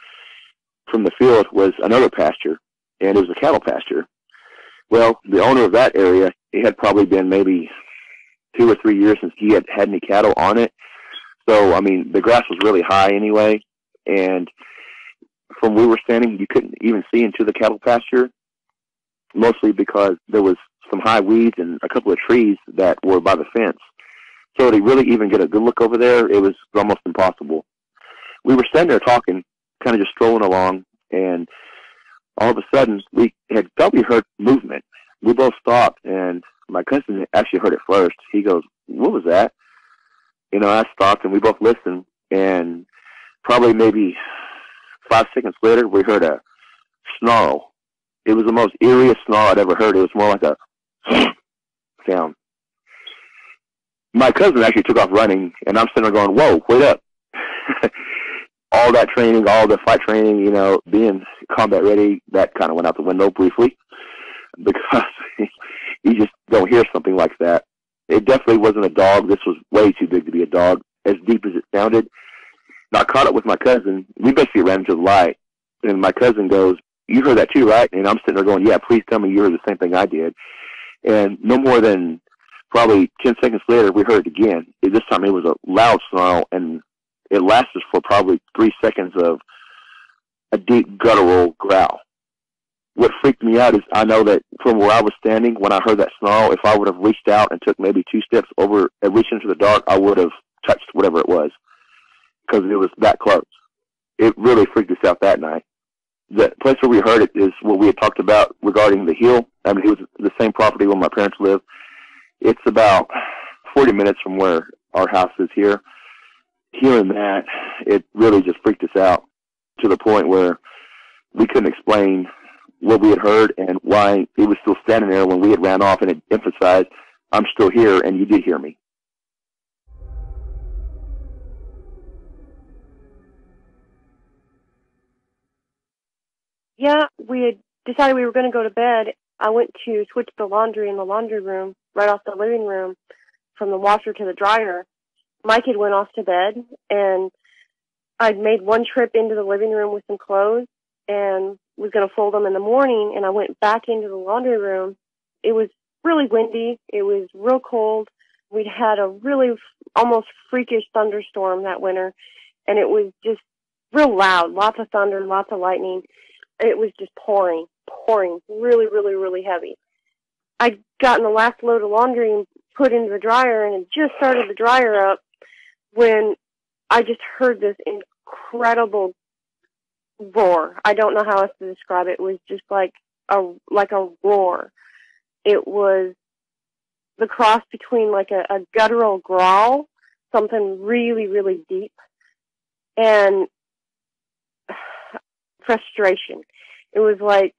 from the field, was another pasture, and it was a cattle pasture. Well, the owner of that area, it had probably been maybe 2 or 3 years since he had had any cattle on it. So, I mean, the grass was really high anyway, and from where we were standing, you couldn't even see into the cattle pasture, mostly because there was some high weeds and a couple of trees that were by the fence. So to really even get a good look over there, it was almost impossible. We were standing there talking, kind of just strolling along, and all of a sudden, we had probably heard movement. We both stopped, and my cousin actually heard it first. He goes, "What was that?" You know, I stopped, and we both listened, and probably maybe 5 seconds later, we heard a snarl. It was the most eeriest snarl I'd ever heard. It was more like a sound. My cousin actually took off running, and I'm sitting there going, "Whoa, wait up." All that training, all the fight training, you know, being combat ready, that kind of went out the window briefly because you just don't hear something like that. It definitely wasn't a dog. This was way too big to be a dog, as deep as it sounded. And I caught up with my cousin. We basically ran into the light, and my cousin goes, "You heard that too, right?" And I'm sitting there going, "Yeah, please tell me you heard the same thing I did." And no more than probably 10 seconds later, we heard it again. This time it was a loud snarl, and it lasted for probably 3 seconds of a deep guttural growl. What freaked me out is I know that from where I was standing, when I heard that snarl, if I would have reached out and took maybe 2 steps over and reached into the dark, I would have touched whatever it was because it was that close. It really freaked us out that night. The place where we heard it is what we had talked about regarding the hill. I mean, it was the same property where my parents live. It's about 40 minutes from where our house is here. Hearing that, it really just freaked us out to the point where we couldn't explain what we had heard and why it was still standing there when we had ran off, and it emphasized, "I'm still here and you did hear me." Yeah, we had decided we were going to go to bed. I went to switch the laundry in the laundry room, right off the living room, from the washer to the dryer. Mike had went off to bed, and I'd made one trip into the living room with some clothes and was going to fold them in the morning, and I went back into the laundry room. It was really windy. It was real cold. We'd had a really almost freakish thunderstorm that winter, and it was just real loud, lots of thunder, lots of lightning. It was just pouring, really, really, really heavy. I'd gotten the last load of laundry and put into the dryer, and it just started the dryer up when I just heard this incredible roar. I don't know how else to describe it. It was just like a roar. It was the cross between like a guttural growl, something really, really deep, and frustration. It was like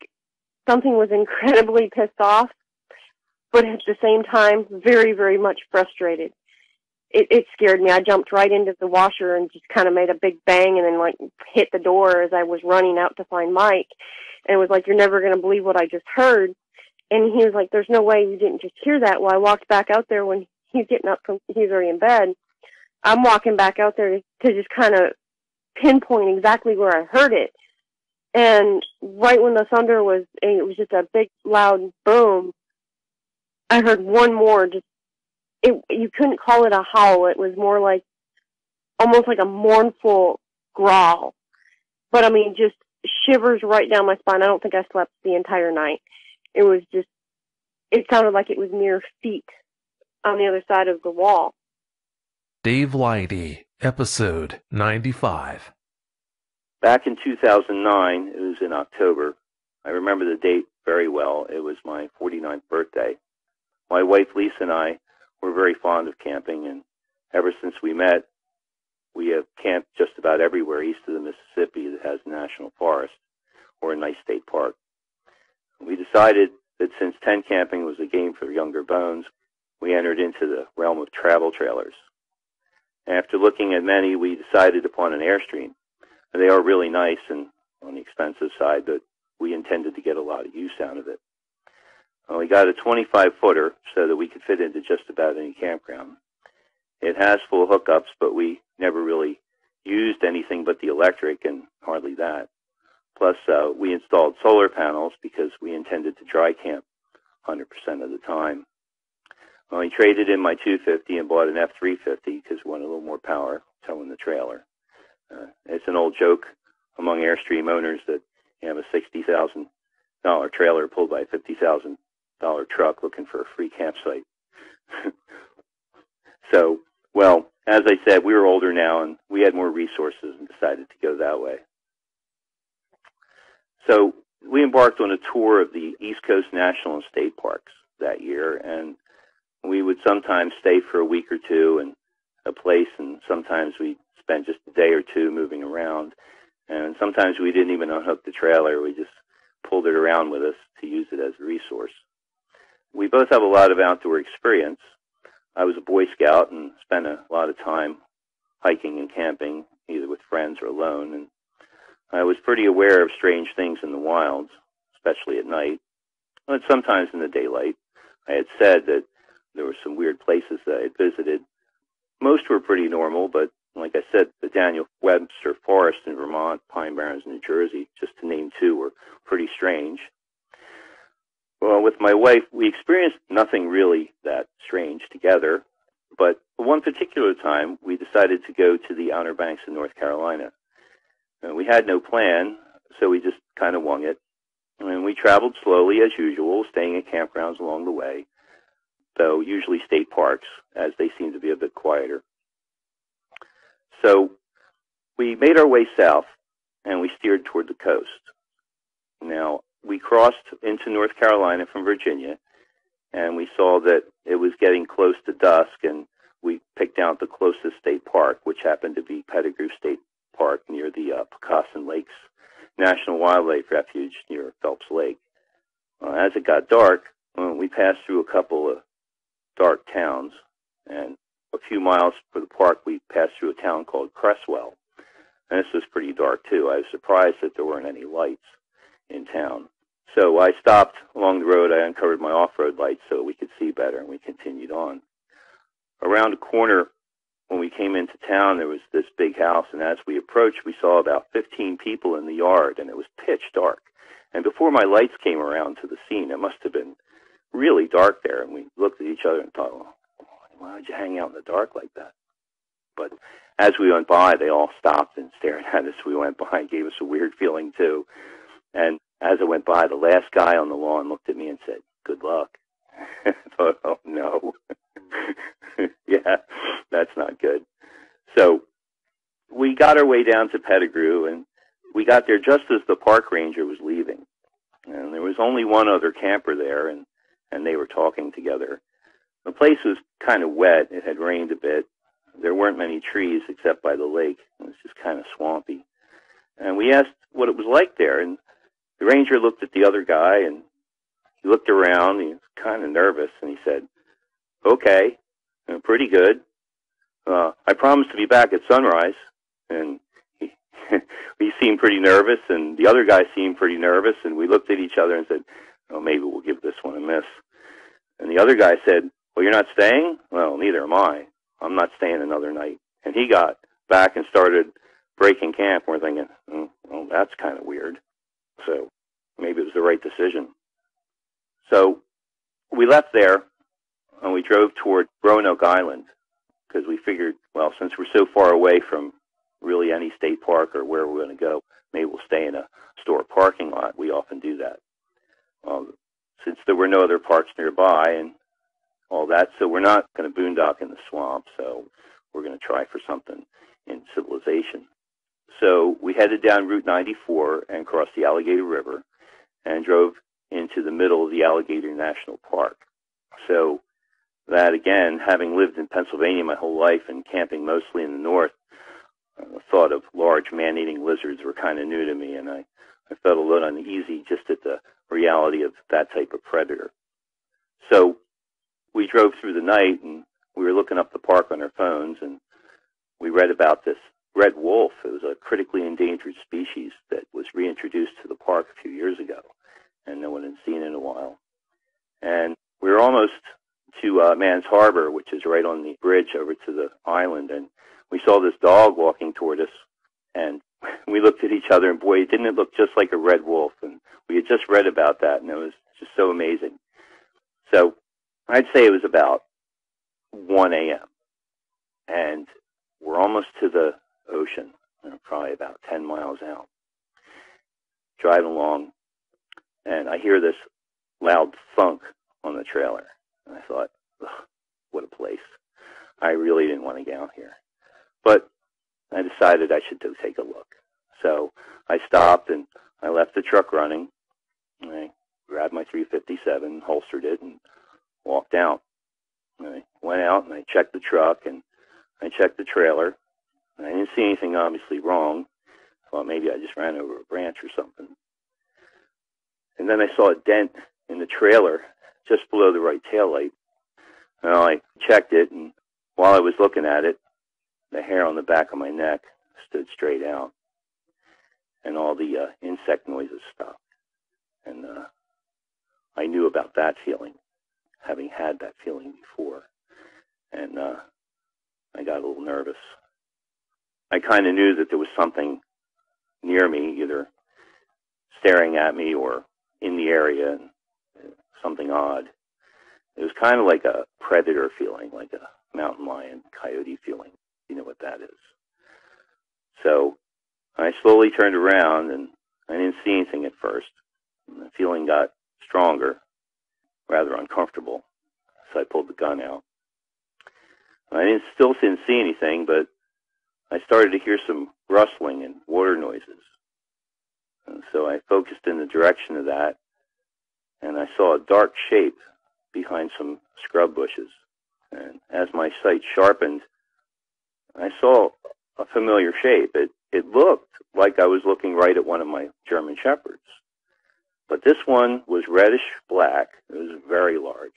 something was incredibly pissed off, but at the same time, very, very much frustrated. It scared me. I jumped right into the washer and just kind of made a big bang and then like hit the door as I was running out to find Mike. And it was like, "You're never going to believe what I just heard." And he was like, "There's no way you didn't just hear that." Well, I walked back out there when he's getting up from, he's already in bed. I'm walking back out there to just kind of pinpoint exactly where I heard it. And right when the thunder was, it was just a big loud boom, I heard one more just, you couldn't call it a howl. It was more like, almost like a mournful growl. But I mean, just shivers right down my spine. I don't think I slept the entire night. It was just, it sounded like it was mere feet on the other side of the wall. Dave Leidy, episode 95. Back in 2009, it was in October. I remember the date very well. It was my 49th birthday. My wife Lisa and I were very fond of camping, and ever since we met, we have camped just about everywhere east of the Mississippi that has a national forest or a nice state park. We decided that since tent camping was a game for younger bones, we entered into the realm of travel trailers. After looking at many, we decided upon an Airstream. They are really nice and on the expensive side, but we intended to get a lot of use out of it. We got a 25-footer so that we could fit into just about any campground. It has full hookups, but we never really used anything but the electric, and hardly that. Plus, we installed solar panels because we intended to dry camp 100% of the time. I traded in my 250 and bought an F350 because we wanted a little more power towing the trailer. It's an old joke among Airstream owners that you have a $60,000 trailer pulled by a $50,000 truck looking for a free campsite. So, well, as I said, we were older now and we had more resources and decided to go that way. So we embarked on a tour of the East Coast National and State Parks that year, and we would sometimes stay for a week or two in a place, and sometimes we'd spend just a day or two moving around, and sometimes we didn't even unhook the trailer. We just pulled it around with us to use it as a resource. We both have a lot of outdoor experience. I was a Boy Scout and spent a lot of time hiking and camping, either with friends or alone, and I was pretty aware of strange things in the wilds, especially at night, but sometimes in the daylight. I had said that there were some weird places that I had visited. Most were pretty normal, but like I said, the Daniel Webster Forest in Vermont, Pine Barrens, New Jersey, just to name two, were pretty strange. Well, with my wife, we experienced nothing really that strange together, but one particular time, we decided to go to the Outer Banks of North Carolina. We had no plan, so we just kind of wung it. And we traveled slowly as usual, staying at campgrounds along the way, though usually state parks, as they seem to be a bit quieter. So we made our way south, and we steered toward the coast. Now, we crossed into North Carolina from Virginia, and we saw that it was getting close to dusk, and we picked out the closest state park, which happened to be Pettigrew State Park near the Pocassin Lakes National Wildlife Refuge near Phelps Lake. As it got dark, we passed through a couple of dark towns, and a few miles from the park, we passed through a town called Cresswell. And this was pretty dark, too. I was surprised that there weren't any lights in town. So I stopped along the road. I uncovered my off-road lights so we could see better, and we continued on. Around a corner, when we came into town, there was this big house, and as we approached, we saw about 15 people in the yard, and it was pitch dark. And before my lights came around to the scene, it must have been really dark there, and we looked at each other and thought, well, why would you hang out in the dark like that? But as we went by, they all stopped and stared at us. We went by and gave us a weird feeling, too. And as I went by, the last guy on the lawn looked at me and said, "Good luck." I thought, oh, no. Yeah, that's not good. So we got our way down to Pettigrew, and we got there just as the park ranger was leaving. And there was only one other camper there, and they were talking together. The place was kind of wet. It had rained a bit. There weren't many trees except by the lake. It was just kind of swampy. And we asked what it was like there, and the ranger looked at the other guy, and he looked around. He was kind of nervous, and he said, "Okay, pretty good. I promised to be back at sunrise." And he seemed pretty nervous, and the other guy seemed pretty nervous, and we looked at each other and said, "Oh, maybe we'll give this one a miss." And the other guy said, "Well, you're not staying?" "Well, neither am I. I'm not staying another night." And he got back and started breaking camp. We're thinking, well, that's kind of weird. So maybe it was the right decision. So we left there, and we drove toward Roanoke Island, because we figured, well, since we're so far away from really any state park or where we're going to go, maybe we'll stay in a store parking lot. We often do that. Since there were no other parks nearby and all that, so we're not going to boondock in the swamp, so we're going to try for something in civilization. So we headed down Route 94 and crossed the Alligator River and drove into the middle of the Alligator National Park. So that, again, having lived in Pennsylvania my whole life and camping mostly in the north, thought of large man-eating lizards were kind of new to me, and I felt a little uneasy just at the reality of that type of predator. So we drove through the night, and we were looking up the park on our phones, and we read about this red wolf. It was a critically endangered species that was reintroduced to the park a few years ago, and no one had seen it in a while. And we were almost to Man's Harbor, which is right on the bridge over to the island, and we saw this dog walking toward us, and we looked at each other, and boy, didn't it look just like a red wolf? And we had just read about that, and it was just so amazing. So I'd say it was about 1 a.m., and we're almost to the ocean, probably about 10 miles out. Driving along, and I hear this loud thunk on the trailer, and I thought, what a place. I really didn't want to get out here. But I decided I should go take a look. So I stopped, and I left the truck running, and I grabbed my .357, holstered it, and walked out. And I went out, and I checked the truck, and I checked the trailer, and I didn't see anything obviously wrong. I thought maybe I just ran over a branch or something. And then I saw a dent in the trailer just below the right taillight. Well, I checked it, and while I was looking at it, the hair on the back of my neck stood straight out, and all the insect noises stopped. And I knew about that feeling, having had that feeling before. And I got a little nervous. I kind of knew that there was something near me, either staring at me or in the area, and something odd. It was kind of like a predator feeling, like a mountain lion, coyote feeling. You know what that is. So I slowly turned around, and I didn't see anything at first. And the feeling got stronger, rather uncomfortable. So I pulled the gun out. I still didn't see anything, but I started to hear some rustling and water noises. And so I focused in the direction of that, and I saw a dark shape behind some scrub bushes. And as my sight sharpened, I saw a familiar shape. It looked like I was looking right at one of my German Shepherds. But this one was reddish black. It was very large.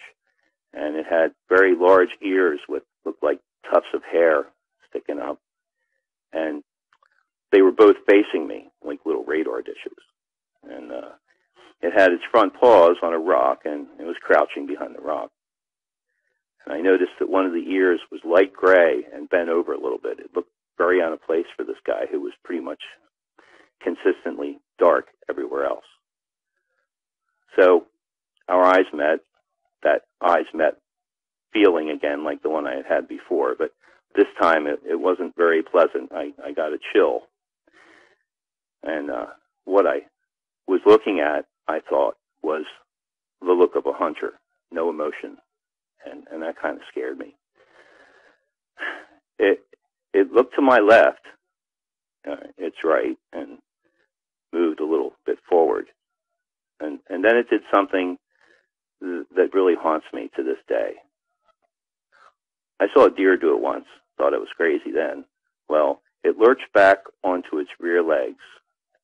And it had very large ears with looked like tufts of hair sticking up. And they were both facing me like little radar dishes. And it had its front paws on a rock, and it was crouching behind the rock. And I noticed that one of the ears was light gray and bent over a little bit. It looked very out of place for this guy who was pretty much consistently dark everywhere else. So our eyes met, that eyes met feeling again like the one I had had before, but this time it wasn't very pleasant. I got a chill. And what I was looking at, I thought, was the look of a hunter, no emotion. And that kind of scared me. It looked to my left, its right, and moved a little bit forward. And then it did something that really haunts me to this day. I saw a deer do it once, thought it was crazy then. Well, it lurched back onto its rear legs,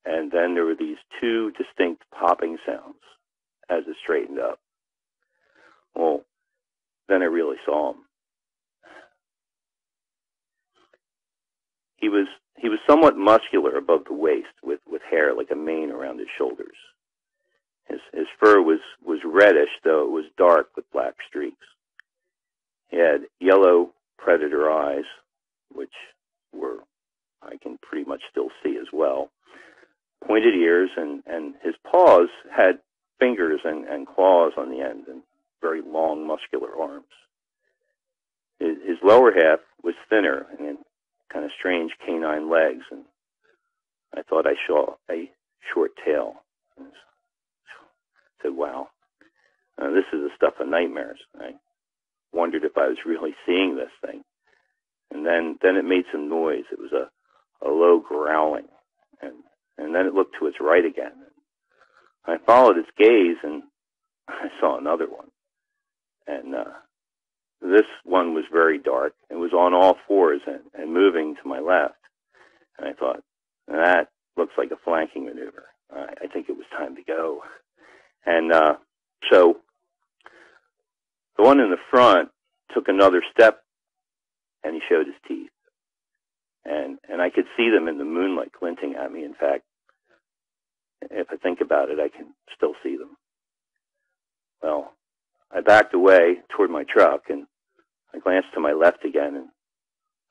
and then there were these two distinct popping sounds as it straightened up. Well, then I really saw him. He was somewhat muscular above the waist, with hair like a mane around his shoulders. His fur was reddish, though it was dark with black streaks. He had yellow predator eyes, which I can pretty much still see as well. Pointed ears, and his paws had fingers and claws on the end, and very long, muscular arms. His lower half was thinner and kind of strange canine legs, and I thought I saw a short tail. I said, wow, this is the stuff of nightmares. I wondered if I was really seeing this thing. And then it made some noise. It was a low growling, and then it looked to its right again. I followed its gaze, and I saw another one. And this one was very dark. It was on all fours and moving to my left. And I thought, that looks like a flanking maneuver. I think it was time to go. And so the one in the front took another step, and he showed his teeth. And I could see them in the moonlight glinting at me. In fact, if I think about it, I can still see them. Well, I backed away toward my truck, and I glanced to my left again, and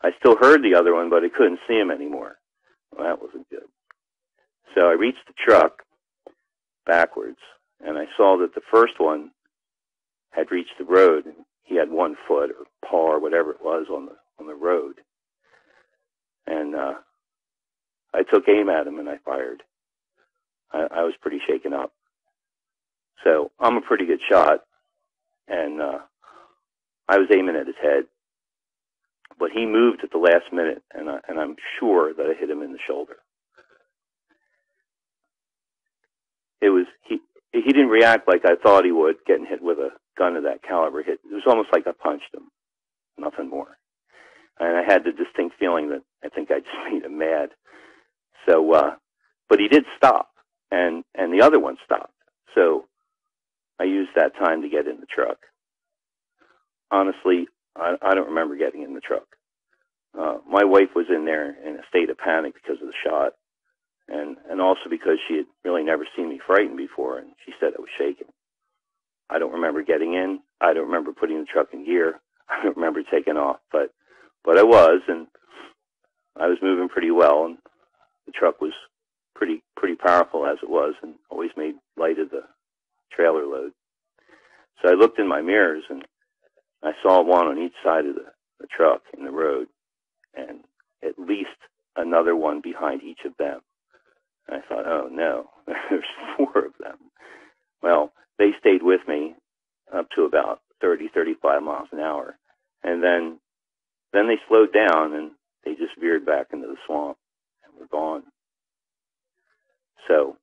I still heard the other one, but I couldn't see him anymore. Well, that wasn't good. So I reached the truck backwards, and I saw that the first one had reached the road, and he had 1 foot or paw or whatever it was on the road. And I took aim at him, and I fired. I was pretty shaken up. So I'm a pretty good shot, and I was aiming at his head. But he moved at the last minute, and I'm sure that I hit him in the shoulder. He didn't react like I thought he would, getting hit with a gun of that caliber. It was almost like I punched him, nothing more. And I had the distinct feeling that I think I just made him mad. So, but he did stop, and the other one stopped. So I used that time to get in the truck. Honestly, I don't remember getting in the truck. My wife was in there in a state of panic because of the shot, and also because she had really never seen me frightened before, and she said I was shaking. I don't remember getting in. I don't remember putting the truck in gear. I don't remember taking off, but I was, and I was moving pretty well, and the truck was pretty powerful as it was, and always made light of the trailer load. So I looked in my mirrors, and I saw one on each side of the truck in the road, and at least another one behind each of them. And I thought, oh no, there's 4 of them. Well, they stayed with me up to about 30, 35 miles an hour. And then they slowed down, and they just veered back into the swamp and were gone. So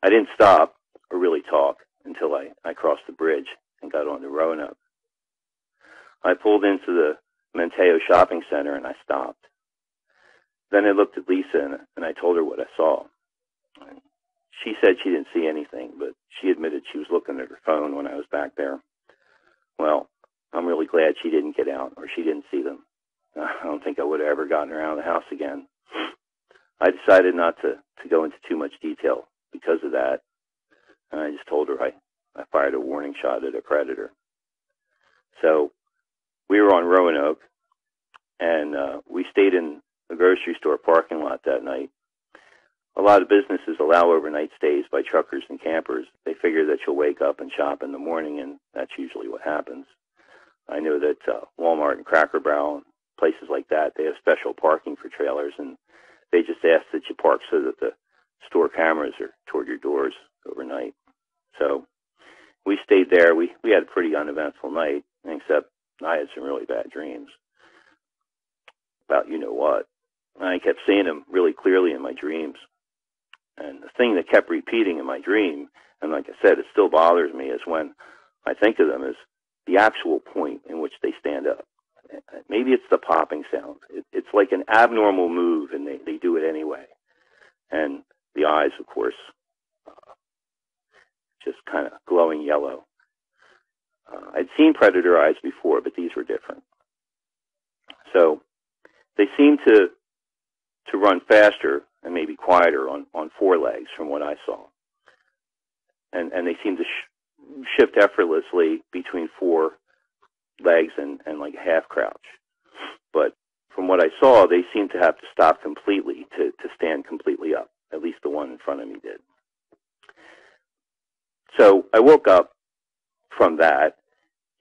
I didn't stop or really talk until I crossed the bridge and got on to Roanoke. I pulled into the Menteo shopping center, and I stopped. Then I looked at Lisa, and I told her what I saw. And she said she didn't see anything, but she admitted she was looking at her phone when I was back there. Well, I'm really glad she didn't get out, or she didn't see them. I don't think I would have ever gotten her out of the house again. I decided not to go into too much detail because of that, and I just told her I fired a warning shot at a predator. So we were on Roanoke, and we stayed in the grocery store parking lot that night. A lot of businesses allow overnight stays by truckers and campers. They figure that you'll wake up and shop in the morning, and that's usually what happens. I know that Walmart and Cracker Barrel and places like that, they have special parking for trailers, and they just ask that you park so that the store cameras are toward your doors overnight. So we stayed there. We had a pretty uneventful night, except I had some really bad dreams about you-know-what. And I kept seeing him really clearly in my dreams. And the thing that kept repeating in my dream, and like I said, it still bothers me, is when I think of them, is the actual point in which they stand up. Maybe it's the popping sound. It's like an abnormal move, and they do it anyway. And the eyes, of course, just kind of glowing yellow. I'd seen predator eyes before, but these were different. So they seemed to run faster and maybe quieter on 4 legs from what I saw. And they seemed to shift effortlessly between 4 legs and like a half crouch. But from what I saw, they seemed to have to stop completely to stand completely up. At least the one in front of me did. So I woke up from that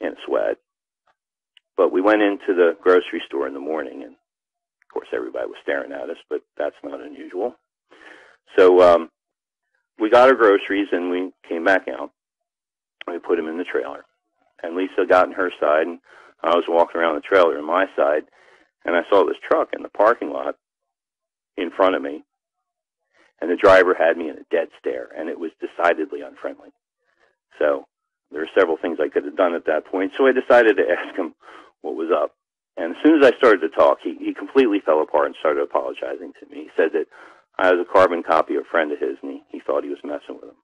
in a sweat. But we went into the grocery store in the morning, and of course everybody was staring at us, but that's not unusual. So we got our groceries, and we came back out. We put them in the trailer. And Lisa got in her side, and I was walking around the trailer on my side, and I saw this truck in the parking lot in front of me. And the driver had me in a dead stare, and it was decidedly unfriendly. So there were several things I could have done at that point, so I decided to ask him what was up. And as soon as I started to talk, he completely fell apart and started apologizing to me. He said that I was a carbon copy of a friend of his, and he thought he was messing with him.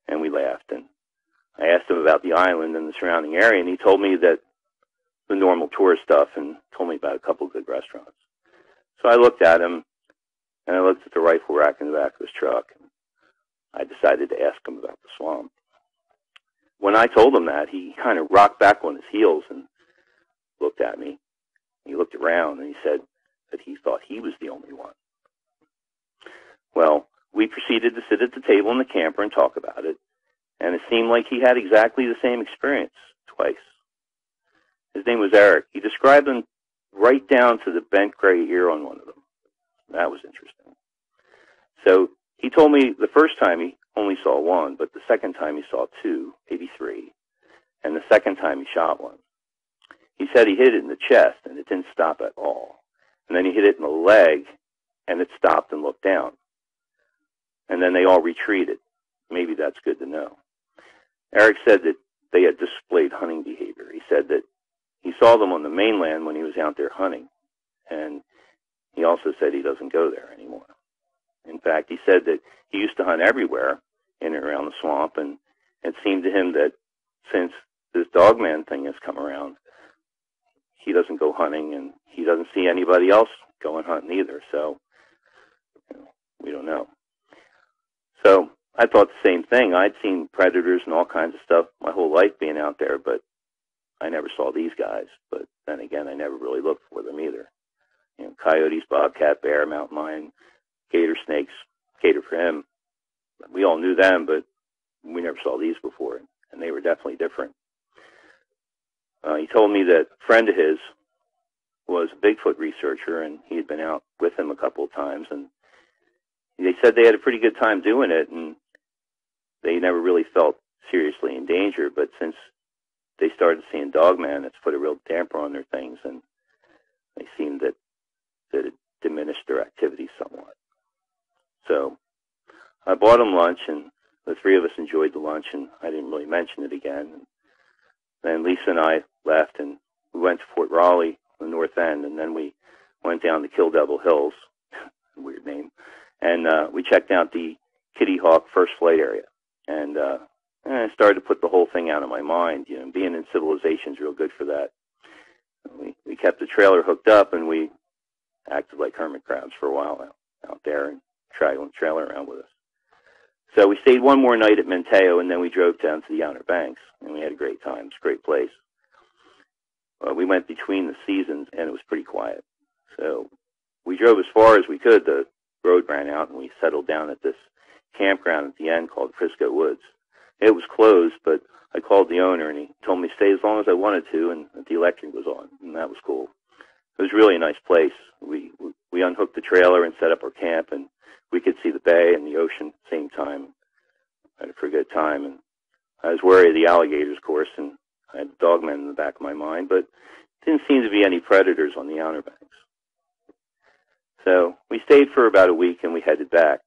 And we laughed. And I asked him about the island and the surrounding area, and he told me that the normal tourist stuff and told me about a couple of good restaurants. So I looked at him, and I looked at the rifle rack in the back of his truck, and I decided to ask him about the swamp. When I told him that, he kind of rocked back on his heels and looked at me. He looked around, and he said that he thought he was the only one. Well, we proceeded to sit at the table in the camper and talk about it, and it seemed like he had exactly the same experience twice. His name was Eric. He described him right down to the bent gray ear on one of them. That was interesting. So he told me the first time he only saw one, but the second time he saw two, maybe three, and the second time he shot one. He said he hit it in the chest, and it didn't stop at all. And then he hit it in the leg, and it stopped and looked down. And then they all retreated. Maybe that's good to know. Eric said that they had displayed hunting behavior. He said that he saw them on the mainland when he was out there hunting, and he also said he doesn't go there anymore. In fact, he said that he used to hunt everywhere in and around the swamp, and it seemed to him that since this dogman thing has come around, he doesn't go hunting, and he doesn't see anybody else going hunting either, so we don't know. So I thought the same thing. I'd seen predators and all kinds of stuff my whole life being out there, but I never saw these guys. But then again, I never really looked for them either. Coyotes, bobcat, bear, mountain lion, gator, snakes, gator for him. We all knew them, but we never saw these before, and they were definitely different. He told me that a friend of his was a Bigfoot researcher, and he had been out with him a couple of times, and they said they had a pretty good time doing it, and they never really felt seriously in danger, but since they started seeing Dogman, it's put a real damper on their things, and they seemed that it diminished their activity somewhat. So I bought them lunch, and the three of us enjoyed the lunch, and I didn't really mention it again. And then Lisa and I left, and we went to Fort Raleigh, the north end, and then we went down to Kill Devil Hills, weird name, and we checked out the Kitty Hawk First Flight area. And I started to put the whole thing out of my mind. Being in civilization is real good for that. We kept the trailer hooked up, and we acted like hermit crabs for a while out there and dragging the trailer around with us. So we stayed one more night at Menteo, and then we drove down to the Outer Banks, and we had a great time. It's a great place. We went between the seasons, and it was pretty quiet. So we drove as far as we could. The road ran out, and we settled down at this campground at the end called Frisco Woods. It was closed, but I called the owner, and he told me to stay as long as I wanted to, and that the electric was on, and that was cool. It was really a nice place. We unhooked the trailer and set up our camp, and we could see the bay and the ocean at the same time. I had a pretty good time, and I was worried of the alligators, of course, and I had the dogmen in the back of my mind, but didn't seem to be any predators on the Outer Banks. So we stayed for about a week, and we headed back.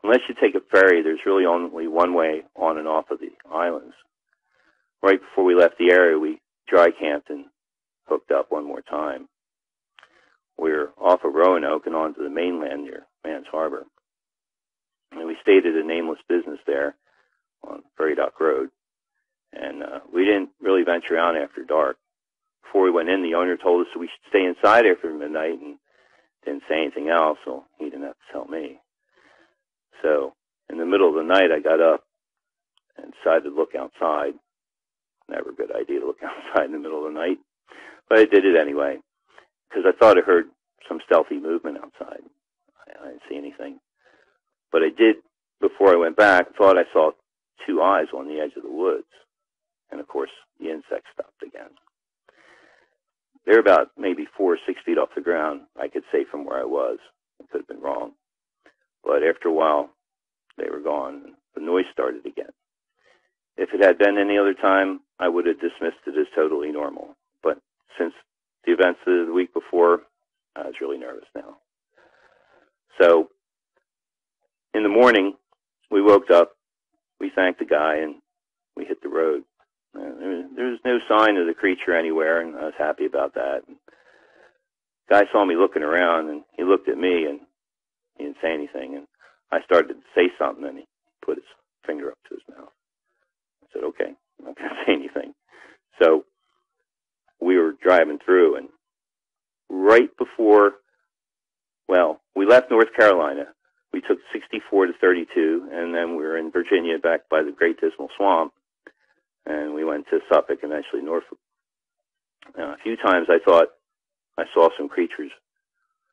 Unless you take a ferry, there's really only one way on and off of the islands. Right before we left the area, we dry camped and hooked up one more time. We were off of Roanoke and onto the mainland near Mans Harbor. And we stayed at a nameless business there on Prairie Dock Road. And we didn't really venture out after dark. Before we went in, the owner told us we should stay inside after midnight and didn't say anything else, so he didn't have to tell me. So in the middle of the night, I got up and decided to look outside. Never a good idea to look outside in the middle of the night, but I did it anyway because I thought I heard some stealthy movement outside. I didn't see anything, but I did, before I went back, thought I saw two eyes on the edge of the woods, and of course the insects stopped again. They're about maybe 4 or 6 feet off the ground, I could say, from where I was. I could have been wrong. But after a while, they were gone, and the noise started again. If it had been any other time, I would have dismissed it as totally normal. But since the events of the week before, I was really nervous now. So in the morning, we woke up, we thanked the guy, and we hit the road. There was no sign of the creature anywhere, and I was happy about that. And the guy saw me looking around, and he looked at me, and he didn't say anything. And I started to say something, and he put his finger up to his mouth. I said, okay, I'm not going to say anything. So we were driving through, and right before, well, we left North Carolina. We took 64 to 32, and then we were in Virginia back by the Great Dismal Swamp, and we went to Suffolk, eventually Norfolk. A few times I thought I saw some creatures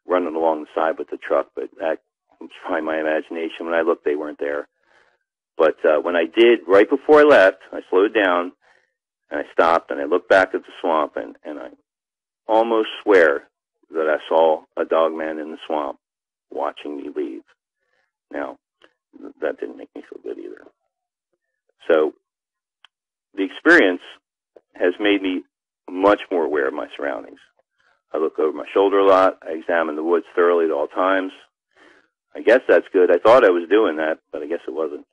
running along the side with the truck, but that was probably my imagination. When I looked, they weren't there. But when I did, right before I left, I slowed down, and I stopped, and I looked back at the swamp, and I almost swear that I saw a dog man in the swamp watching me leave. Now, that didn't make me feel good either. So the experience has made me much more aware of my surroundings. I look over my shoulder a lot. I examine the woods thoroughly at all times. I guess that's good. I thought I was doing that, but I guess it wasn't.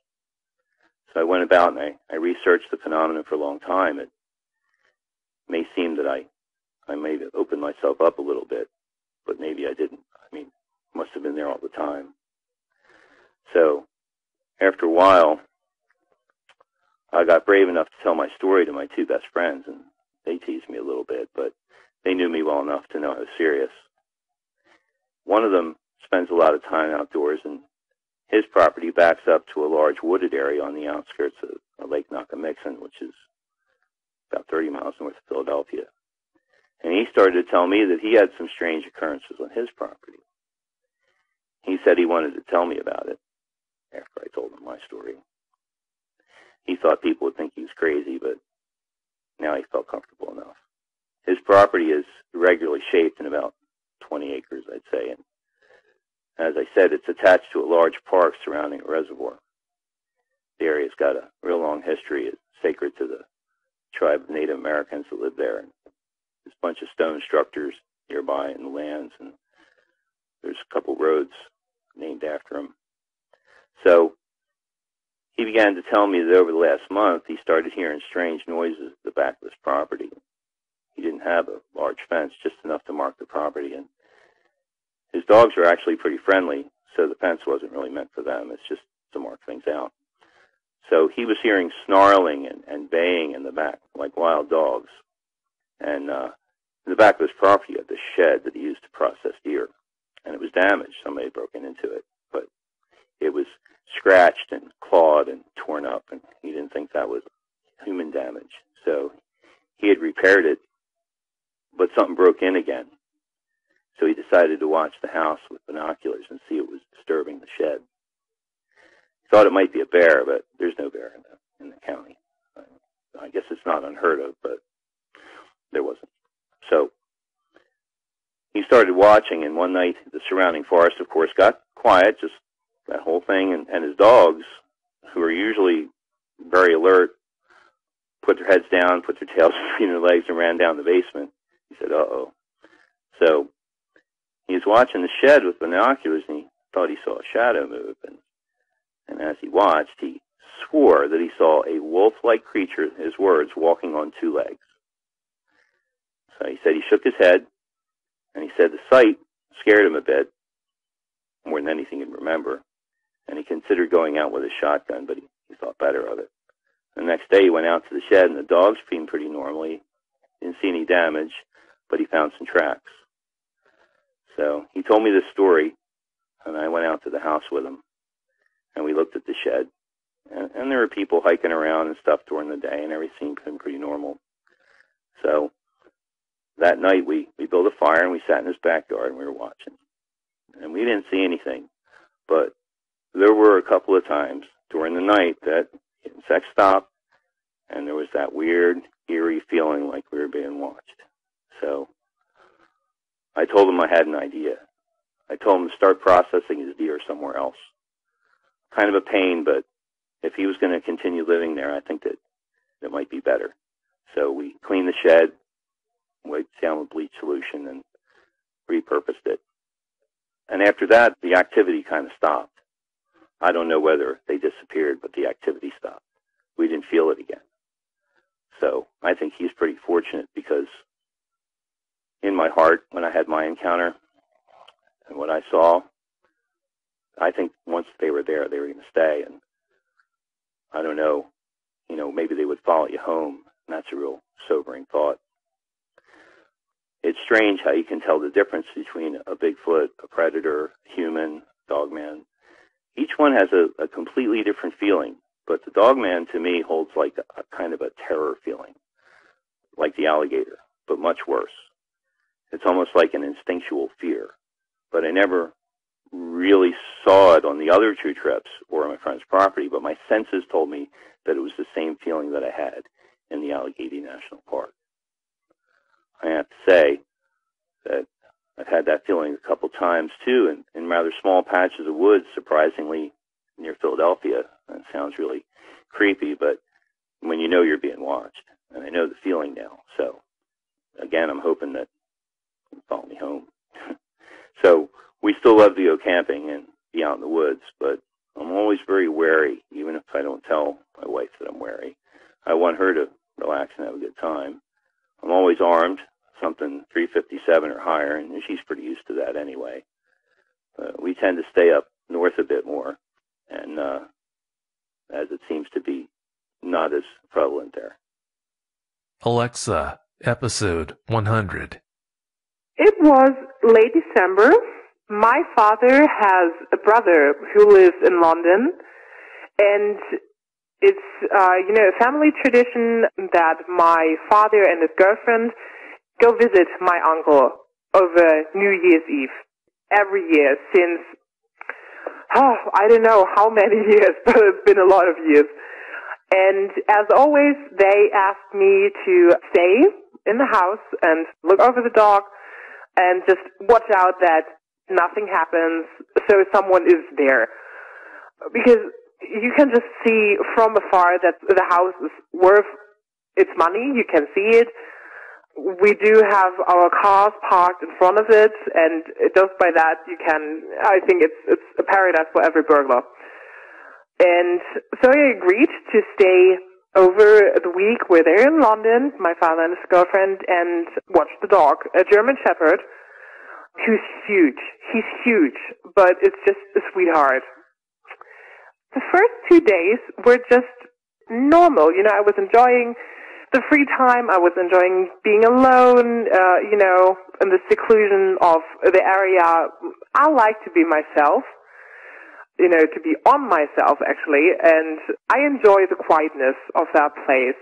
So I went about and I researched the phenomenon for a long time. It may seem that I may have opened myself up a little bit, but maybe I didn't. I mean, must have been there all the time. So after a while, I got brave enough to tell my story to my two best friends, and they teased me a little bit, but they knew me well enough to know I was serious. One of them spends a lot of time outdoors, and his property backs up to a large wooded area on the outskirts of Lake Nockamixon, which is about 30 miles north of Philadelphia. And he started to tell me that he had some strange occurrences on his property. He said he wanted to tell me about it after I told him my story. He thought people would think he was crazy, but now he felt comfortable enough. His property is irregularly shaped in about 20 acres, I'd say. And as I said, it's attached to a large park surrounding a reservoir. The area's got a real long history. It's sacred to the tribe of Native Americans that live there. And there's a bunch of stone structures nearby in the lands, and there's a couple roads named after him. So he began to tell me that over the last month he started hearing strange noises at the back of his property. He didn't have a large fence, just enough to mark the property, and his dogs are actually pretty friendly, so the fence wasn't really meant for them. It's just to mark things out. So he was hearing snarling and baying in the back, like wild dogs. And in the back of his property, he had this shed that he used to process deer, and it was damaged. Somebody had broken into it, but it was scratched and clawed and torn up, and he didn't think that was human damage. So he had repaired it, but something broke in again. So he decided to watch the house with binoculars and see what was disturbing the shed. He thought it might be a bear, but there's no bear in the county. I guess it's not unheard of, but there wasn't. So he started watching, and one night the surrounding forest, of course, got quiet, just that whole thing, and his dogs, who are usually very alert, put their heads down, put their tails between their legs, and ran down the basement. He said, uh-oh. So he was watching the shed with binoculars, and he thought he saw a shadow move. And as he watched, he swore that he saw a wolf-like creature, his words, walking on two legs. So he said he shook his head, and he said the sight scared him a bit, more than anything he'd remember. And he considered going out with a shotgun, but he thought better of it. The next day he went out to the shed, and the dogs seemed pretty normally. Didn't see any damage, but he found some tracks. So he told me this story, and I went out to the house with him, and we looked at the shed. And there were people hiking around and stuff during the day, and everything seemed pretty normal. So that night we built a fire, and we sat in his backyard, and we were watching. And we didn't see anything, but there were a couple of times during the night that insects stopped, and there was that weird, eerie feeling like we were being watched. So I told him I had an idea. I told him to start processing his deer somewhere else. Kind of a pain, but if he was going to continue living there, I think that it might be better. So we cleaned the shed, wiped down with bleach solution, and repurposed it. And after that, the activity kind of stopped. I don't know whether they disappeared, but the activity stopped. We didn't feel it again. So I think he's pretty fortunate, because in my heart, when I had my encounter and what I saw, I think once they were there, they were going to stay. And I don't know, maybe they would follow you home. And that's a real sobering thought. It's strange how you can tell the difference between a Bigfoot, a predator, human, dogman. Each one has a completely different feeling, but the dogman to me holds like a kind of a terror feeling, like the alligator, but much worse. It's almost like an instinctual fear, but I never really saw it on the other two trips or on my friend's property, but my senses told me that it was the same feeling that I had in the Allegheny National Park. I have to say that I've had that feeling a couple times too, in rather small patches of woods, surprisingly near Philadelphia. That sounds really creepy, but when you know you're being watched, and I know the feeling now. So again, I'm hoping that you can follow me home. So we still love to go camping and be out in the woods, but I'm always very wary, even if I don't tell my wife that I'm wary. I want her to relax and have a good time. I'm always armed, something 357 or higher, and she's pretty used to that anyway. We tend to stay up north a bit more, and as it seems to be not as prevalent there. Alexa, episode 100. It was late December. My father has a brother who lives in London, and it's, a family tradition that my father and his girlfriend go visit my uncle over New Year's Eve every year since, I don't know how many years, but it's been a lot of years. And as always, they asked me to stay in the house and look over the dog and just watch out that nothing happens, so someone is there. Because you can just see from afar that the house is worth its money. You can see it. We do have our cars parked in front of it, and just by that I think it's a paradise for every burglar. And so I agreed to stay over the week. We're there in London, my father and his girlfriend, and watch the dog, a German Shepherd, who's huge. He's huge, but it's just a sweetheart. The first 2 days were just normal. I was enjoying the free time. I was enjoying being alone, in the seclusion of the area. I like to be myself, to be on myself, actually, and I enjoy the quietness of that place.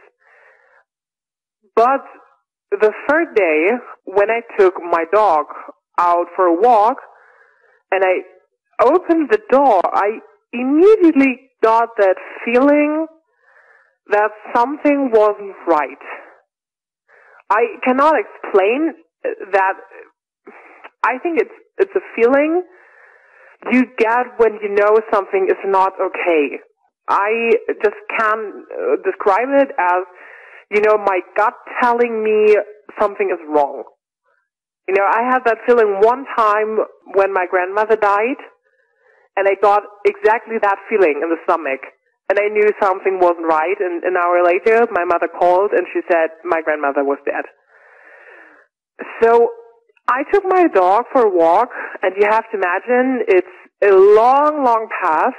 But the third day, when I took my dog out for a walk, and I opened the door, I immediately got that feeling that something wasn't right. I cannot explain that. I think it's a feeling you get when you know something is not okay. I just can describe it as, my gut telling me something is wrong. I had that feeling one time when my grandmother died, and I got exactly that feeling in the stomach. And I knew something wasn't right, and an hour later, my mother called, and she said my grandmother was dead. So I took my dog for a walk, and you have to imagine it's a long, long path,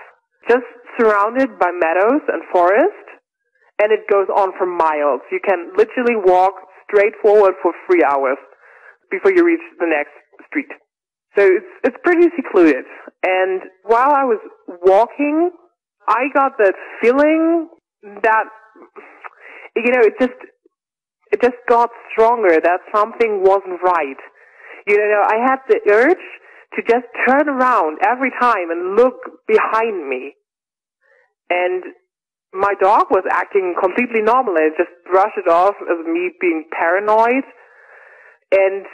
just surrounded by meadows and forest, and it goes on for miles. You can literally walk straight forward for 3 hours before you reach the next street. So it's pretty secluded. And while I was walking, I got that feeling that, it just got stronger, that something wasn't right. I had the urge to just turn around every time and look behind me. And my dog was acting completely normal, and just brushed it off as me being paranoid. And,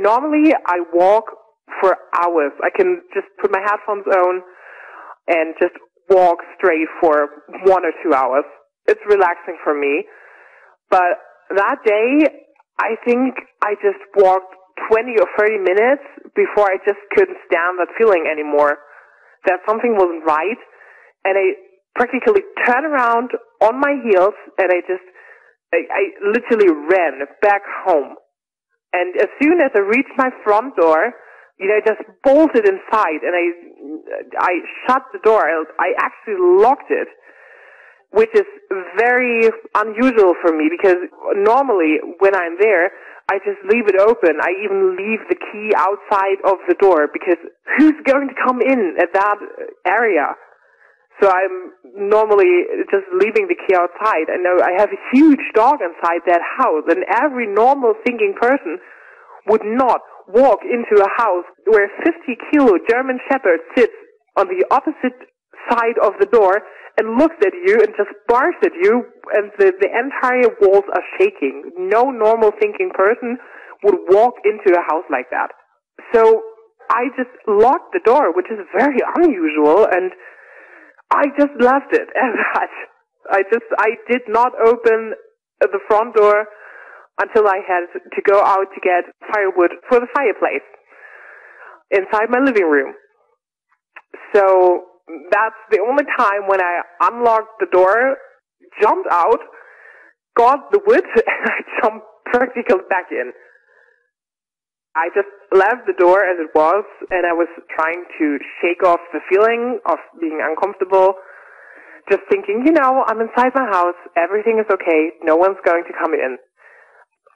normally I walk for hours. I can just put my headphones on and just walk straight for 1 or 2 hours. It's relaxing for me. But that day, I think I just walked 20 or 30 minutes before I just couldn't stand that feeling anymore, that something wasn't right. And I practically turned around on my heels, and I just I literally ran back home. And as soon as I reached my front door, I just bolted inside and I shut the door. I actually locked it, which is very unusual for me because normally when I'm there, I just leave it open. I even leave the key outside of the door because who's going to come in at that area? So I'm normally just leaving the key outside. I know I have a huge dog inside that house, and every normal thinking person would not walk into a house where a 50-kilo German Shepherd sits on the opposite side of the door and looks at you and just barks at you, and the entire walls are shaking. No normal thinking person would walk into a house like that. So I just locked the door, which is very unusual, and I just left it as that. I did not open the front door until I had to go out to get firewood for the fireplace inside my living room. So that's the only time when I unlocked the door, jumped out, got the wood, and I jumped practically back in. I just left the door as it was, and I was trying to shake off the feeling of being uncomfortable, just thinking, I'm inside my house, everything is okay, no one's going to come in.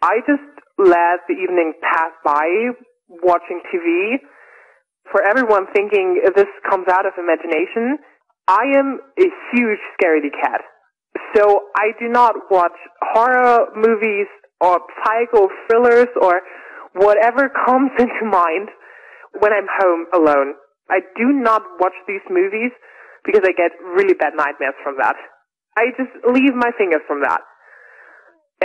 I just let the evening pass by, watching TV. For everyone thinking this comes out of imagination, I am a huge scaredy cat. So I do not watch horror movies or psycho thrillers or whatever comes into mind when I'm home alone. I do not watch these movies because I get really bad nightmares from that. I just leave my fingers from that.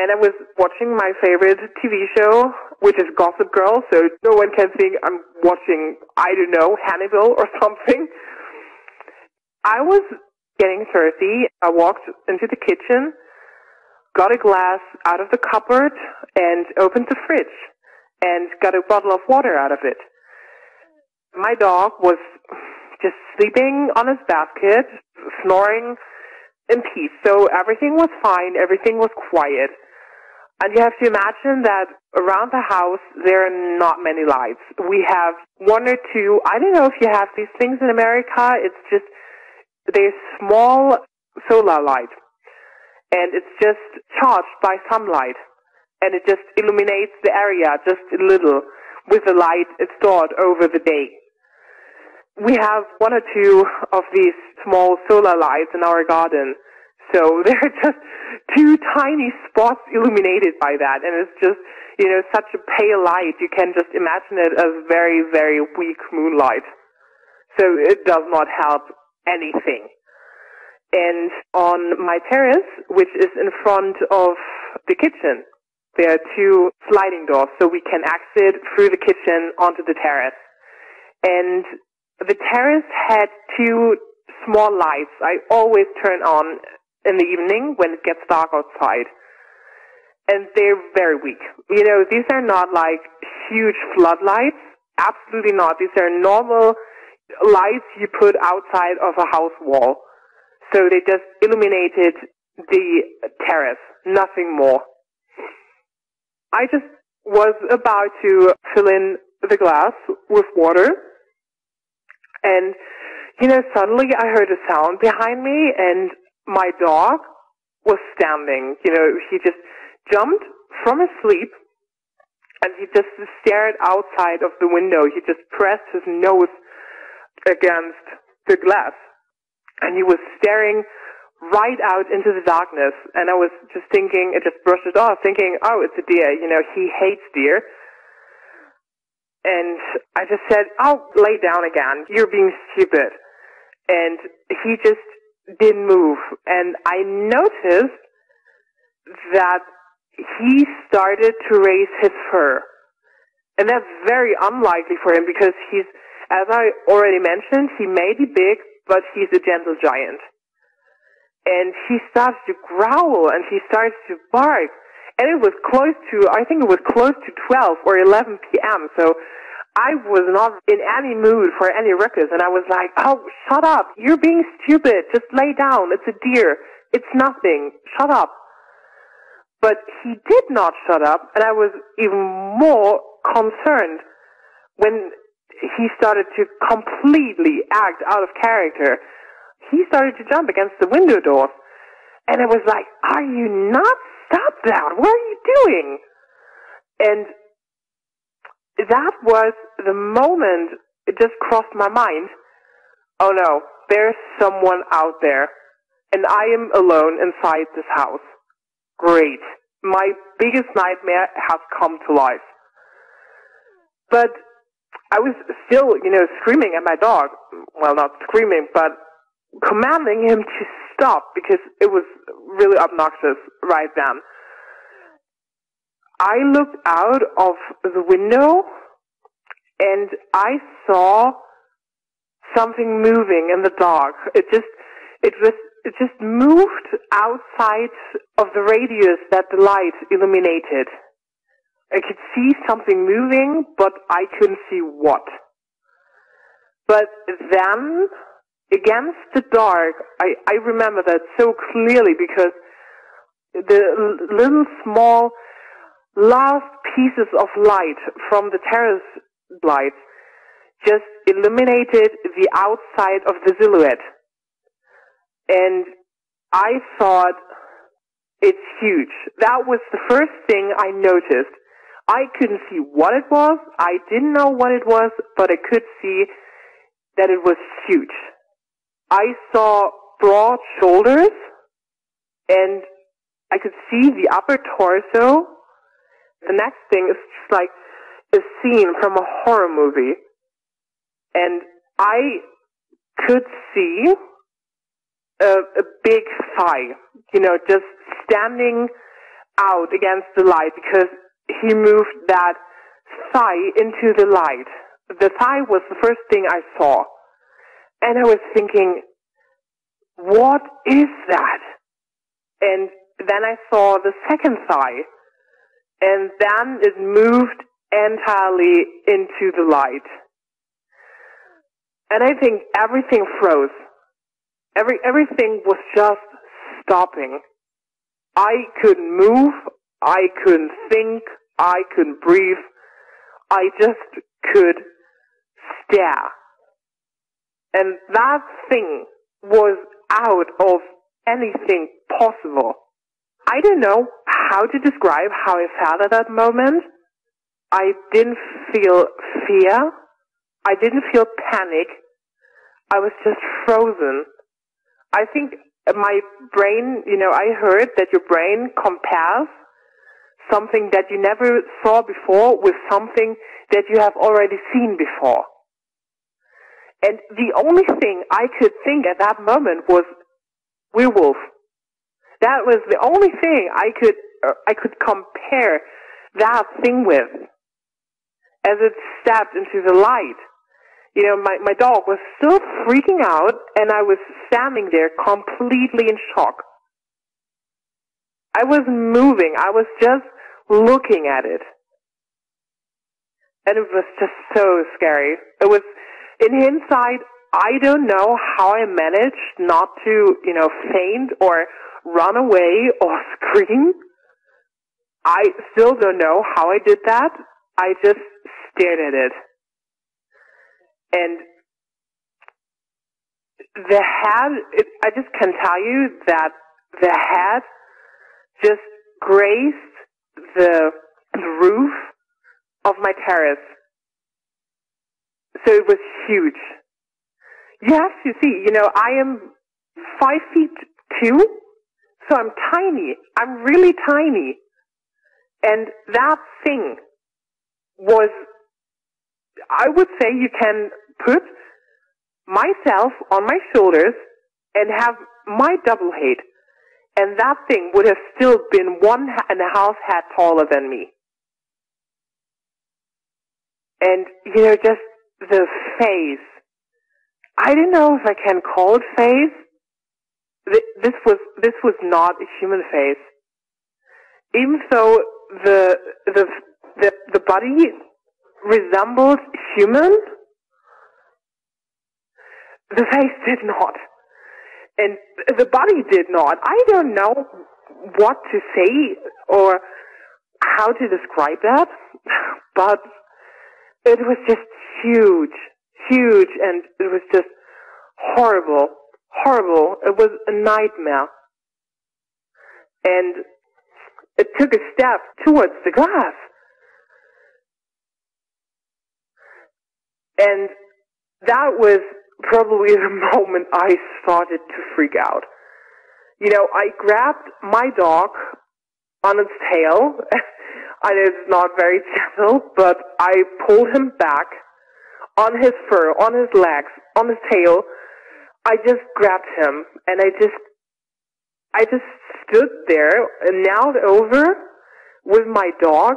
And I was watching my favorite TV show, which is Gossip Girl, so no one can think I'm watching, Hannibal or something. I was getting thirsty. I walked into the kitchen, got a glass out of the cupboard, and opened the fridge, and got a bottle of water out of it. My dog was just sleeping on his basket, snoring in peace. So everything was fine, everything was quiet. And you have to imagine that around the house there are not many lights. We have one or two, I don't know if you have these things in America, it's just, they're small solar light. And it's just charged by sunlight. And it just illuminates the area just a little with the light stored over the day. We have one or two of these small solar lights in our garden. So there are just two tiny spots illuminated by that. And it's just, such a pale light. You can just imagine it as very, very weak moonlight. So it does not help anything. And on my terrace, which is in front of the kitchen, there are two sliding doors, so we can exit through the kitchen onto the terrace. And the terrace had two small lights I always turn on in the evening when it gets dark outside. And they're very weak. These are not like huge floodlights. Absolutely not. These are normal lights you put outside of a house wall. So they just illuminated the terrace, nothing more. I just was about to fill in the glass with water, and, suddenly I heard a sound behind me, and my dog was standing. He just jumped from his sleep, and he just stared outside of the window. He just pressed his nose against the glass, and he was staring right out into the darkness. And I was just thinking, I just brushed it off, thinking, oh, it's a deer. He hates deer. And I just said, oh, lay down again. You're being stupid. And he just didn't move. And I noticed that he started to raise his fur. And that's very unlikely for him because he's, as I already mentioned, he may be big, but he's a gentle giant. And he starts to growl and he starts to bark. And it was close to, I think it was close to 12 or 11 p.m. So I was not in any mood for any ruckus. And I was like, oh, shut up. You're being stupid. Just lay down. It's a deer. It's nothing. Shut up. But he did not shut up, and I was even more concerned when he started to completely act out of character. He started to jump against the window doors. And I was like, are you nuts? Stop that. What are you doing? And that was the moment it just crossed my mind. Oh no, there's someone out there. And I am alone inside this house. Great. My biggest nightmare has come to life. But I was still, screaming at my dog. Well, not screaming, but commanding him to stop because it was really obnoxious right then. I looked out of the window and I saw something moving in the dark. It just moved outside of the radius that the light illuminated. I could see something moving, but I couldn't see what. But then, against the dark, I remember that so clearly because the little small last pieces of light from the terrace lights just illuminated the outside of the silhouette. And I thought, it's huge. That was the first thing I noticed. I couldn't see what it was. I didn't know what it was, but I could see that it was huge. I saw broad shoulders, and I could see the upper torso. The next thing is just like a scene from a horror movie. And I could see a big thigh, just standing out against the light because he moved that thigh into the light. The thigh was the first thing I saw. And I was thinking, what is that? And then I saw the second thigh. And then it moved entirely into the light. And I think everything froze. Everything was just stopping. I couldn't move. I couldn't think. I couldn't breathe. I just could stare. And that thing was out of anything possible. I don't know how to describe how I felt at that moment. I didn't feel fear. I didn't feel panic. I was just frozen. I think my brain, I heard that your brain compares something that you never saw before with something that you have already seen before. And the only thing I could think at that moment was werewolf. That was the only thing I could compare that thing with. As it stepped into the light. My dog was still freaking out, and I was standing there completely in shock. I wasn't moving. I was just looking at it. And it was just so scary. It was, in hindsight, I don't know how I managed not to, faint or run away or scream. I still don't know how I did that. I just stared at it. And the head, I just can tell you that the head just grazed the roof of my terrace. So it was huge. You have to see, I am 5'2", so I'm tiny. I'm really tiny. And that thing was, I would say you can put myself on my shoulders and have my double height. And that thing would have still been 1.5 head taller than me. And, just the face. I don't know if I can call it face. This was not a human face. Even though the body resembled human, the face did not. And the body did not. I don't know what to say or how to describe that, but it was just huge, and it was just horrible. It was a nightmare. And it took a step towards the glass. And that was probably the moment I started to freak out. You know, I grabbed my dog on its tail. I know it's not very gentle, but I pulled him back on his fur, on his legs, on his tail. I just grabbed him, and I just stood there and knelt over with my dog,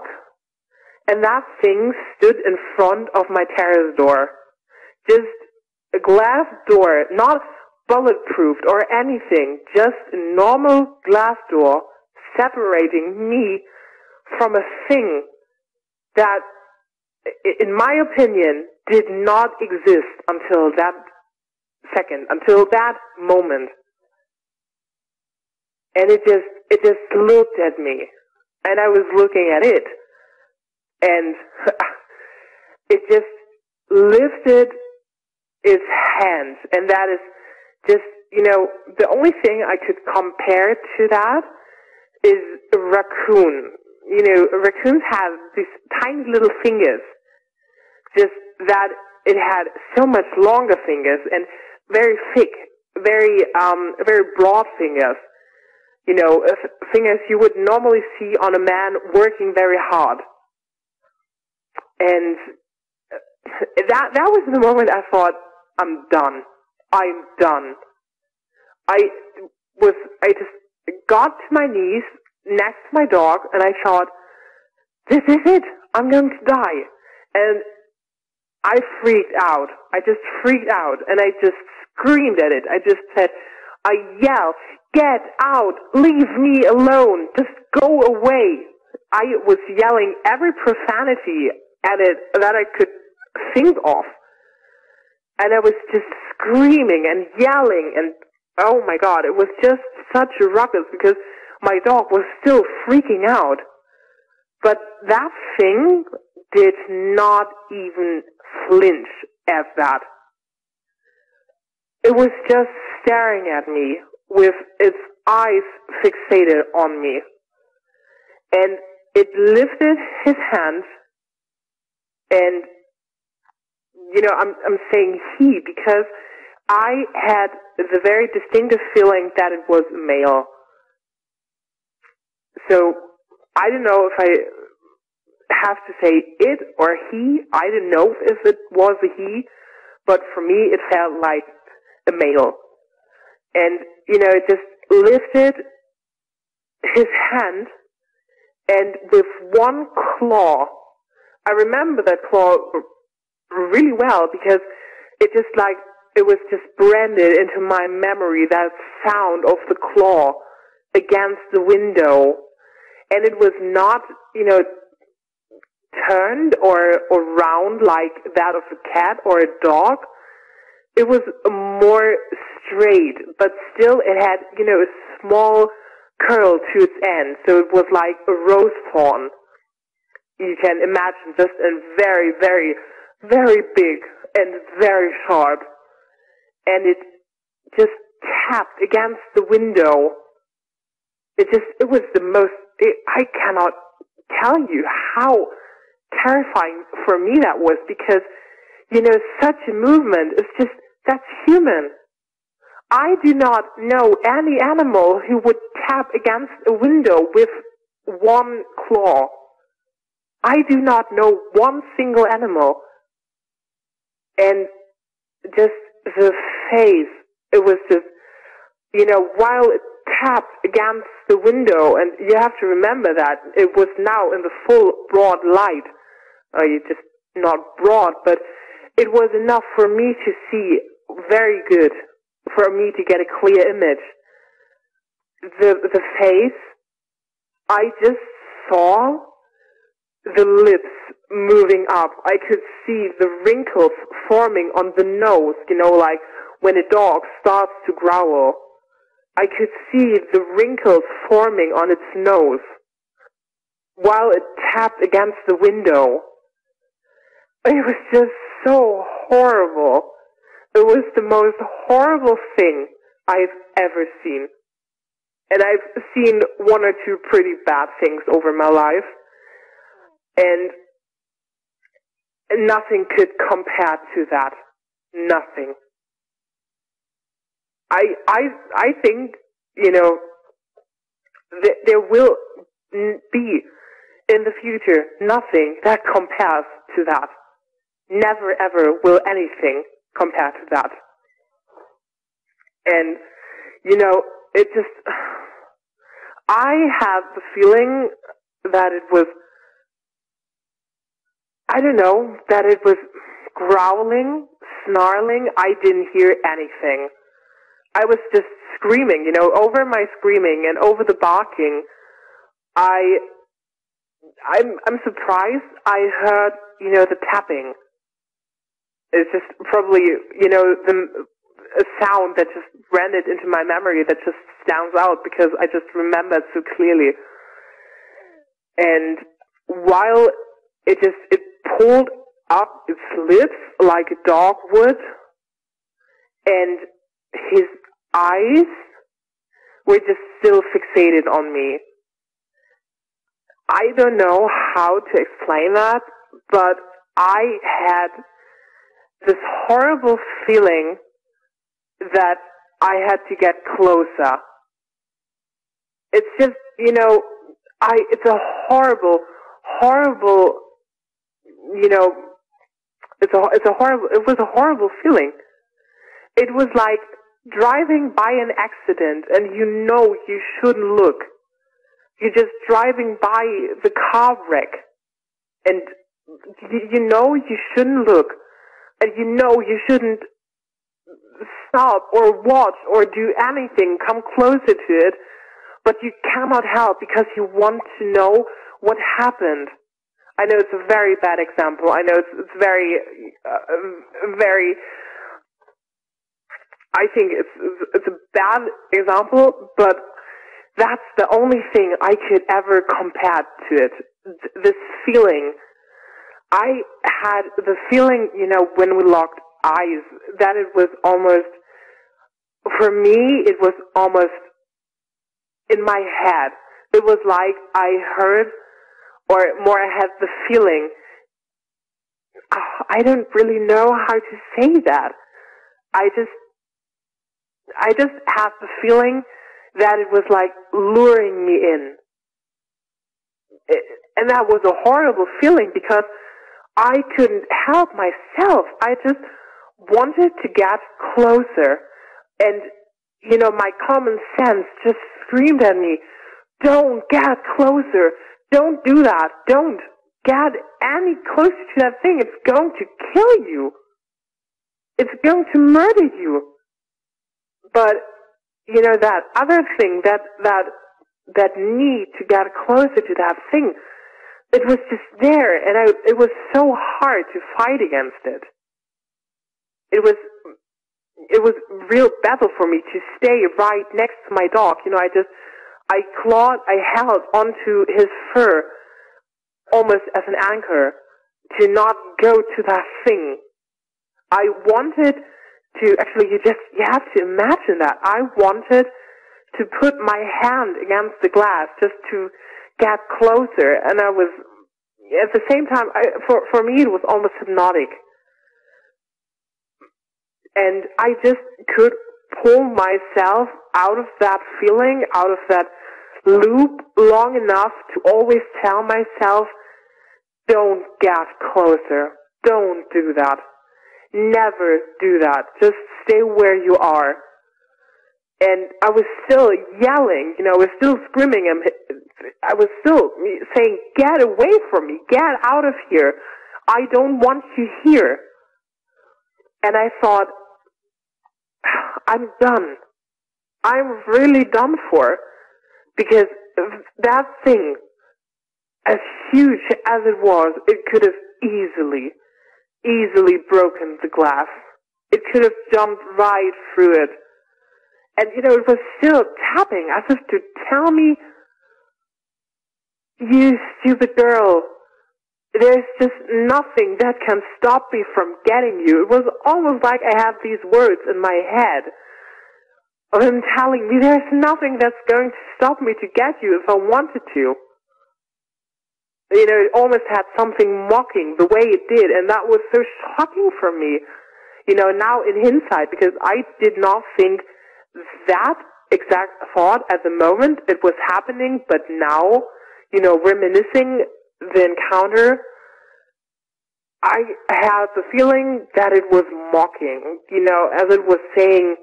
and that thing stood in front of my terrace door. Just a glass door, not bulletproofed or anything, just a normal glass door separating me from a thing that, in my opinion, did not exist until that second, until that moment. And it just looked at me, and I was looking at it, and it just lifted its hands, and that is just, you know, the only thing I could compare to that is a raccoon. You know, raccoons have these tiny little fingers, just that it had so much longer fingers and very thick, very broad fingers. You know, fingers you would normally see on a man working very hard. And that was the moment I thought, I'm done. I just got to my knees next to my dog, and I thought, this is it. I'm going to die. And I freaked out. I just freaked out, and I just screamed at it. I just said, I yelled, get out, leave me alone, just go away. I was yelling every profanity at it that I could think of. And I was just screaming and yelling, and oh my God, it was just such a ruckus because my dog was still freaking out. But that thing did not even flinch at that. It was just staring at me with its eyes fixated on me. And it lifted his hands, and, you know, I'm saying he because I had the very distinctive feeling that it was a male. So I don't know if I have to say it or he. I didn't know if it was a he, but for me it felt like a male. And, you know, it just lifted his hand, and with one claw, I remember that claw really well because it just like, it was just branded into my memory, that sound of the claw against the window. And it was not, you know, turned or round like that of a cat or a dog. It was more straight, but still it had, you know, a small curl to its end. So it was like a rose thorn. You can imagine, just a very, very, very big and very sharp. And it just tapped against the window. It was the most, I cannot tell you how terrifying for me that was, because, you know, such a movement is just, that's human. I do not know any animal who would tap against a window with one claw. I do not know one single animal. And just the face, it was just, you know, while it tapped against the window, and you have to remember that it was now in the full broad light. Just not broad, but it was enough for me to see very good, for me to get a clear image. The face, I just saw the lips moving up. I could see the wrinkles forming on the nose, you know, like when a dog starts to growl. I could see the wrinkles forming on its nose while it tapped against the window. It was just so horrible. It was the most horrible thing I've ever seen. And I've seen one or two pretty bad things over my life. And nothing could compare to that. Nothing. I think, there will be in the future nothing that compares to that. Never ever will anything compare to that. And, it just, I have the feeling that it was, that it was growling, snarling. I didn't hear anything. I was just screaming, over my screaming and over the barking. I'm surprised I heard, the tapping. It's just probably, a sound that just rendered into my memory that just stands out because I just remember it so clearly. And while it pulled up its lips like a dog would, and his eyes were just still fixated on me. I don't know how to explain that, but I had this horrible feeling that I had to get closer. It's just, it's a horrible, it was a horrible feeling. It was like driving by an accident and you shouldn't look. You're just driving by the car wreck and you shouldn't look and you shouldn't stop or watch or do anything, come closer to it, but you cannot help because you want to know what happened. I know it's a very bad example. I know it's very, very, I think it's a bad example, but that's the only thing I could ever compare to it. This feeling. I had the feeling, when we locked eyes, that it was almost, for me, it was almost in my head. It was like I heard, or more I had the feeling, I don't really know how to say that. I just had the feeling that it was like luring me in. And that was a horrible feeling because I couldn't help myself. I just wanted to get closer. And, my common sense just screamed at me, don't get closer. Don't do that. Don't get any closer to that thing. It's going to kill you. It's going to murder you. But, that other thing, that need to get closer to that thing, it was just there, and it was so hard to fight against it. It was real battle for me to stay right next to my dog. I held onto his fur almost as an anchor to not go to that thing. I wanted to, actually, you have to imagine that. I wanted to put my hand against the glass just to get closer, and I was, at the same time, for me it was almost hypnotic. And I just could pull myself out of that feeling, out of that loop long enough to always tell myself, don't get closer. Don't do that. Never do that. Just stay where you are. And I was still yelling, I was still screaming. I was still saying, get away from me. Get out of here. I don't want you here. And I thought, I'm done. I'm really done for. Because that thing, as huge as it was, it could have easily broken the glass. It could have jumped right through it. And, it was still tapping as if to tell me, you stupid girl, there's just nothing that can stop me from getting you. It was almost like I had these words in my head of him telling me there's nothing that's going to stop me to get you if I wanted to. It almost had something mocking the way it did, and that was so shocking for me, now in hindsight, because I did not think that exact thought at the moment. It was happening, but now, reminiscing the encounter, I had the feeling that it was mocking, as it was saying,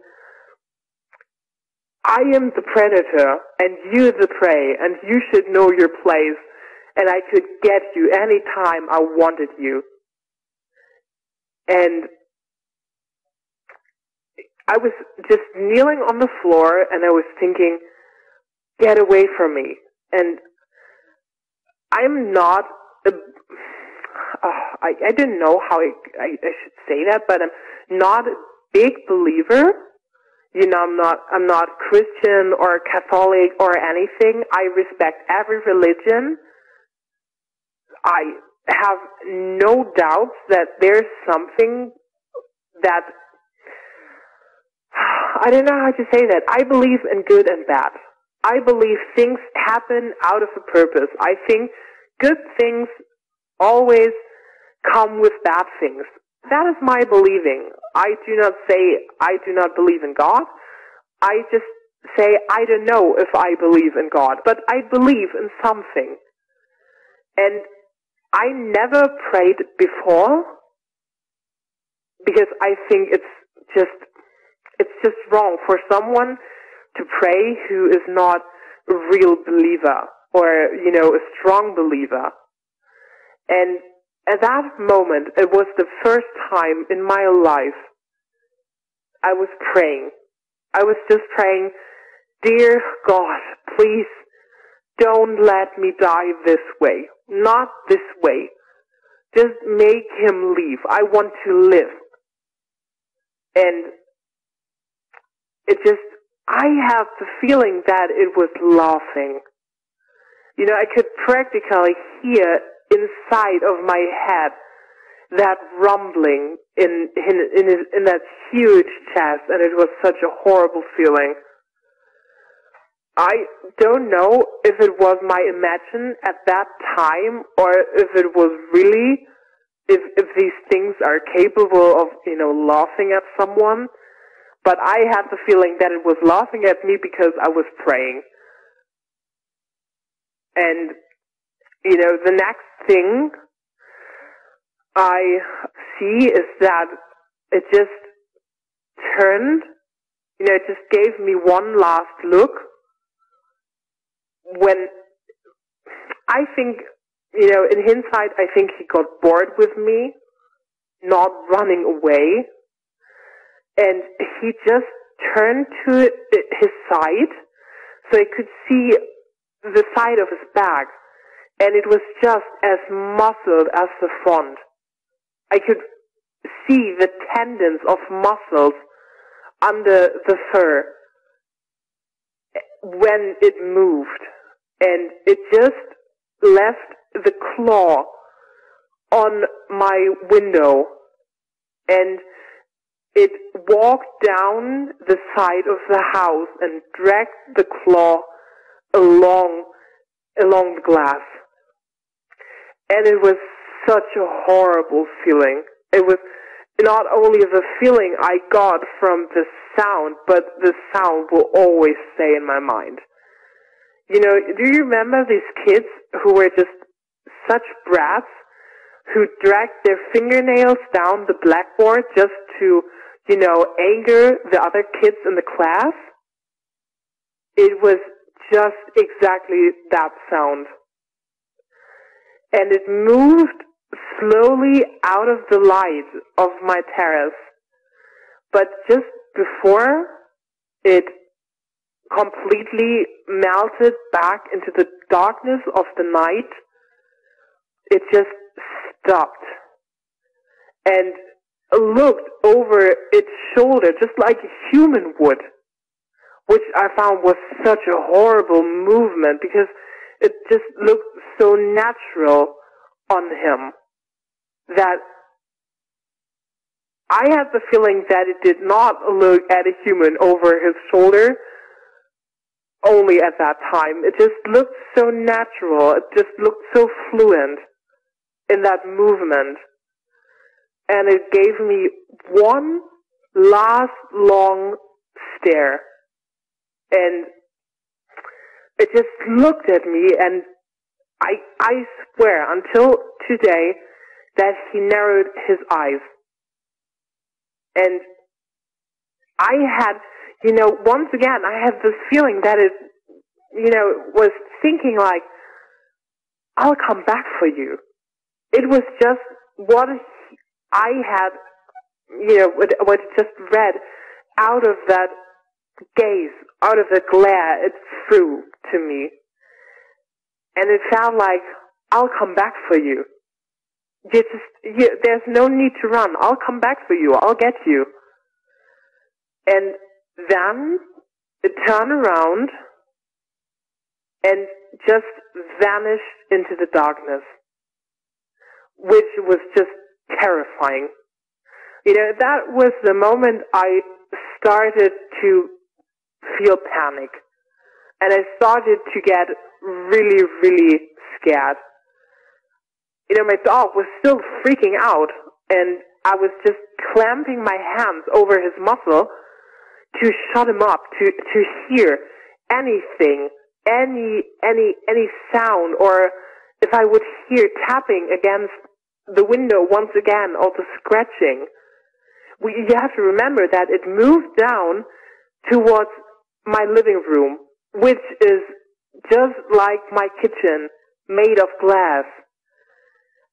I am the predator, and you're the prey, and you should know your place, and I could get you any time I wanted you. And I was just kneeling on the floor, and I was thinking, get away from me. And I'm not I don't know how I should say that, but I'm not a big believer. I'm not Christian or Catholic or anything. I respect every religion. I have no doubts that there's something that, I don't know how to say that. I believe in good and bad. I believe things happen out of a purpose. I think good things always come with bad things. That is my believing. I do not say I do not believe in God. I just say I don't know if I believe in God, but I believe in something. And I never prayed before because I think it's just wrong for someone to pray who is not a real believer or, a strong believer. And at that moment, it was the first time in my life I was praying. I was just praying, dear God, please don't let me die this way. Not this way. Just make him leave. I want to live. And I have the feeling that it was laughing. I could practically hear inside of my head that rumbling in that huge chest, and it was such a horrible feeling. I don't know if it was my imagination at that time or if it was really, if these things are capable of, laughing at someone. But I had the feeling that it was laughing at me because I was praying. And, the next thing I see is that it just turned, it just gave me one last look. When I think, in hindsight, I think he got bored with me, not running away. And he just turned to his side so I could see the side of his back. And it was just as muscled as the front. I could see the tendons of muscles under the fur when it moved. And it just left the claw on my window. And it walked down the side of the house and dragged the claw along the glass. And it was such a horrible feeling. It was not only the feeling I got from the sound, but the sound will always stay in my mind. Do you remember these kids who were just such brats, who dragged their fingernails down the blackboard just to, anger the other kids in the class? It was just exactly that sound. And it moved slowly out of the light of my terrace. But just before it completely melted back into the darkness of the night, it just stopped and looked over its shoulder just like a human would. which I found was such a horrible movement because it just looked so natural on him that I had the feeling that it did not look at a human over his shoulder only at that time. It just looked so natural. It just looked so fluent in that movement. And it gave me one last long stare. And it just looked at me, and I swear until today that he narrowed his eyes. And I had, once again, I had this feeling that it, was thinking like, I'll come back for you. It was just what I had, what it just read out of that gaze, out of the glare it threw to me. And it felt like, I'll come back for you. There's no need to run. I'll come back for you. I'll get you. And then it turned around and just vanished into the darkness, which was just terrifying. That was the moment I started to feel panic. And I started to get really, really scared. My dog was still freaking out, and I was just clamping my hands over his muzzle to shut him up, to hear anything, any sound, or if I would hear tapping against the window once again, or the scratching. You have to remember that it moved down towards my living room, which is just like my kitchen, made of glass.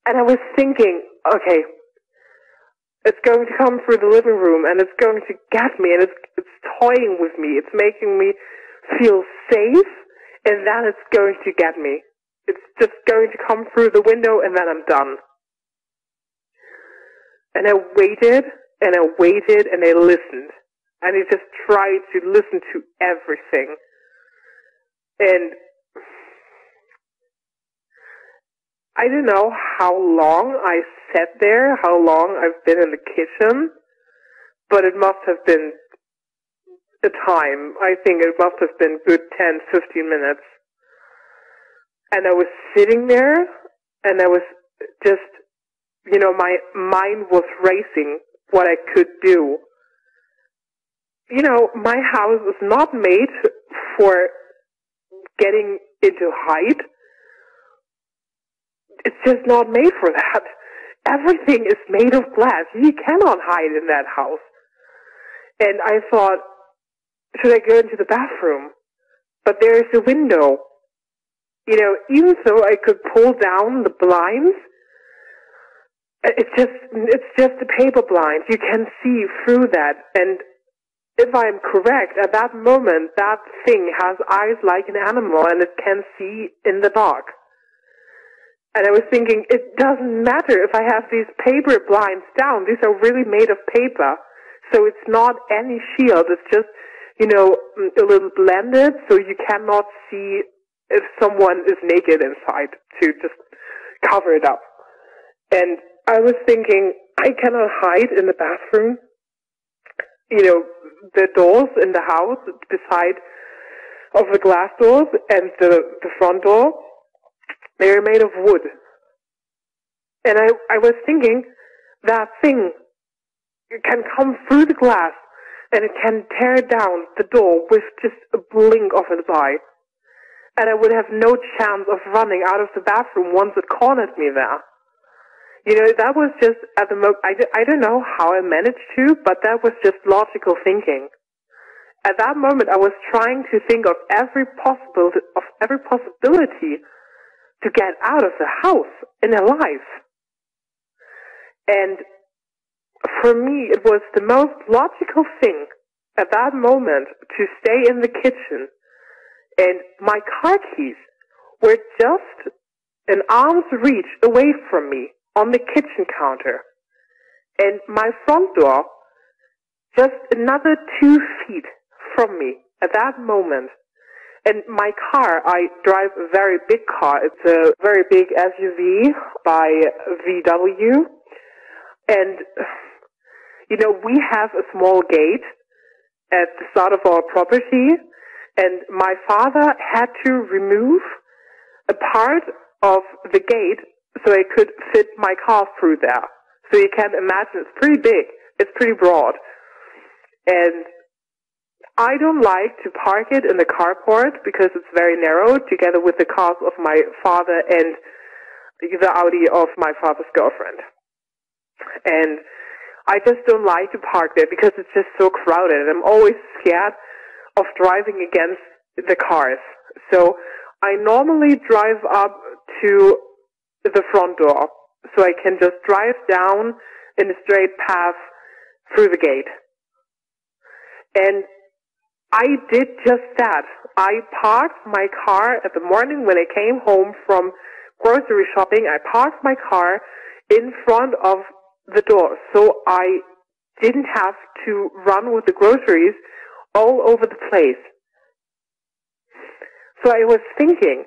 And I was thinking, okay, it's going to come through the living room, and it's going to get me, and it's toying with me. It's making me feel safe, and then it's going to get me. It's just going to come through the window, and then I'm done. And I waited, and I waited, and I listened. And I just tried to listen to everything. And I don't know how long I sat there, how long I've been in the kitchen, but it must have been a time. I think it must have been good 10, 15 minutes. And I was sitting there, and I was just, my mind was racing what I could do. My house is not made for getting into height. It's just not made for that. Everything is made of glass. You cannot hide in that house. And I thought, should I go into the bathroom? But there is a window. Even though I could pull down the blinds, it's just a paper blind. You can see through that. And if I'm correct, at that moment, that thing has eyes like an animal, and it can see in the dark. And I was thinking, it doesn't matter if I have these paper blinds down. These are really made of paper. So it's not any shield. It's just, a little blended, so you cannot see if someone is naked inside, to just cover it up. And I was thinking, I cannot hide in the bathroom. The doors in the house beside of the glass doors and the front door, they're made of wood. And I was thinking, that thing, it can come through the glass, and it can tear down the door with just a blink of its eye. And I would have no chance of running out of the bathroom once it cornered me there. That was just, at the moment, I don't know how I managed to, but that was just logical thinking. At that moment, I was trying to think of every possibility to get out of the house and alive. And for me, it was the most logical thing at that moment to stay in the kitchen. And my car keys were just an arm's reach away from me on the kitchen counter. And my front door just another 2 feet from me at that moment. And my car, I drive a very big car. It's a very big SUV by VW. And, you know, we have a small gate at the start of our property. And my father had to remove a part of the gate so I could fit my car through there. So you can imagine it's pretty big. It's pretty broad. And I don't like to park it in the carport because it's very narrow, together with the cars of my father and the Audi of my father's girlfriend. And I just don't like to park there because it's just so crowded. And I'm always scared of driving against the cars. So I normally drive up to the front door so I can just drive down in a straight path through the gate. And I did just that. I parked my car at the morning when I came home from grocery shopping. I parked my car in front of the door so I didn't have to run with the groceries all over the place. So I was thinking,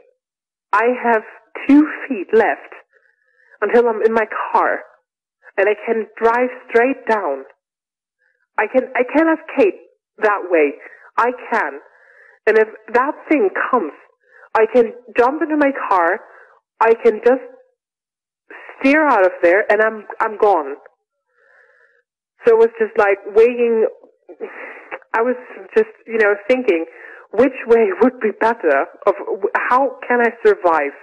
I have 2 feet left until I'm in my car and I can drive straight down. I can escape that way. I can. And if that thing comes, I can jump into my car, I can just steer out of there, and I'm gone. So it was just like weighing, I was just, you know, thinking, which way would be better? Of how can I survive?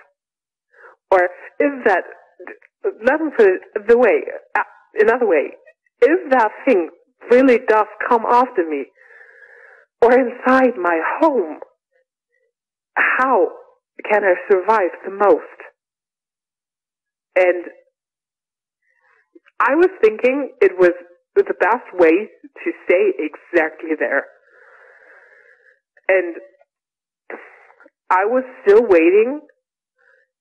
Or is that, let me put it another way, if that thing really does come after me, or inside my home, how can I survive the most? And I was thinking it was the best way to stay exactly there. And I was still waiting,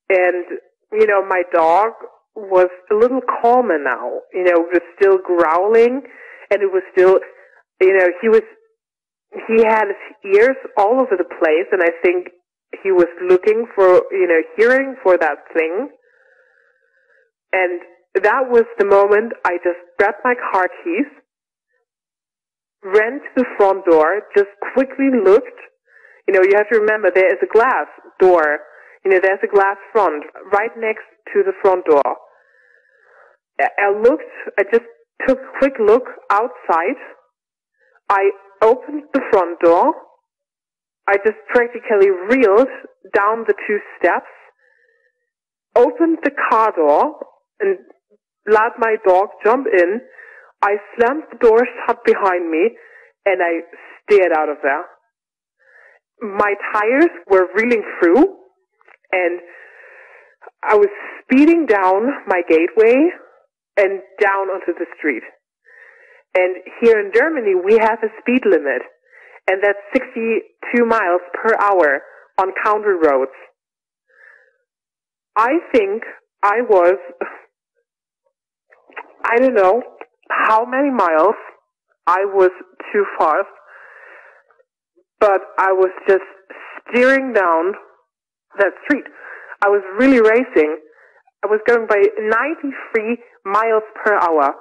and, you know, my dog was a little calmer now. You know, it was still growling, and it was still, you know, he had his ears all over the place, and I think he was looking for, you know, hearing for that thing. And that was the moment I just grabbed my car keys, ran to the front door, just quickly looked. You know, you have to remember there is a glass door. You know, there's a glass front right next to the front door. I just took a quick look outside. I opened the front door. I just practically reeled down the 2 steps, opened the car door, and let my dog jump in. I slammed the door shut behind me, and I steered out of there. My tires were reeling through, and I was speeding down my gateway and down onto the street. And here in Germany, we have a speed limit, and that's 62 miles per hour on county roads. I think I was, I don't know how many miles I was too fast, but I was just steering down that street. I was really racing. I was going by 93 miles per hour,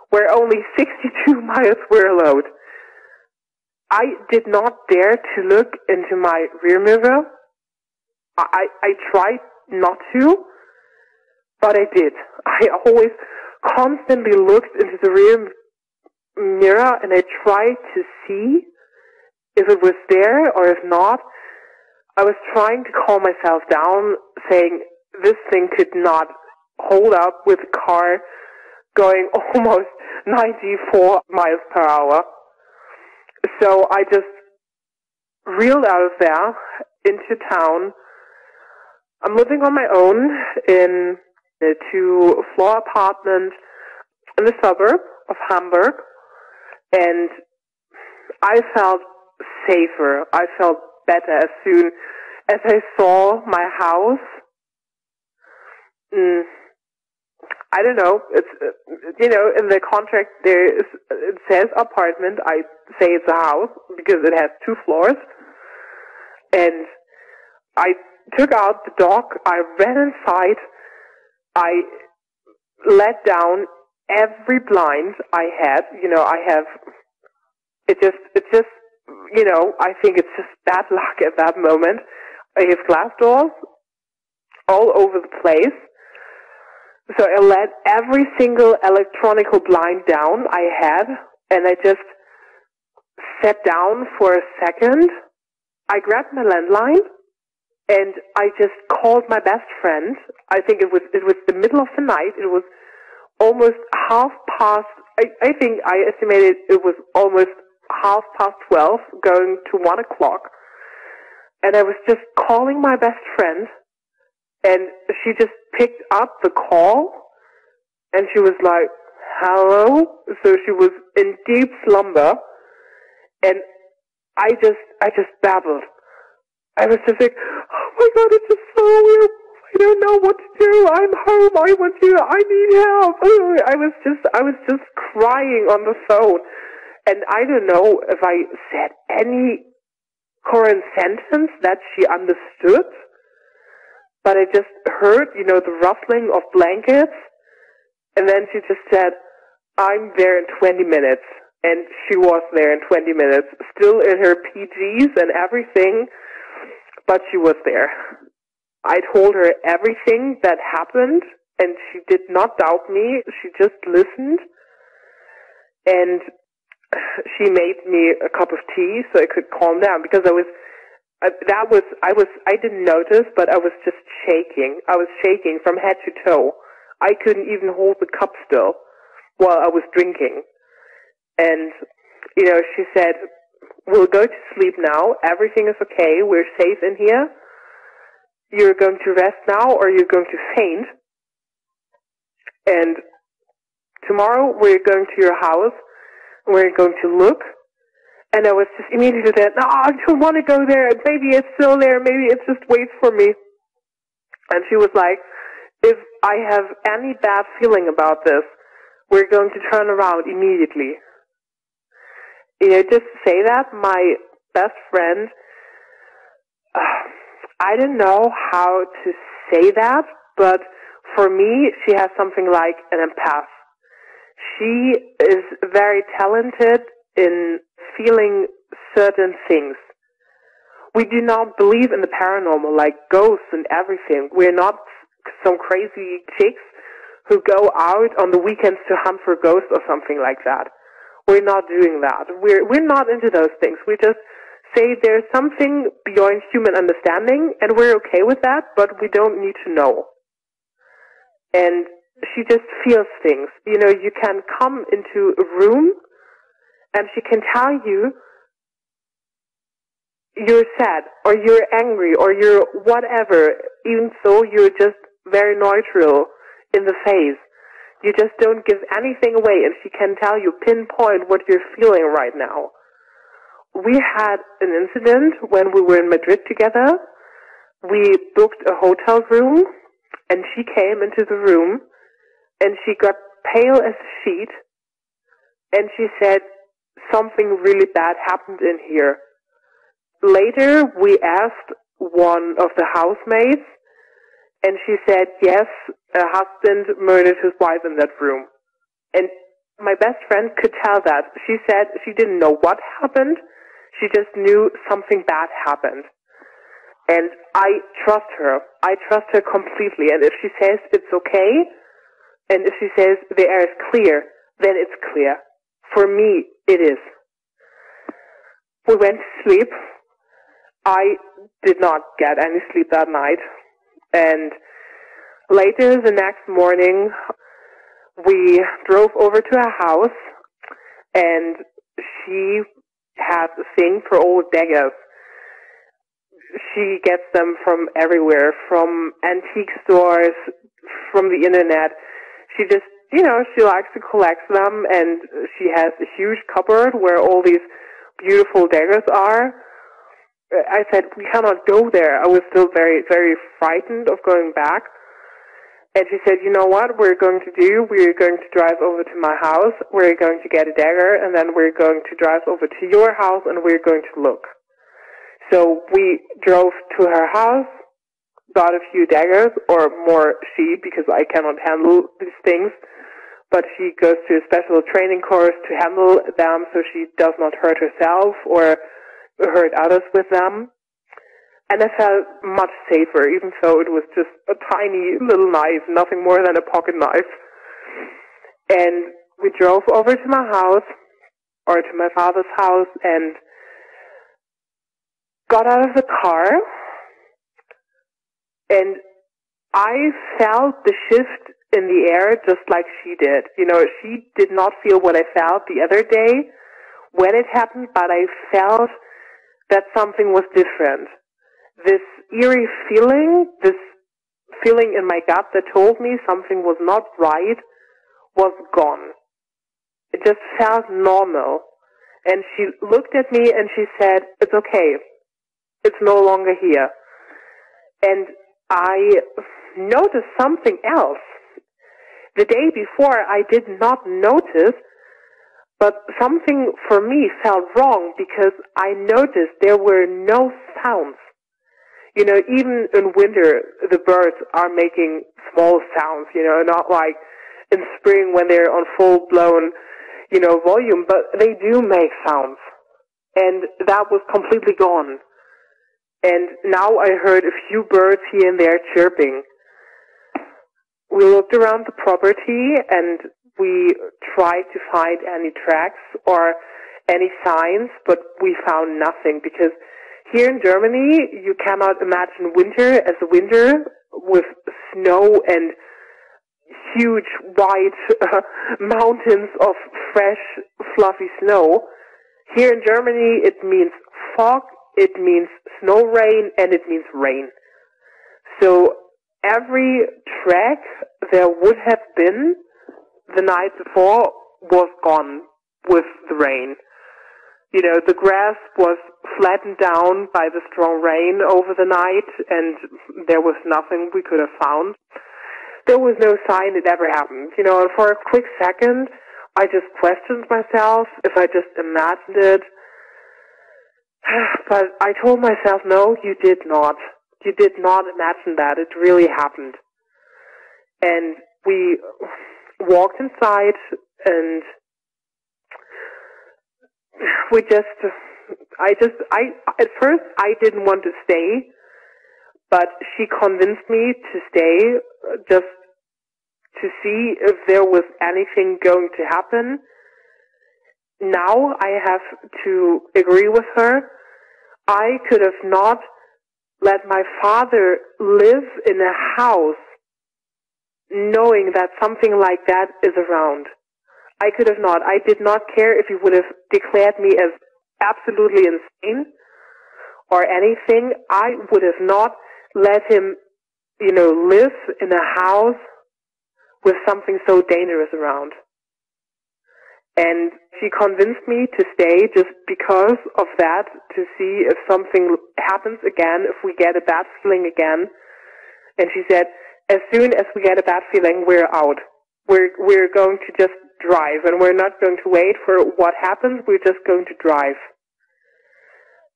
where only 62 miles were allowed. I did not dare to look into my rear mirror. I tried not to, but I did. I always constantly looked into the rear mirror, and I tried to see if it was there or if not. I was trying to calm myself down, saying this thing could not hold up with a car going almost 94 miles per hour. So I just reeled out of there into town. I'm living on my own in a 2-floor apartment in the suburb of Hamburg, and I felt safer. I felt better as soon as I saw my house. I don't know. It's in the contract it says apartment. I say it's a house because it has 2 floors. And I took out the dog. I ran inside. I let down every blind I had. I have. It's just. I think it's just bad luck at that moment. I have glass doors all over the place. So I let every single electronical blind down I had, and I just sat down for a second. I grabbed my landline, and I just called my best friend. I think it was the middle of the night. It was almost 12:30. I think I estimated it was almost 12:30, going to 1 o'clock. And I was just calling my best friend, and she just picked up the call, and she was like, hello? So she was in deep slumber, and I just babbled. I was just like, oh my God, it's just so weird. I don't know what to do. I'm home. I need help. I was just crying on the phone. And I don't know if I said any current sentence that she understood, but I just heard, the rustling of blankets, and then she just said, I'm there in 20 minutes. And she was there in 20 minutes, still in her PGs and everything, but she was there. I told her everything that happened, and she did not doubt me. She just listened, and she made me a cup of tea so I could calm down, because I didn't notice, but I was just shaking. I was shaking from head to toe. I couldn't even hold the cup still while I was drinking. And, she said, we'll go to sleep now. Everything is okay. We're safe in here. You're going to rest now, or you're going to faint. And tomorrow we're going to your house. We're going to look. And I was just immediately there, no, I don't want to go there. Maybe it's still there. Maybe it just waits for me. And she was like, if I have any bad feeling about this, we're going to turn around immediately. Just to say that, my best friend, I don't know how to say that, but for me, she has something like an empath. She is very talented in feeling certain things. We do not believe in the paranormal, like ghosts and everything. We're not some crazy chicks who go out on the weekends to hunt for ghosts or something like that. We're not doing that. We're not into those things. We just say there's something beyond human understanding, and we're okay with that, but we don't need to know. And she just feels things. You can come into a room, and she can tell you you're sad, or you're angry, or you're whatever, even though you're just very neutral in the face. You just don't give anything away, and she can tell you, pinpoint what you're feeling right now. We had an incident when we were in Madrid together. We booked a hotel room, and she came into the room, and she got pale as a sheet, and she said, something really bad happened in here. Later, we asked one of the housemaids, and she said, yes, a husband murdered his wife in that room. And my best friend could tell that. She said she didn't know what happened. She just knew something bad happened. And I trust her. I trust her completely. And if she says it's okay, and if she says the air is clear, then it's clear. For me, it is. We went to sleep. I did not get any sleep that night. And later the next morning, we drove over to her house, and she had a thing for old daggers. She gets them from everywhere, from antique stores, from the internet. She just, she likes to collect them, and she has a huge cupboard where all these beautiful daggers are. I said, we cannot go there. I was still very, very frightened of going back. And she said, you know what we're going to do? We're going to drive over to my house, we're going to get a dagger, and then we're going to drive over to your house, and we're going to look. So we drove to her house, got a few daggers, or more she, because I cannot handle these things, but she goes to a special training course to handle them so she does not hurt herself or hurt others with them. And I felt much safer, even though it was just a tiny little knife, nothing more than a pocket knife. And we drove over to my house, or to my father's house, and got out of the car, and I felt the shift in the air just like she did. You know, she did not feel what I felt the other day when it happened, but I felt that something was different. This eerie feeling, this feeling in my gut that told me something was not right, was gone. It just felt normal. And she looked at me and she said, it's okay. It's no longer here. And I noticed something else. The day before I did not notice, but something for me felt wrong because I noticed there were no sounds. You know, even in winter, the birds are making small sounds, you know, not like in spring when they're on full-blown, you know, volume, but they do make sounds. And that was completely gone. And now I heard a few birds here and there chirping. We looked around the property and we tried to find any tracks or any signs, but we found nothing because here in Germany, you cannot imagine winter as a winter with snow and huge white mountains of fresh, fluffy snow. Here in Germany, it means fog, it means snow rain, and it means rain. So every track there would have been the night before was gone with the rain. You know, the grass was flattened down by the strong rain over the night, and there was nothing we could have found. There was no sign it ever happened. You know, and for a quick second, I just questioned myself if I just imagined it. But I told myself, no, you did not. You did not imagine that. It really happened. And we walked inside, and at first I didn't want to stay, but she convinced me to stay just to see if there was anything going to happen. Now I have to agree with her. I could have not let my father live in a house knowing that something like that is around. I could have not. I did not care if he would have declared me as absolutely insane or anything. I would have not let him, you know, live in a house with something so dangerous around. And she convinced me to stay just because of that, to see if something happens again, if we get a bad feeling again. And she said, as soon as we get a bad feeling, we're out. We're going to just drive, and we're not going to wait for what happens, we're just going to drive.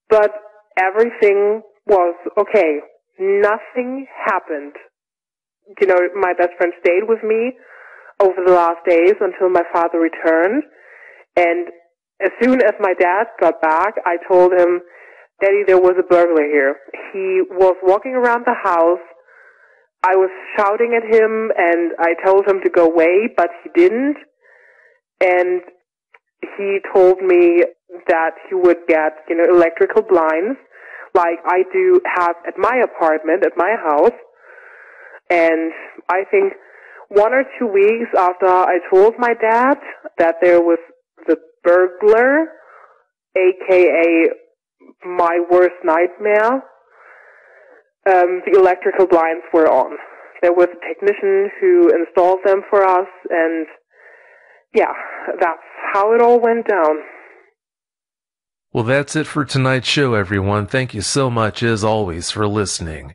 But everything was okay. Nothing happened. You know, my best friend stayed with me over the last days until my father returned, and as soon as my dad got back, I told him, Daddy, there was a burglar here. He was walking around the house. I was shouting at him, and I told him to go away, but he didn't. And he told me that he would get, you know, electrical blinds, like I do have at my apartment, at my house. And I think 1 or 2 weeks after I told my dad that there was the burglar, aka my worst nightmare, the electrical blinds were on. There was a technician who installed them for us, and yeah, that's how it all went down. Well, that's it for tonight's show, everyone. Thank you so much, as always, for listening.